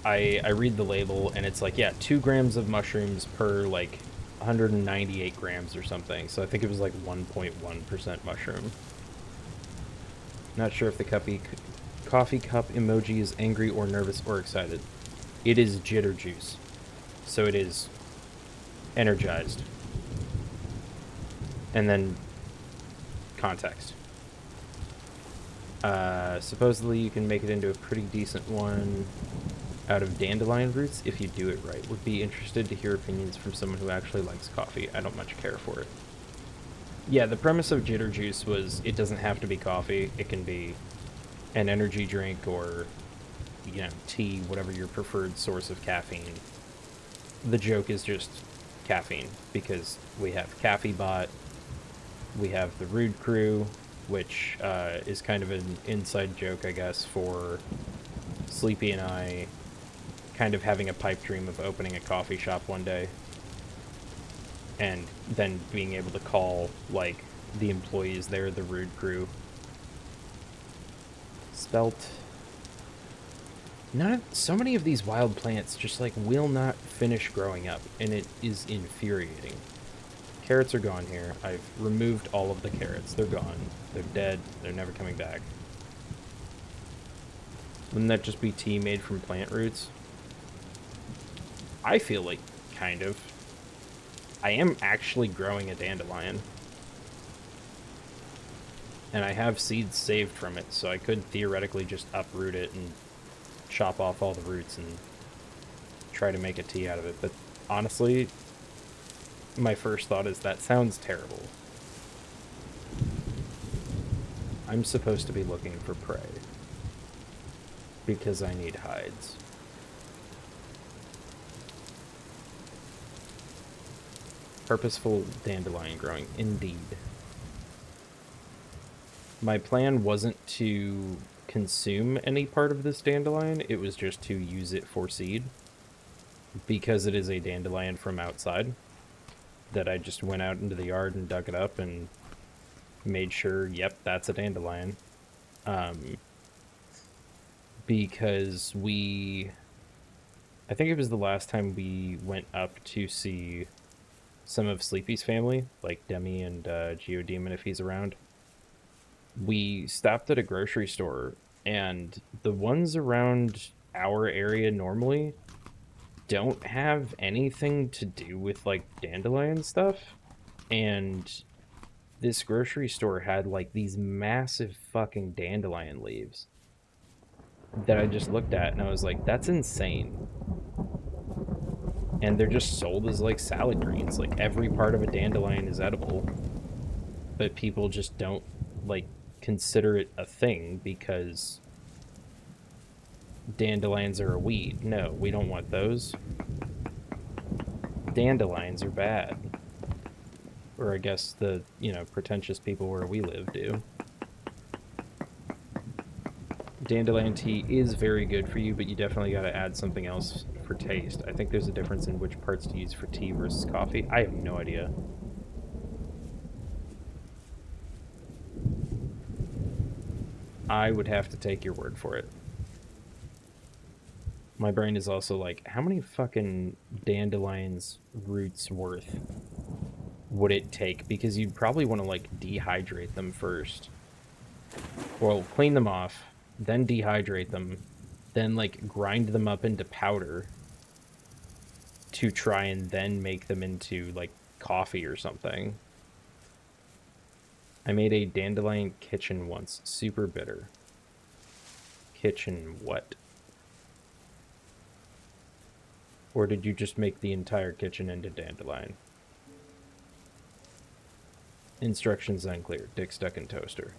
I read the label and it's like, yeah, 2 grams of mushrooms per like 198 grams or something. So I think it was like 1.1% mushroom. Not sure if the coffee cup emoji is angry or nervous or excited. It is jitter juice. So it is energized. And then context. Supposedly you can make it into a pretty decent one out of dandelion roots if you do it right. Would be interested to hear opinions from someone who actually likes coffee. I don't much care for it. Yeah, the premise of jitter juice was it doesn't have to be coffee. It can be an energy drink or, you know, tea, whatever your preferred source of caffeine. The joke is just caffeine because we have CaffeeBot, we have the Rude Crew, which is kind of an inside joke, I guess, for Sleepy and I kind of having a pipe dream of opening a coffee shop one day and then being able to call, like, the employees there the Rude Crew. Spelt. So many of these wild plants just, like, will not finish growing up, and it is infuriating. Carrots are gone here. I've removed all of the carrots. They're gone. They're dead. They're never coming back. Wouldn't that just be tea made from plant roots? I feel like, kind of. I am actually growing a dandelion. And I have seeds saved from it, so I could theoretically just uproot it and chop off all the roots and try to make a tea out of it. But honestly, my first thought is that sounds terrible. I'm supposed to be looking for prey. Because I need hides. Purposeful dandelion growing, indeed. My plan wasn't to consume any part of this dandelion, it was just to use it for seed. Because it is a dandelion from outside, that I just went out into the yard and dug it up and made sure, yep, that's a dandelion. Because I think it was the last time we went up to see some of Sleepy's family, like Demi and Geodemon if he's around. We stopped at a grocery store, and the ones around our area normally don't have anything to do with, like, dandelion stuff. And this grocery store had, like, these massive fucking dandelion leaves that I just looked at, and I was like, that's insane. And they're just sold as, like, salad greens. Like, every part of a dandelion is edible, but people just don't, like, consider it a thing because dandelions are a weed. No, we don't want those. Dandelions are bad. Or I guess the, pretentious people where we live do. Dandelion tea is very good for you, but you definitely got to add something else for taste. I think there's a difference in which parts to use for tea versus coffee. I have no idea. I would have to take your word for it. My brain is also like, how many fucking dandelions roots worth would it take? Because you'd probably want to, like, dehydrate them first. Well, clean them off, then dehydrate them, then, like, grind them up into powder to try and then make them into, like, coffee or something. I made a dandelion kitchen once. Super bitter. Kitchen what? Or did you just make the entire kitchen into dandelion? Instructions unclear. Dick stuck in toaster.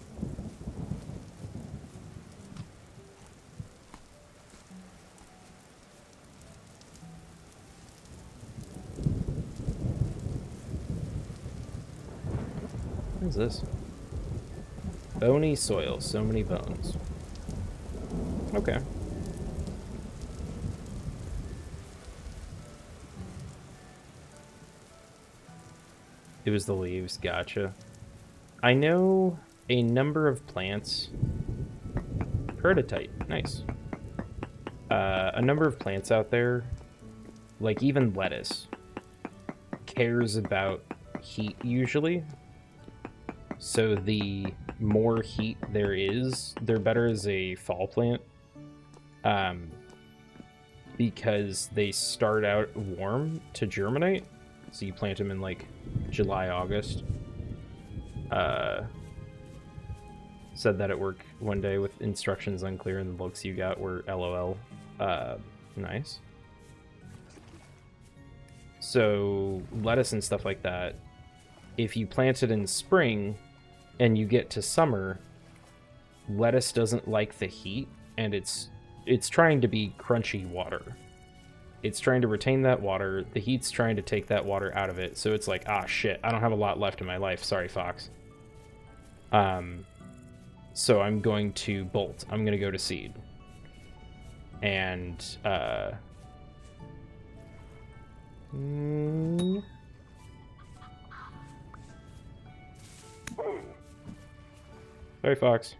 What is this? Bony soil. So many bones. Okay. It was the leaves. Gotcha. I know a number of plants. Perditite. Nice. A number of plants out there, like even lettuce, cares about heat usually. So the more heat there is, they're better as a fall plant. Because they start out warm to germinate. So you plant them in like July, August. Said that at work one day with instructions unclear and the looks you got were LOL. Nice. So lettuce and stuff like that, if you plant it in spring and you get to summer, lettuce doesn't like the heat, and it's trying to be crunchy water. It's trying to retain that water. The heat's trying to take that water out of it. So it's like, ah, shit, I don't have a lot left in my life. Sorry, Fox. So I'm going to bolt. I'm going to go to seed. And, sorry, Fox.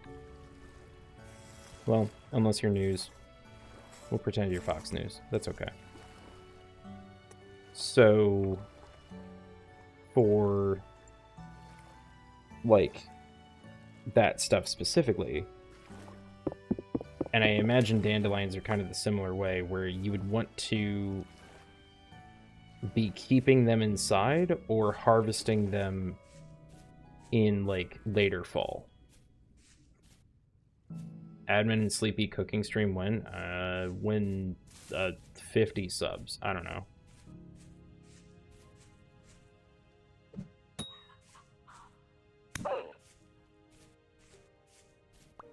Well, unless you're news. We'll pretend you're Fox News. That's okay. So, for, like, that stuff specifically, and I imagine dandelions are kind of the similar way, where you would want to be keeping them inside or harvesting them in, like, later fall. Admin and Sleepy cooking stream when? When 50 subs. I don't know.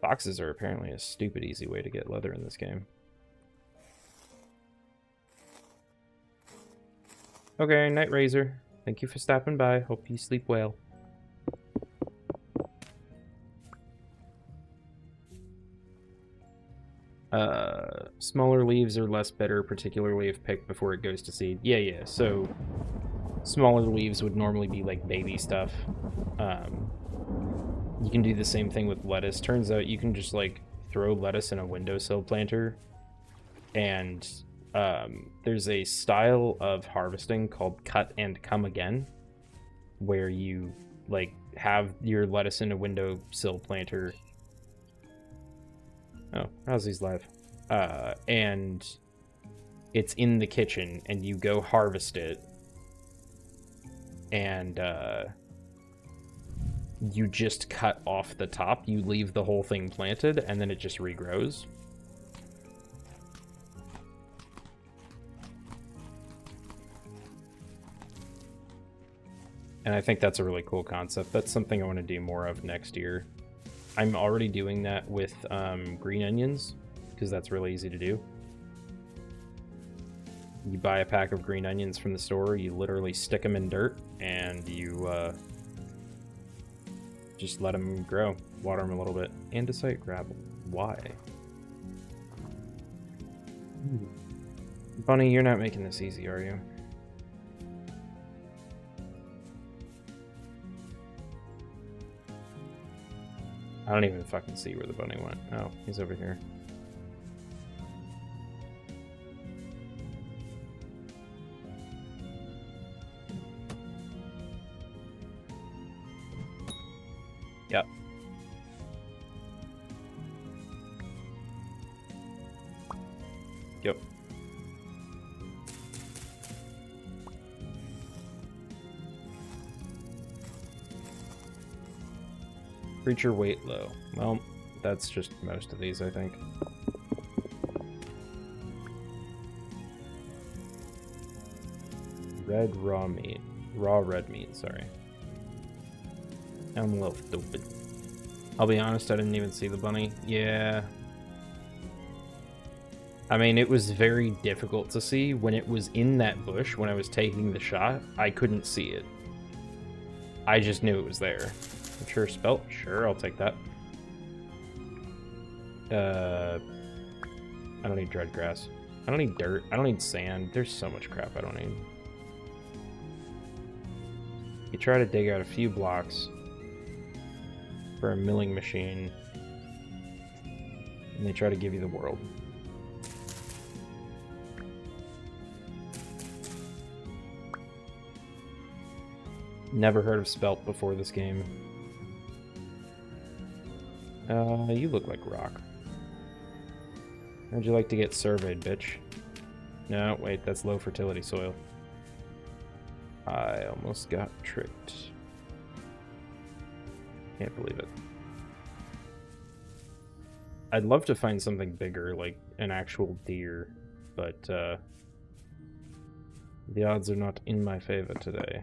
Foxes are apparently a stupid easy way to get leather in this game. Okay, Night Razor. Thank you for stopping by. Hope you sleep well. Smaller leaves are less bitter, particularly if picked before it goes to seed. Yeah. So smaller leaves would normally be like baby stuff. You can do the same thing with lettuce. Turns out you can just like throw lettuce in a windowsill planter, and there's a style of harvesting called cut and come again, where you like have your lettuce in a windowsill planter. Oh, Ozzy's live. And it's in the kitchen, and you go harvest it, and you just cut off the top. You leave the whole thing planted, and then it just regrows. And I think that's a really cool concept. That's something I want to do more of next year. I'm already doing that with green onions. because that's really easy to do. You buy a pack of green onions from the store, you literally stick them in dirt, and you just let them grow. Water them a little bit. Andesite gravel. Why? Bunny, you're not making this easy, are you? I don't even fucking see where the bunny went. Oh, he's over here. Yep. Yep. Creature weight low. Well, that's just most of these, I think. Red raw meat. Raw red meat, sorry. I'm a little stupid. I'll be honest, I didn't even see the bunny. Yeah. I mean, it was very difficult to see. When it was in that bush, when I was taking the shot, I couldn't see it. I just knew it was there. Mature spelt? Sure, I'll take that. I don't need dread grass. I don't need dirt. I don't need sand. There's so much crap I don't need. You try to dig out a few blocks for a milling machine, and they try to give you the world. Never heard of spelt before this game. You look like rock. How'd you like to get surveyed, bitch? No, wait, that's low fertility soil. I almost got tricked. Can't believe it. I'd love to find something bigger, like an actual deer, but the odds are not in my favor today.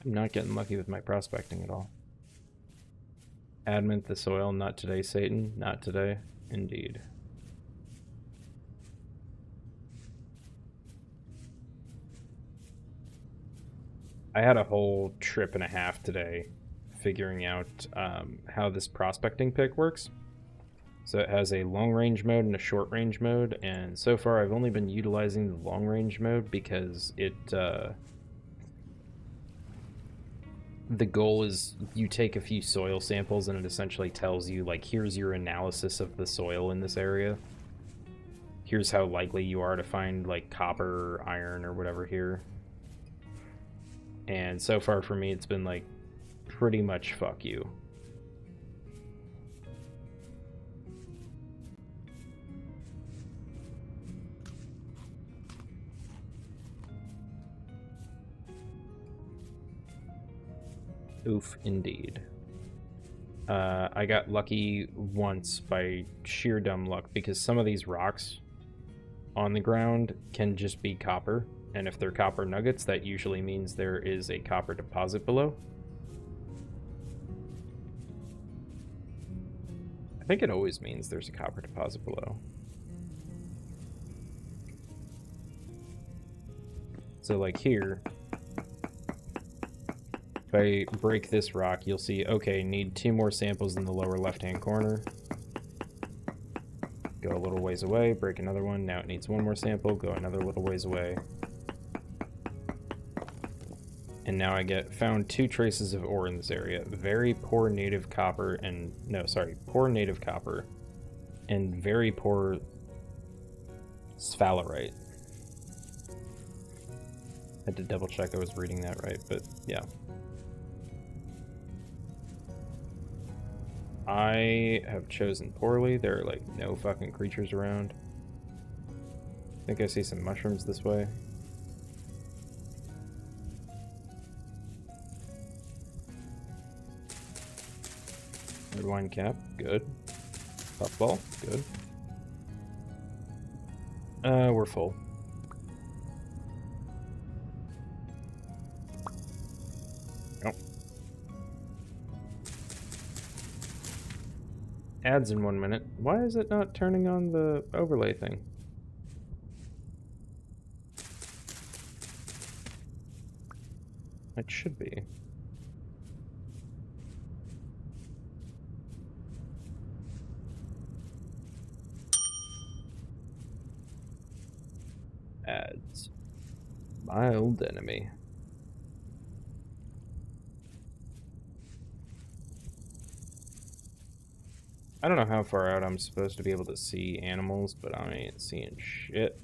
I'm not getting lucky with my prospecting at all. Adamant the soil, not today, Satan. Not today, indeed. I had a whole trip and a half today figuring out how this prospecting pick works. So it has a long range mode and a short range mode, and so far I've only been utilizing the long range mode because it the goal is you take a few soil samples and it essentially tells you, like, here's your analysis of the soil in this area. Here's how likely you are to find, like, copper or iron or whatever here. And so far for me, it's been, like, pretty much fuck you. Oof, indeed. I got lucky once by sheer dumb luck because some of these rocks on the ground can just be copper, and if they're copper nuggets, that usually means there is a copper deposit below. I think it always means there's a copper deposit below. So like here, if I break this rock, you'll see, okay, need 2 more samples in the lower left-hand corner. Go a little ways away, break another one. Now it needs 1 more sample, go another little ways away. And now I get found 2 traces of ore in this area. Very poor native copper and, no, sorry, poor native copper and very poor sphalerite. Had to double check I was reading that right, but yeah. I have chosen poorly. There are like no fucking creatures around. I think I see some mushrooms this way. Red wine cap, good. Puffball, good. We're full. Nope. Ads in 1 minute. Why is it not turning on the overlay thing? It should be. Ads. My old enemy. I don't know how far out I'm supposed to be able to see animals, but I ain't seeing shit.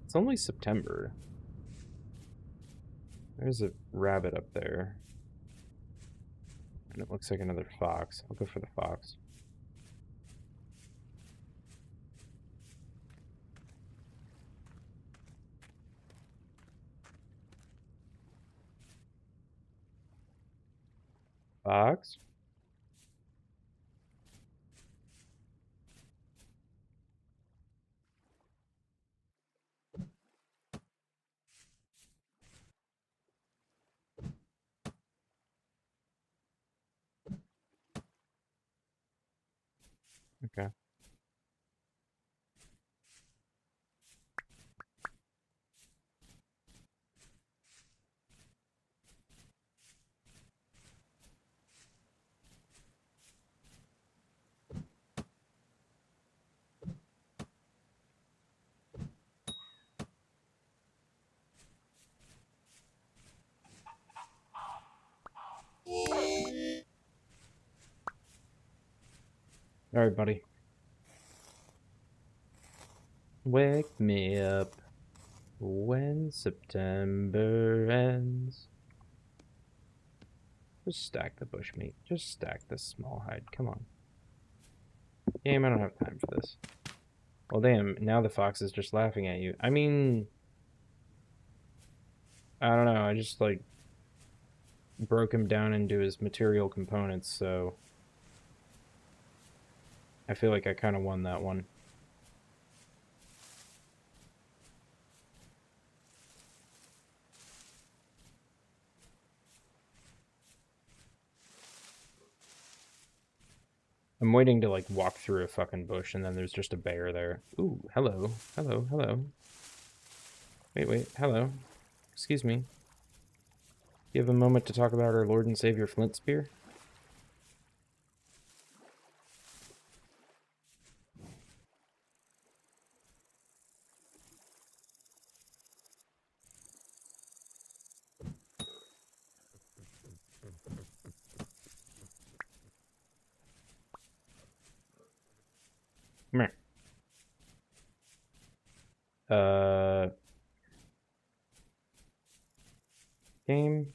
It's only September. There's a rabbit up there. And it looks like another fox. I'll go for the fox. Fox? Okay. Alright, buddy. Wake me up when September ends. Just stack the bushmeat. Just stack the small hide. Come on. Game, I don't have time for this. Well, damn, now the fox is just laughing at you. I mean... I don't know, I just, like, broke him down into his material components, so... I feel like I kind of won that one. I'm waiting to, like, walk through a fucking bush, and then there's just a bear there. Ooh, hello. Hello, hello. Wait, hello. Excuse me. You have a moment to talk about our Lord and Savior Flint Spear? Come here. Game.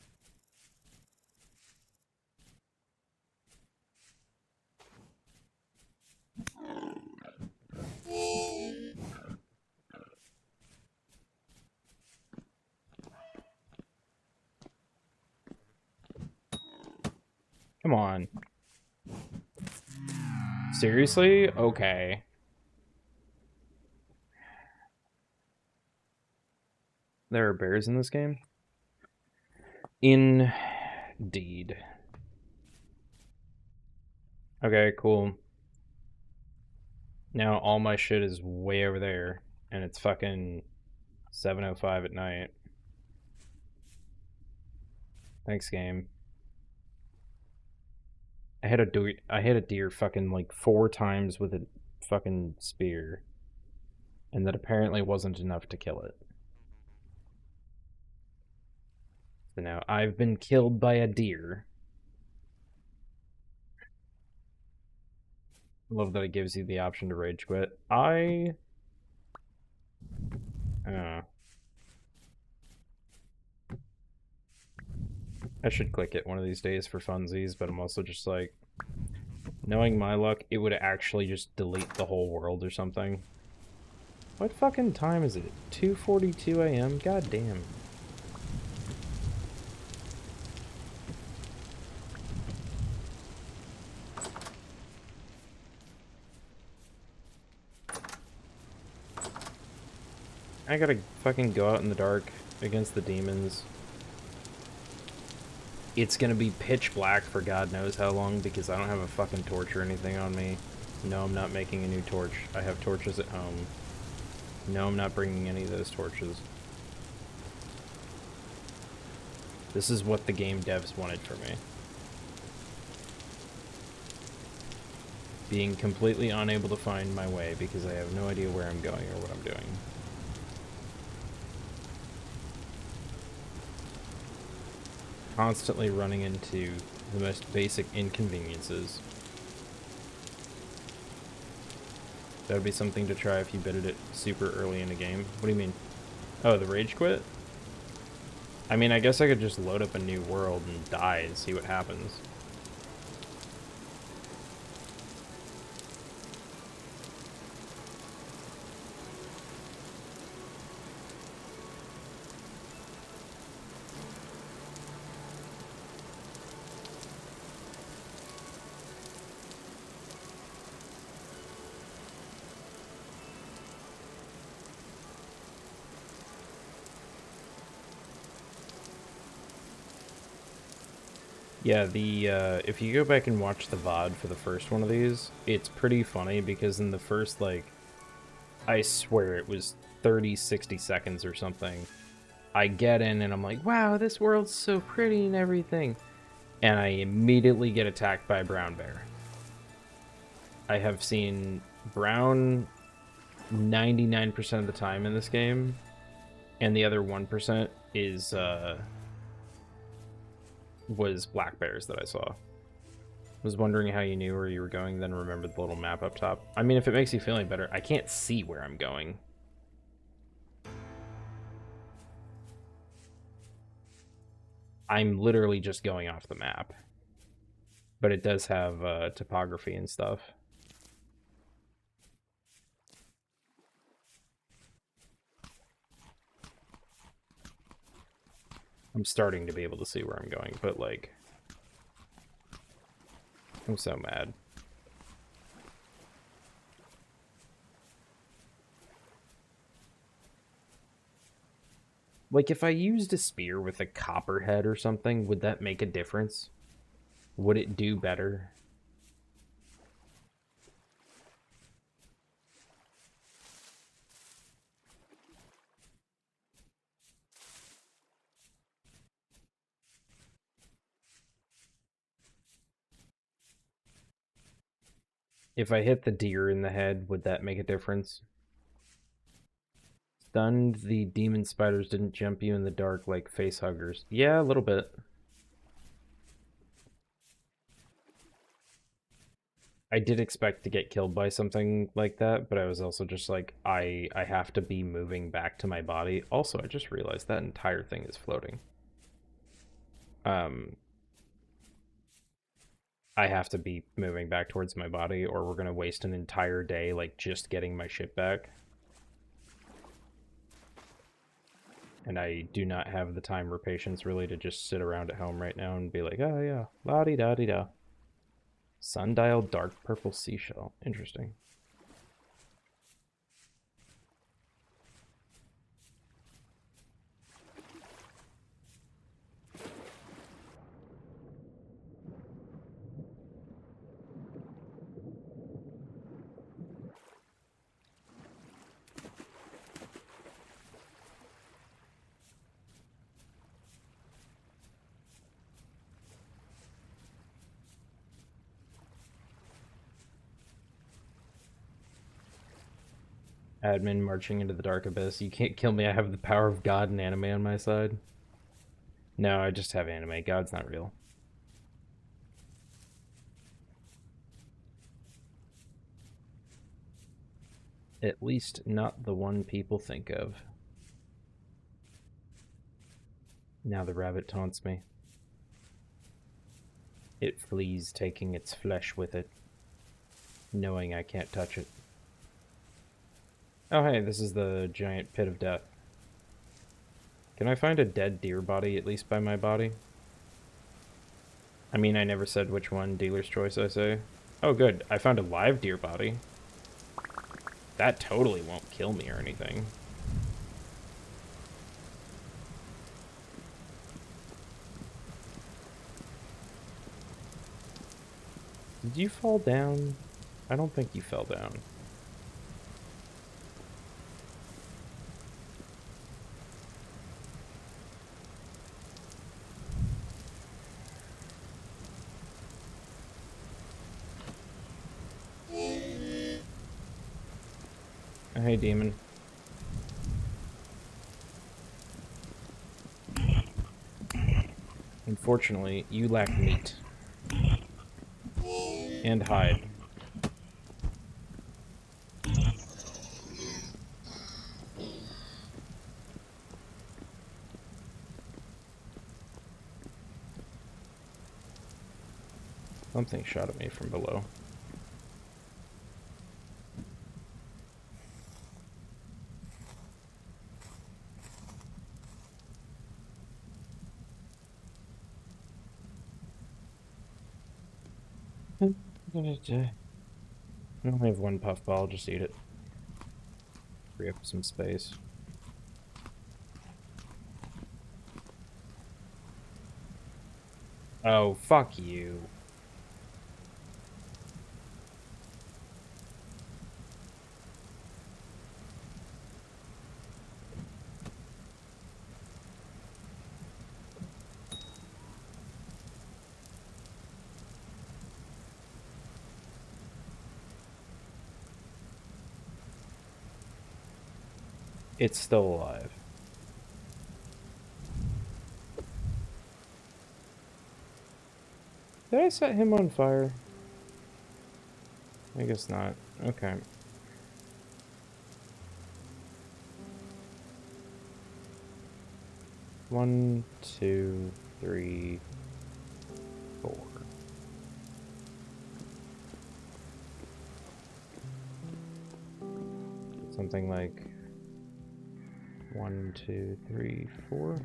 Come on. Seriously? Okay. There are bears in this game? Indeed. Okay, cool. Now all my shit is way over there, and it's fucking 7:05 at night. Thanks, game. I hit a deer fucking like 4 times with a fucking spear, and that apparently wasn't enough to kill it. So now I've been killed by a deer. Love that it gives you the option to rage quit. I should click it one of these days for funsies, but I'm also just like, knowing my luck, it would actually just delete the whole world or something. What fucking time is it? 2:42 a.m.? God damn. I gotta fucking go out in the dark against the demons. It's gonna be pitch black for God knows how long because I don't have a fucking torch or anything on me. No, I'm not making a new torch. I have torches at home. No, I'm not bringing any of those torches. This is what the game devs wanted for me. Being completely unable to find my way because I have no idea where I'm going or what I'm doing. Constantly running into the most basic inconveniences. That would be something to try if you bidded it super early in the game. What do you mean? Oh, the rage quit? I mean, I guess I could just load up a new world and die and see what happens. Yeah, if you go back and watch the VOD for the first one of these, it's pretty funny because in the first, like, I swear it was 30, 60 seconds or something, I get in and I'm like, wow, this world's so pretty and everything. And I immediately get attacked by a brown bear. I have seen brown 99% of the time in this game, and the other 1% was black bears that I saw. Was wondering how you knew where you were going, then remembered the little map up top. I mean, if it makes you feel any better, I can't see where I'm going. I'm literally just going off the map. But it does have topography and stuff. I'm starting to be able to see where I'm going, but, like, I'm so mad. Like, if I used a spear with a copperhead or something, would that make a difference? Would it do better? If I hit the deer in the head, would that make a difference? Stunned, the demon spiders didn't jump you in the dark like face huggers. Yeah, a little bit. I did expect to get killed by something like that, but I was also just like, I have to be moving back to my body. Also, I just realized that entire thing is floating. Um, I have to be moving back towards my body, or we're gonna waste an entire day, like, just getting my shit back. And I do not have the time or patience, really, to just sit around at home right now and be like, oh yeah, la-di-da-di-da. Sundial dark purple seashell. Interesting. Admin marching into the dark abyss. You can't kill me. I have the power of God and anime on my side. No, I just have anime. God's not real. At least not the one people think of. Now the rabbit taunts me. It flees, taking its flesh with it, knowing I can't touch it. Oh, hey, this is the giant pit of death. Can I find a dead deer body, at least by my body? I mean, I never said which one. Dealer's choice, I say. Oh, good. I found a live deer body. That totally won't kill me or anything. Did you fall down? I don't think you fell down. Hey, demon. Unfortunately, you lack meat. And hide. Something shot at me from below. I only have one puffball, I'll just eat it. Free up some space. Oh, fuck you. It's still alive. Did I set him on fire? I guess not. Okay. One, two, three, four. Something like 1, 2, 3, 4.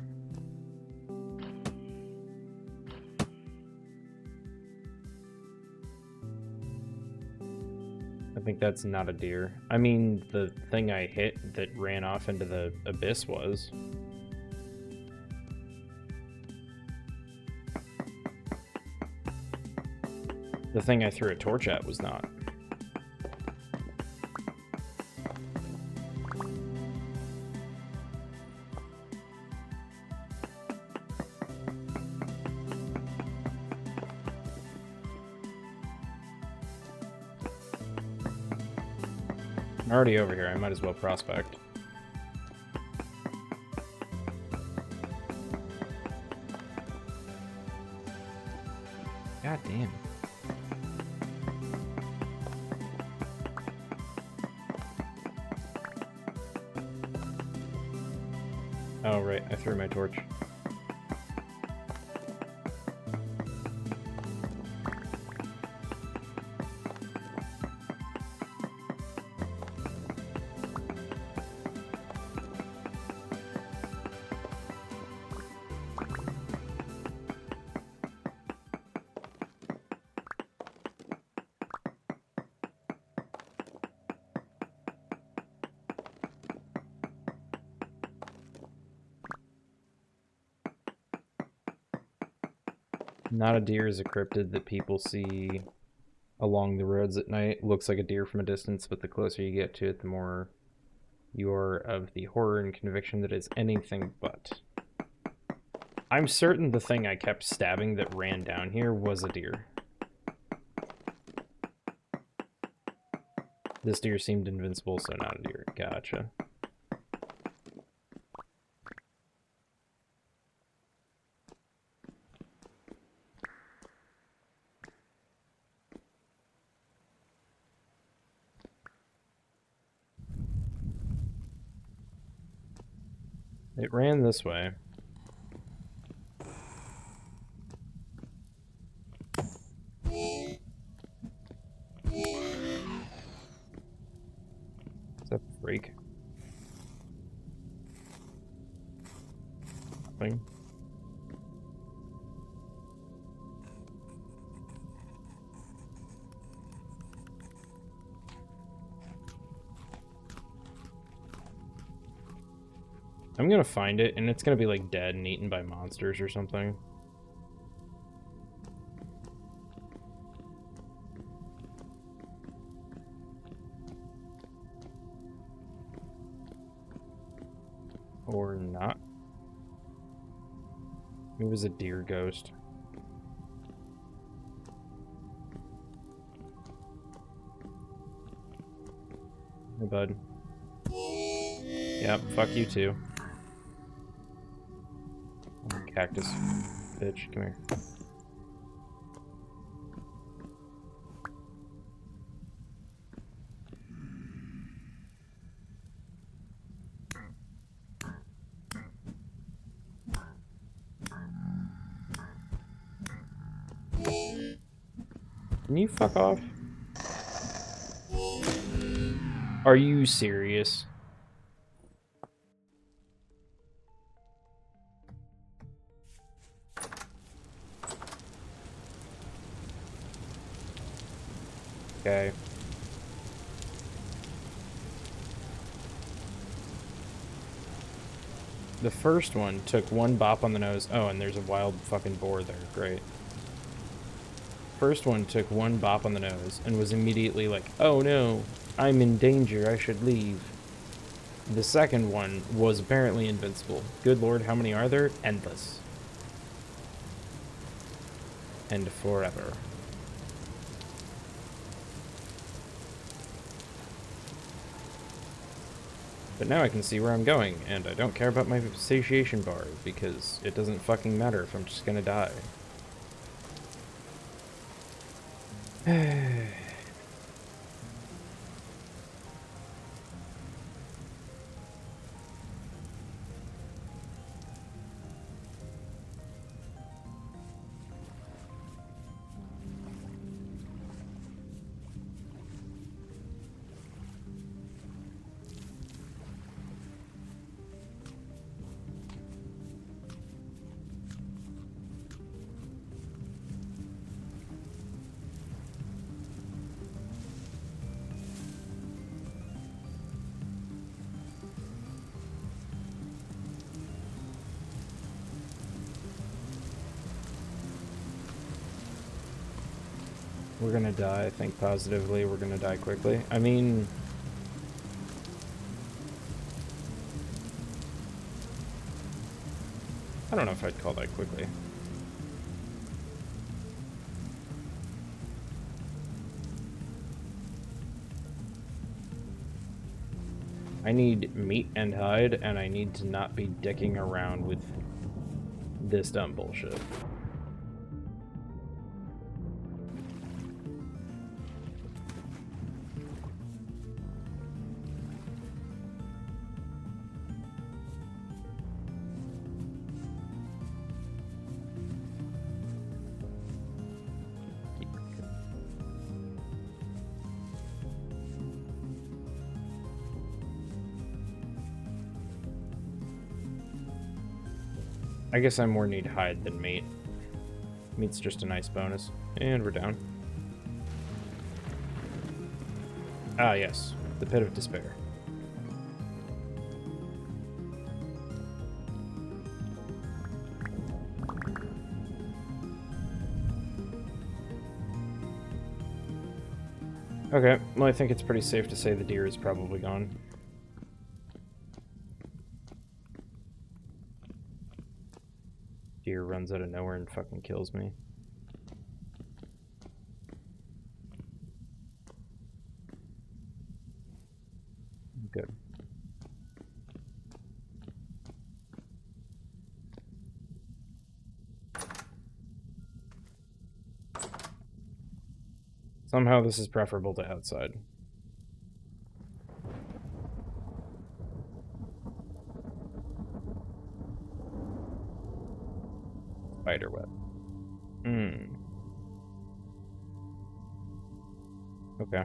I think that's not a deer. I mean, the thing I hit that ran off into the abyss was. The thing I threw a torch at was not. I'm already over here, I might as well prospect. God damn. Oh, right, I threw my torch. Not a deer is a cryptid that people see along the roads at night. Looks like a deer from a distance, but the closer you get to it, the more you are of the horror and conviction that it's anything but. I'm certain the thing I kept stabbing that ran down here was a deer. This deer seemed invincible, so not a deer. Gotcha. It ran this way. Is that a freak? something. I'm gonna find it, and it's gonna be like dead and eaten by monsters or something. Or not. It was a deer ghost. Hey, bud. Yep, fuck you too. Cactus bitch, come here. Can you fuck off? Are you serious? Okay. The first one took one bop on the nose. Oh, and there's a wild fucking boar there. Great. First one took one bop on the nose and was immediately like, oh no, I'm in danger, I should leave. The second one was apparently invincible. Good lord, how many are there? Endless. And forever. But now I can see where I'm going, and I don't care about my satiation bar, because it doesn't fucking matter if I'm just gonna die. We're gonna die, think positively, we're gonna die quickly. I mean... I don't know if I'd call that quickly. I need meat and hide, and I need to not be dicking around with this dumb bullshit. I guess I more need hide than meat. Meat's just a nice bonus. And we're down. Ah, yes. The Pit of Despair. Okay, well I think it's pretty safe to say the deer is probably gone. Deer runs out of nowhere and fucking kills me. Good. Somehow this is preferable to outside. Spiderweb. Okay.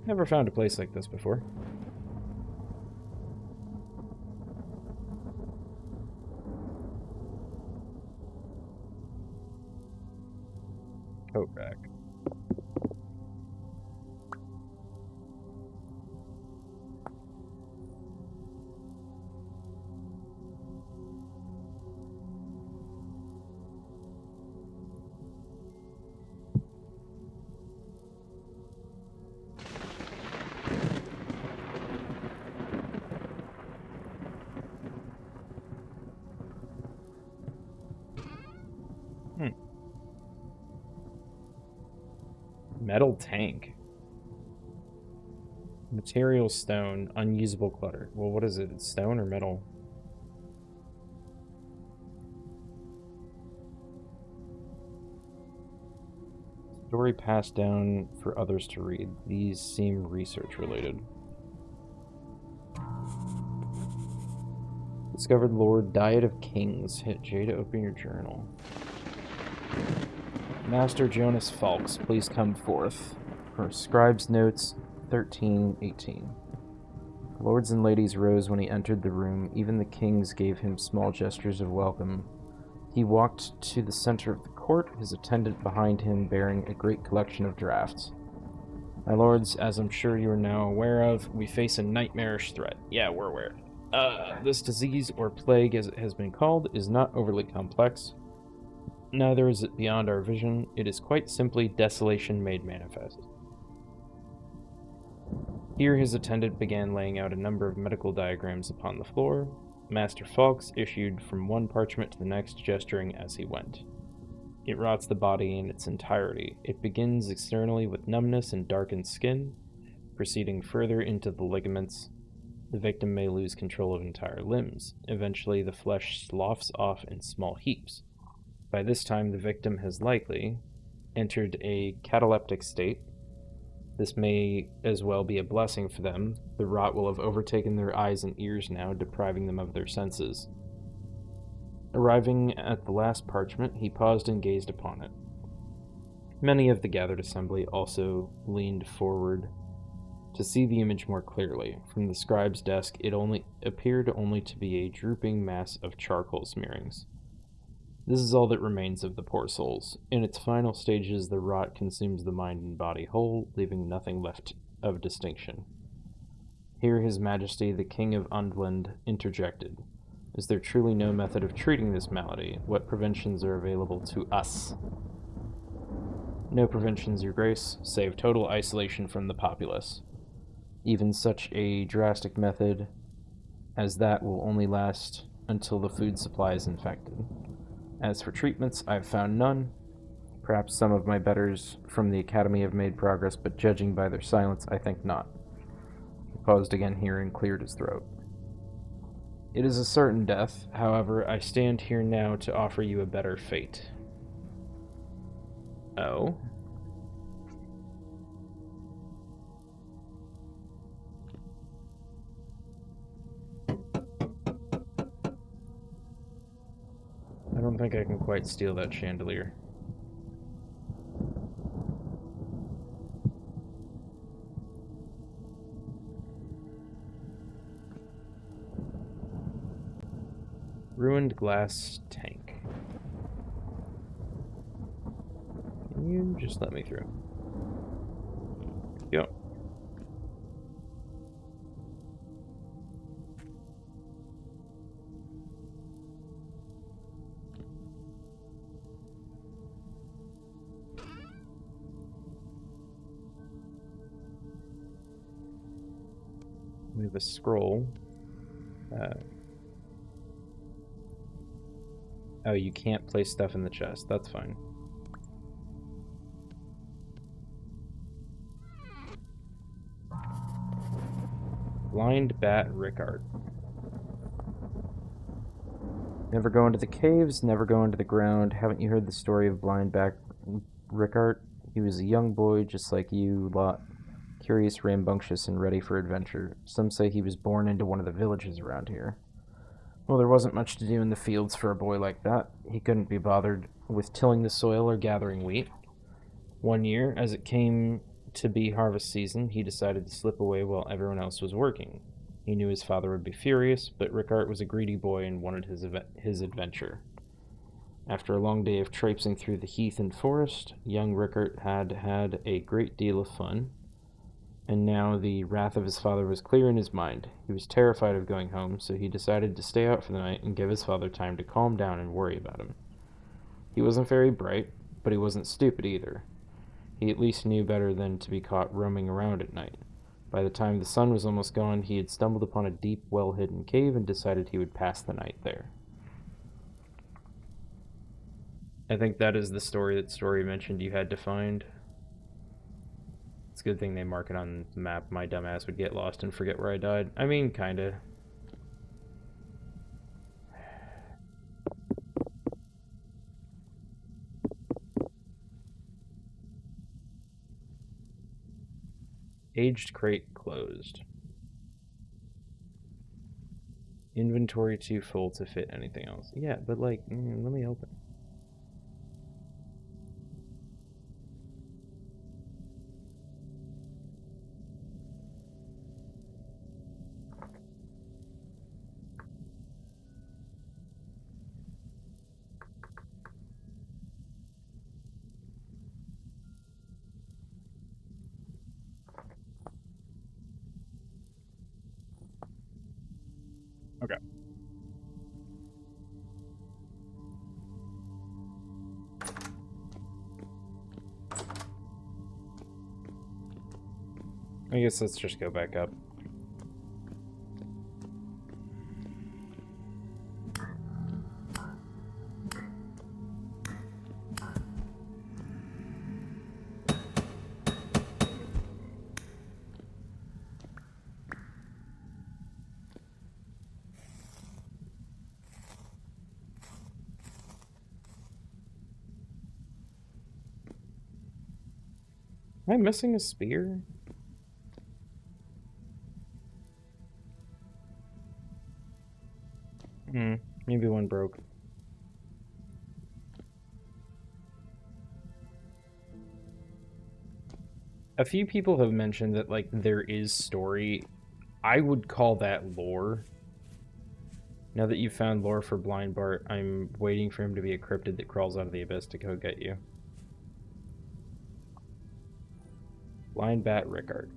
Never found a place like this before. Coat rack. Metal tank. Material stone, unusable clutter. Well, what is it? It's stone or metal? Story passed down for others to read. These seem research related. Discovered Lord Diet of Kings. Hit J to open your journal. Master Jonas Falks, please come forth. For Scribe's Notes 13:18. Lords and ladies rose when he entered the room. Even the kings gave him small gestures of welcome. He walked to the center of the court, his attendant behind him bearing a great collection of drafts. My lords, as I'm sure you are now aware of, we face a nightmarish threat. Yeah, we're aware. This disease, or plague as it has been called, is not overly complex. Neither is it beyond our vision. It is quite simply desolation made manifest. Here his attendant began laying out a number of medical diagrams upon the floor. Master Falks issued from one parchment to the next, gesturing as he went. It rots the body in its entirety. It begins externally with numbness and darkened skin, proceeding further into the ligaments. The victim may lose control of entire limbs. Eventually, the flesh sloughs off in small heaps. By this time, the victim has likely entered a cataleptic state. This may as well be a blessing for them. The rot will have overtaken their eyes and ears now, depriving them of their senses. Arriving at the last parchment, he paused and gazed upon it. Many of the gathered assembly also leaned forward to see the image more clearly. From the scribe's desk, it appeared only to be a drooping mass of charcoal smearings. This is all that remains of the poor souls. In its final stages, the rot consumes the mind and body whole, leaving nothing left of distinction. Here His Majesty, the King of Undland, interjected. Is there truly no method of treating this malady? What preventions are available to us? No preventions, Your Grace, save total isolation from the populace. Even such a drastic method as that will only last until the food supply is infected. As for treatments, I've found none. Perhaps some of my betters from the Academy have made progress, but judging by their silence, I think not. He paused again here and cleared his throat. It is a certain death. However, I stand here now to offer you a better fate. Oh? I don't think I can quite steal that chandelier. Ruined glass tank. Can you just let me through? Yep. We have a scroll. Oh, you can't place stuff in the chest. That's fine. Blind Bat Rickard. Never go into the caves, never go into the ground. Haven't you heard the story of Blind Bat Rickard? He was a young boy just like you lot. Curious, rambunctious, and ready for adventure. Some say he was born into one of the villages around here. Well, there wasn't much to do in the fields for a boy like that. He couldn't be bothered with tilling the soil or gathering wheat. One year, as it came to be harvest season, he decided to slip away while everyone else was working. He knew his father would be furious, but Rickard was a greedy boy and wanted his adventure. After a long day of traipsing through the heath and forest, young Rickard had had a great deal of fun, and now the wrath of his father was clear in his mind. He was terrified of going home, so he decided to stay out for the night and give his father time to calm down and worry about him. He wasn't very bright, but he wasn't stupid either. He at least knew better than to be caught roaming around at night. By the time the sun was almost gone, he had stumbled upon a deep, well-hidden cave and decided he would pass the night there. I think that is the story that Story mentioned you had to find. It's a good thing they mark it on the map. My dumbass would get lost and forget where I died. I mean, kinda. Aged crate closed. Inventory too full to fit anything else. Yeah, but like, let me open. Okay. I guess let's just go back up. Am I missing a spear? Maybe one broke. A few people have mentioned that, like, there is story. I would call that lore. Now that you've found lore for Blind Bart, I'm waiting for him to be a cryptid that crawls out of the abyss to go get you. Blind Bat Rickard.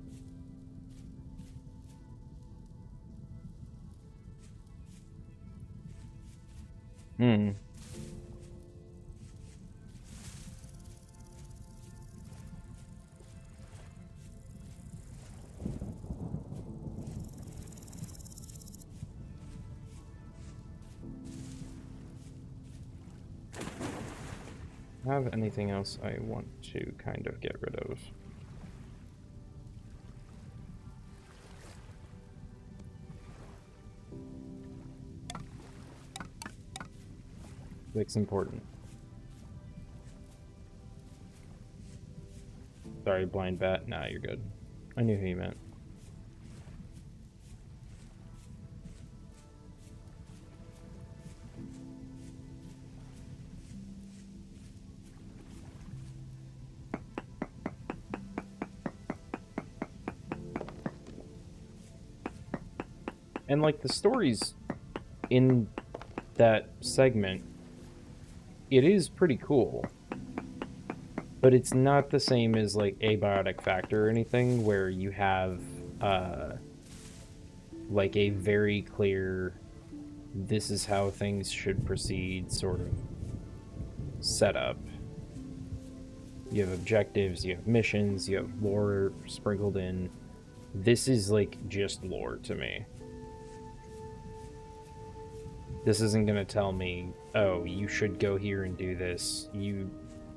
Have anything else I want to kind of get rid of? It's important. Sorry, Blind Bat. Nah, you're good. I knew who you meant. And, like, the stories in that segment, it is pretty cool. But it's not the same as, like, Abiotic Factor or anything, where you have, like, a very clear, this is how things should proceed sort of setup. You have objectives, you have missions, you have lore sprinkled in. This is, like, just lore to me. This isn't going to tell me, oh, you should go here and do this. You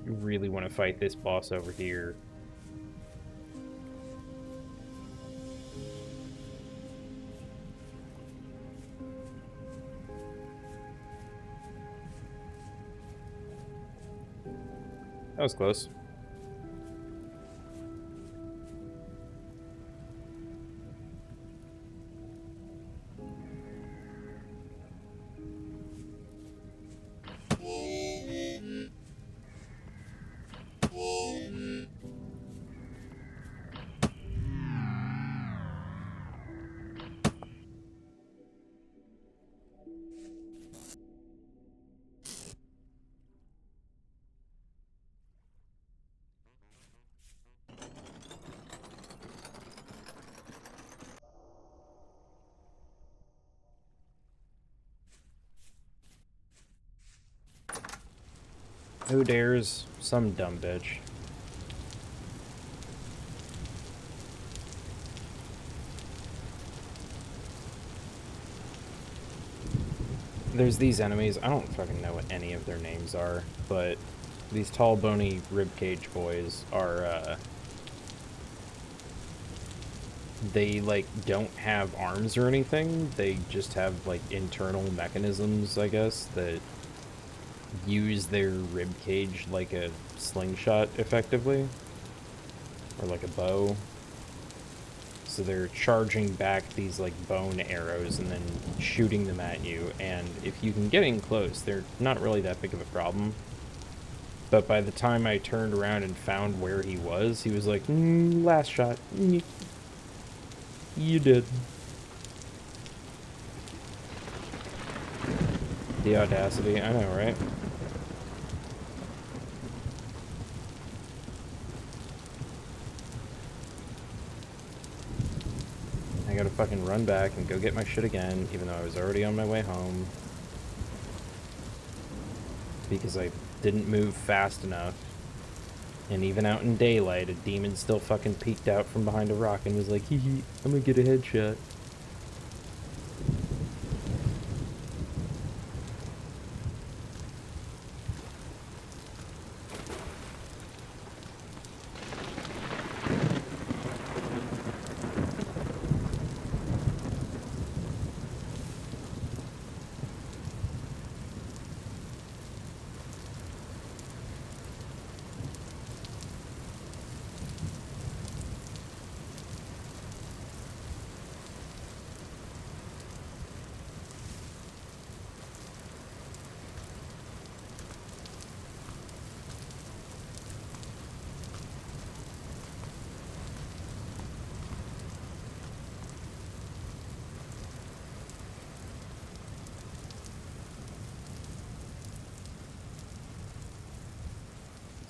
really want to fight this boss over here. That was close. Who dares? Some dumb bitch. There's these enemies. I don't fucking know what any of their names are, but these tall, bony ribcage boys are, they, like, don't have arms or anything. They just have, like, internal mechanisms, I guess, that use their ribcage like a slingshot, effectively. Or like a bow. So they're charging back these, like, bone arrows and then shooting them at you, and if you can get in close, they're not really that big of a problem. But by the time I turned around and found where he was like, last shot. You did. The audacity, I know, right? I gotta fucking run back and go get my shit again, even though I was already on my way home. Because I didn't move fast enough. And even out in daylight, a demon still fucking peeked out from behind a rock and was like, hee hee, I'm gonna get a headshot.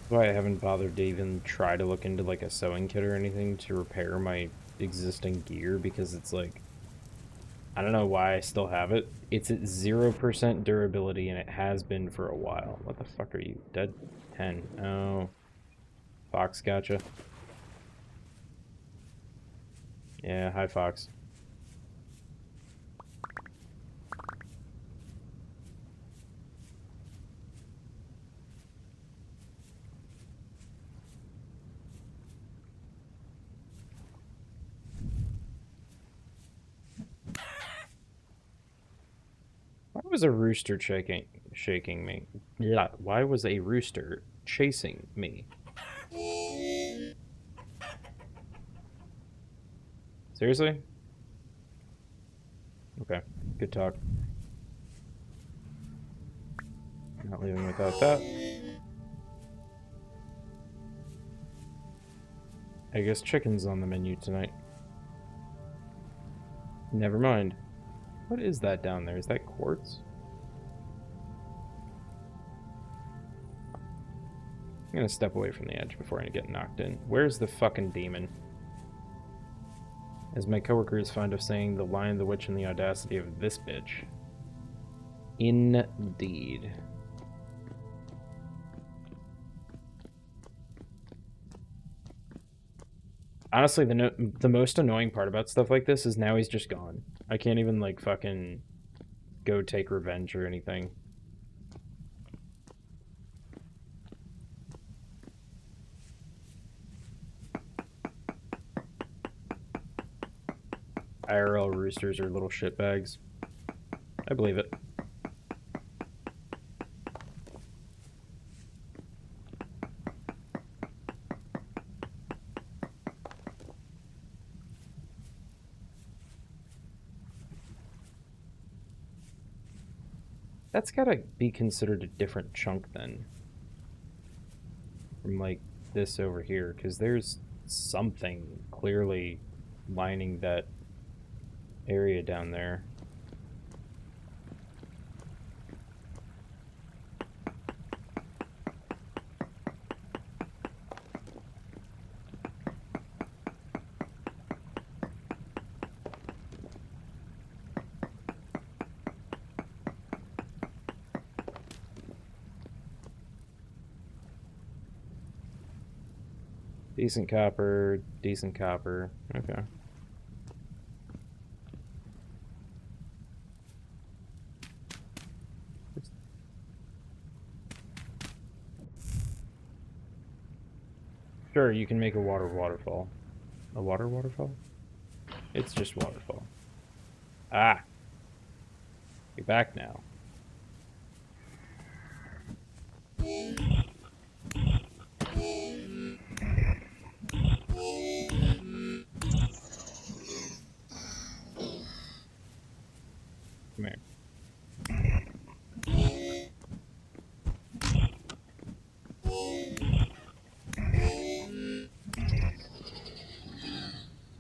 Why I haven't bothered to even try to look into like a sewing kit or anything to repair my existing gear, because it's like, I don't know why I still have it. It's at 0% durability and it has been for a while. What the fuck are you? Dead 10. Oh. Fox gotcha. Yeah, hi Fox. Why was a rooster shaking me? Yeah, why was a rooster chasing me? Seriously? Okay, good talk. Not leaving without that. I guess chicken's on the menu tonight. Never mind. What is that down there? Is that quartz? I'm gonna step away from the edge before I get knocked in. Where's the fucking demon? As my coworker is fond of saying, the Lion, the Witch, and the audacity of this bitch. Indeed. Honestly, the most annoying part about stuff like this is now he's just gone. I can't even, like, fucking go take revenge or anything. IRL roosters are little shitbags. I believe it. That's gotta be considered a different chunk then. From, like, this over here, because there's something clearly lining that area down there. Decent copper, decent copper. Okay. Sure, you can make a waterfall. A waterfall? It's just waterfall. Ah, you're back now. Come here.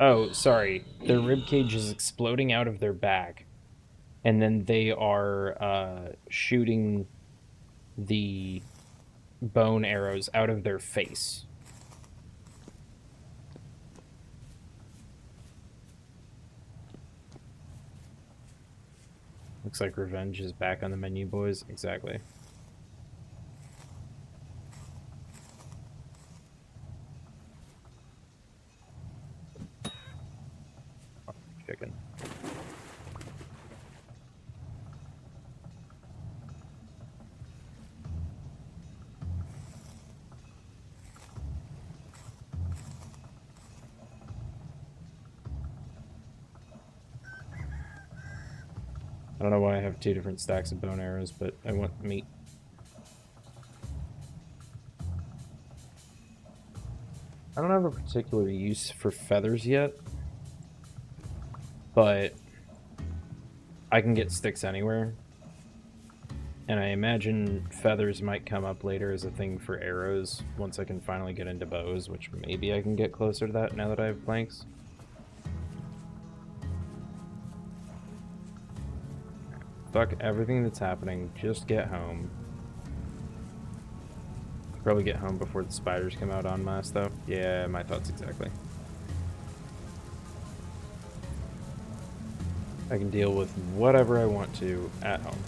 Oh, sorry. Their rib cage is exploding out of their back, and then they are shooting the bone arrows out of their face. Looks like revenge is back on the menu, boys. Exactly. Chicken. I don't know why I have 2 different stacks of bone arrows, but I want meat. I don't have a particular use for feathers yet, but I can get sticks anywhere. And I imagine feathers might come up later as a thing for arrows once I can finally get into bows, which maybe I can get closer to that now that I have planks. Fuck everything that's happening, just get home. Probably get home before the spiders come out en masse, though. Yeah, my thoughts exactly. I can deal with whatever I want to at home.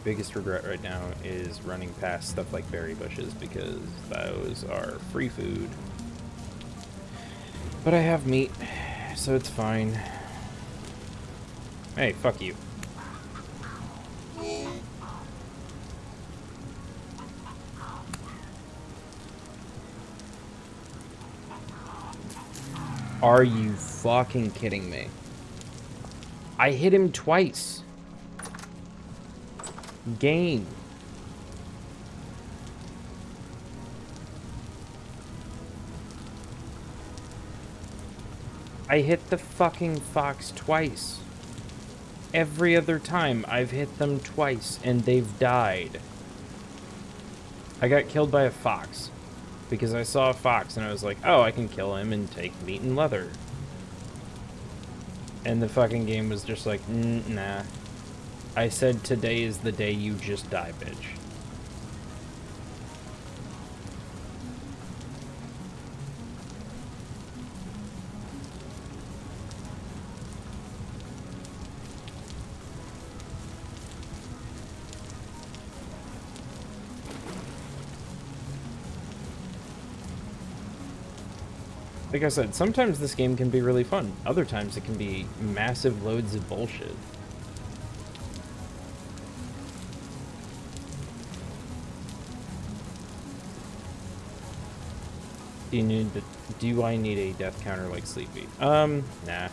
Biggest regret right now is running past stuff like berry bushes because those are free food. But I have meat, so it's fine. Hey, fuck you. Are you fucking kidding me? I hit him twice. Game. I hit the fucking fox twice. Every other time I've hit them twice and they've died. I got killed by a fox because I saw a fox and I was like, oh, I can kill him and take meat and leather. And the fucking game was just like, nah. I said today is the day you just die, bitch. Like I said, sometimes this game can be really fun. Other times it can be massive loads of bullshit. Do I need a death counter like Sleepy? Nah.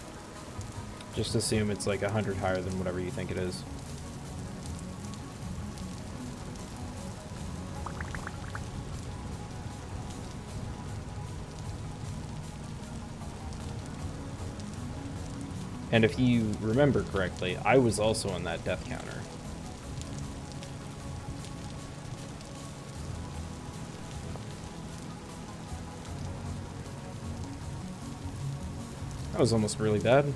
Just assume it's like 100 higher than whatever you think it is. And if you remember correctly, I was also on that death counter. That was almost really bad.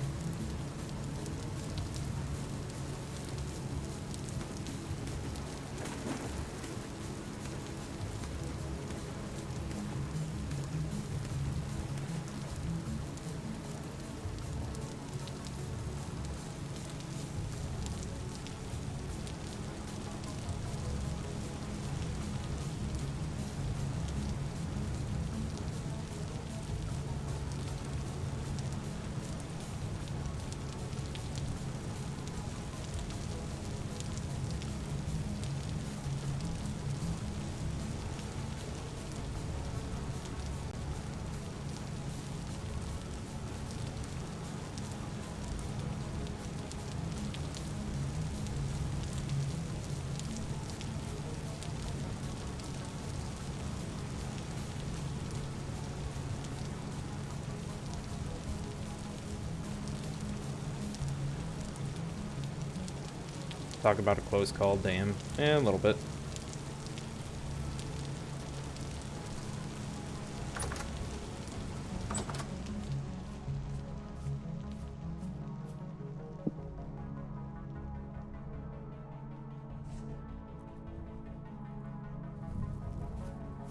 Talk about a close call, damn. A little bit.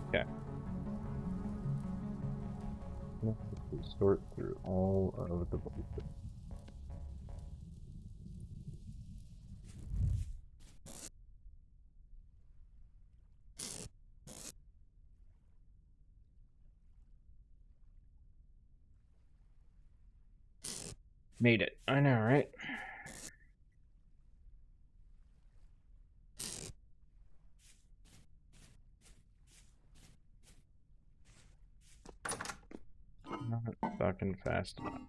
Okay. Sort through all of the bullshit. Made it. I know, right? Not fucking fast enough.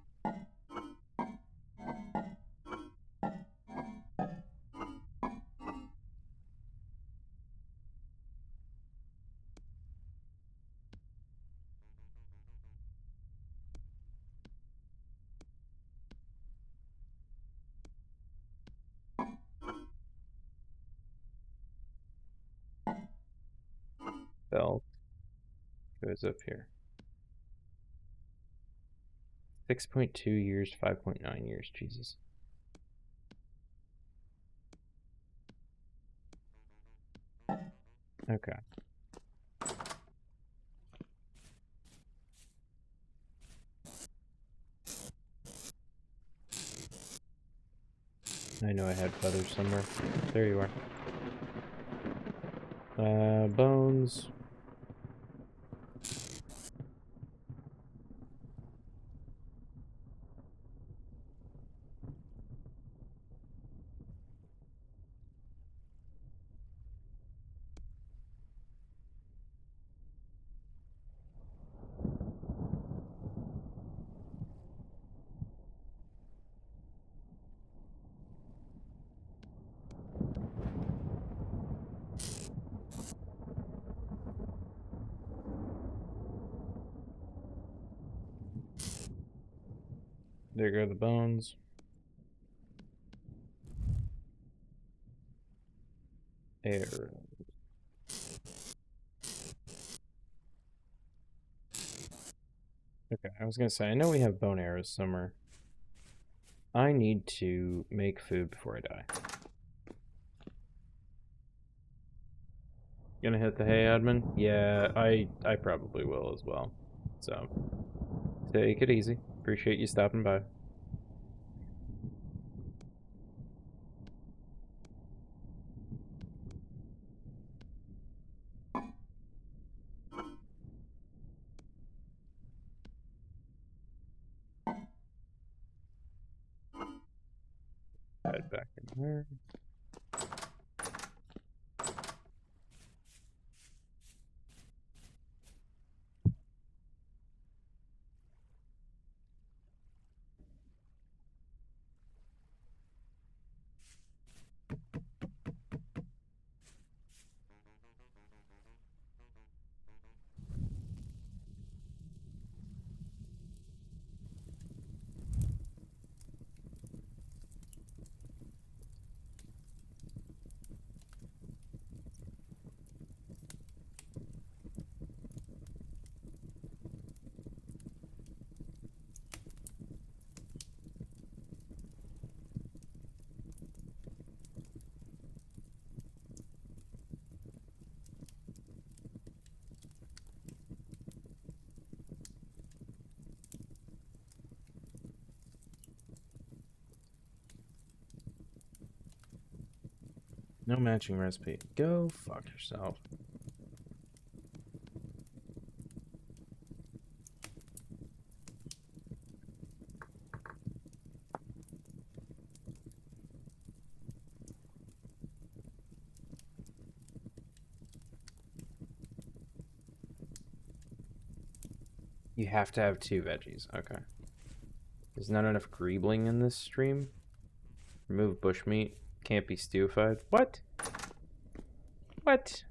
Belt goes up here. 6.2 years, 5.9 years, Jesus. Okay. I know I had feathers somewhere. There you are. Bones. There go the bones. Air. Okay, I was gonna say, I know we have bone arrows somewhere. I need to make food before I die. Gonna hit the hay, admin? Yeah, I probably will as well. So, take it easy. Appreciate you stopping by. Head back in there. No matching recipe. Go fuck yourself. You have to have 2 veggies. Okay. There's not enough greebling in this stream. Remove bushmeat. Can't be stewified. What? What?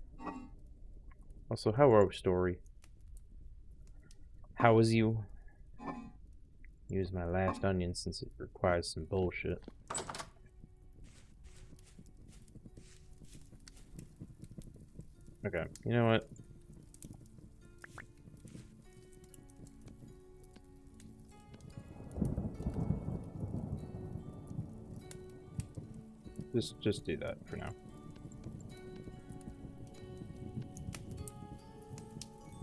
Also, how are we, story? How is you? Use my last onion since it requires some bullshit. Okay, you know what? Just do that for now.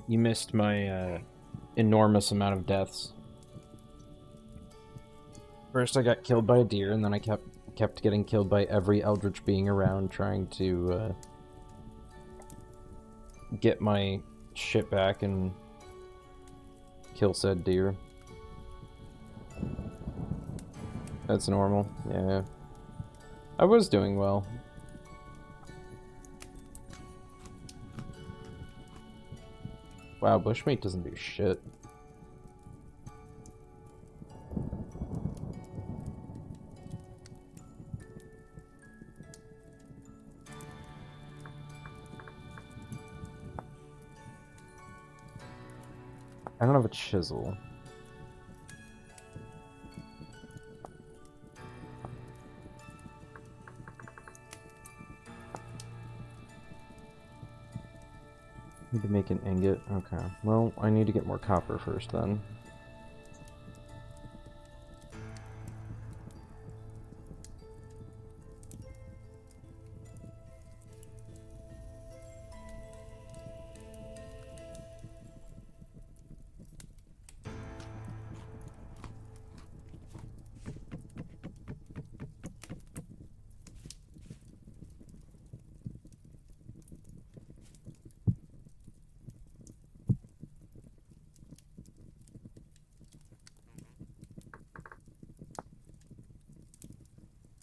You missed my Enormous amount of deaths. First I got killed by a deer, and then I kept getting killed by every eldritch being around trying to get my shit back and kill said deer. That's normal. Yeah. I was doing well. Wow, bushmeat doesn't do shit. I don't have a chisel. Need to make an ingot. Okay. Well, I need to get more copper first then.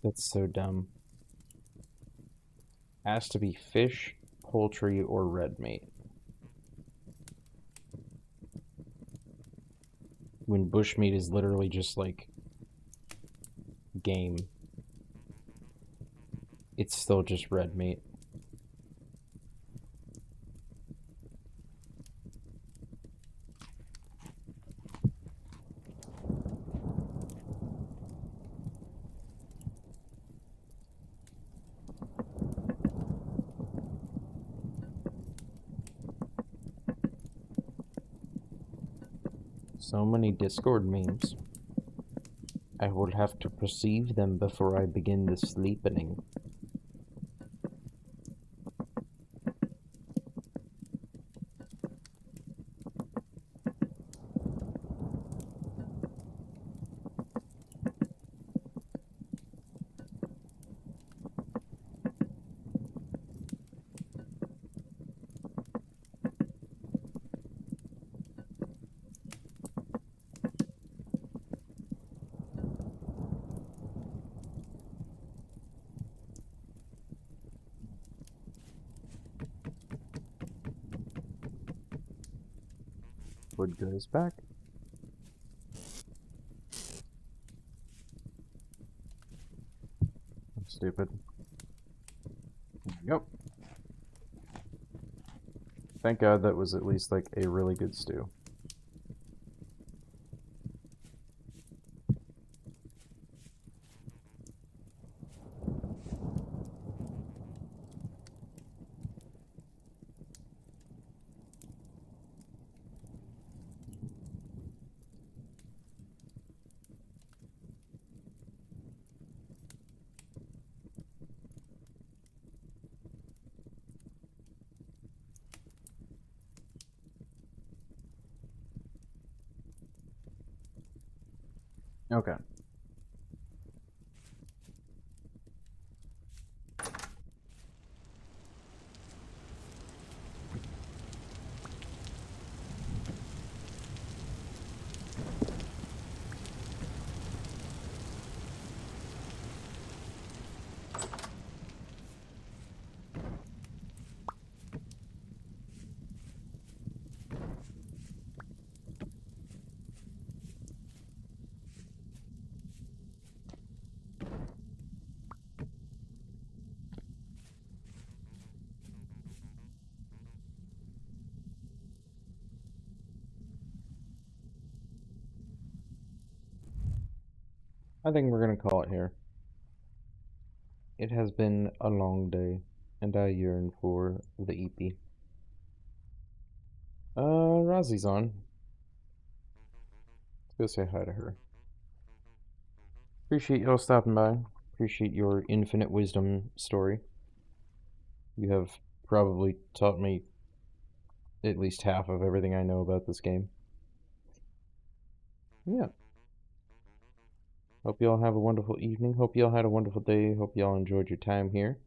That's so dumb. Has to be fish, poultry, or red meat. When bushmeat is literally just like game. It's still just red meat. So many Discord memes. I will have to perceive them before I begin the sleepening. Wood goes back. I'm stupid. Yep. Thank God that was at least like a really good stew. Okay. I think we're gonna call it here. It has been a long day, and I yearn for the EP. Rosie's on. Let's go say hi to her. Appreciate y'all stopping by. Appreciate your infinite wisdom story. You have probably taught me at least half of everything I know about this game. Yeah. Hope y'all have a wonderful evening. Hope y'all had a wonderful day. Hope y'all enjoyed your time here.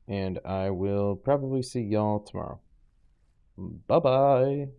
And I will probably see y'all tomorrow. Bye bye.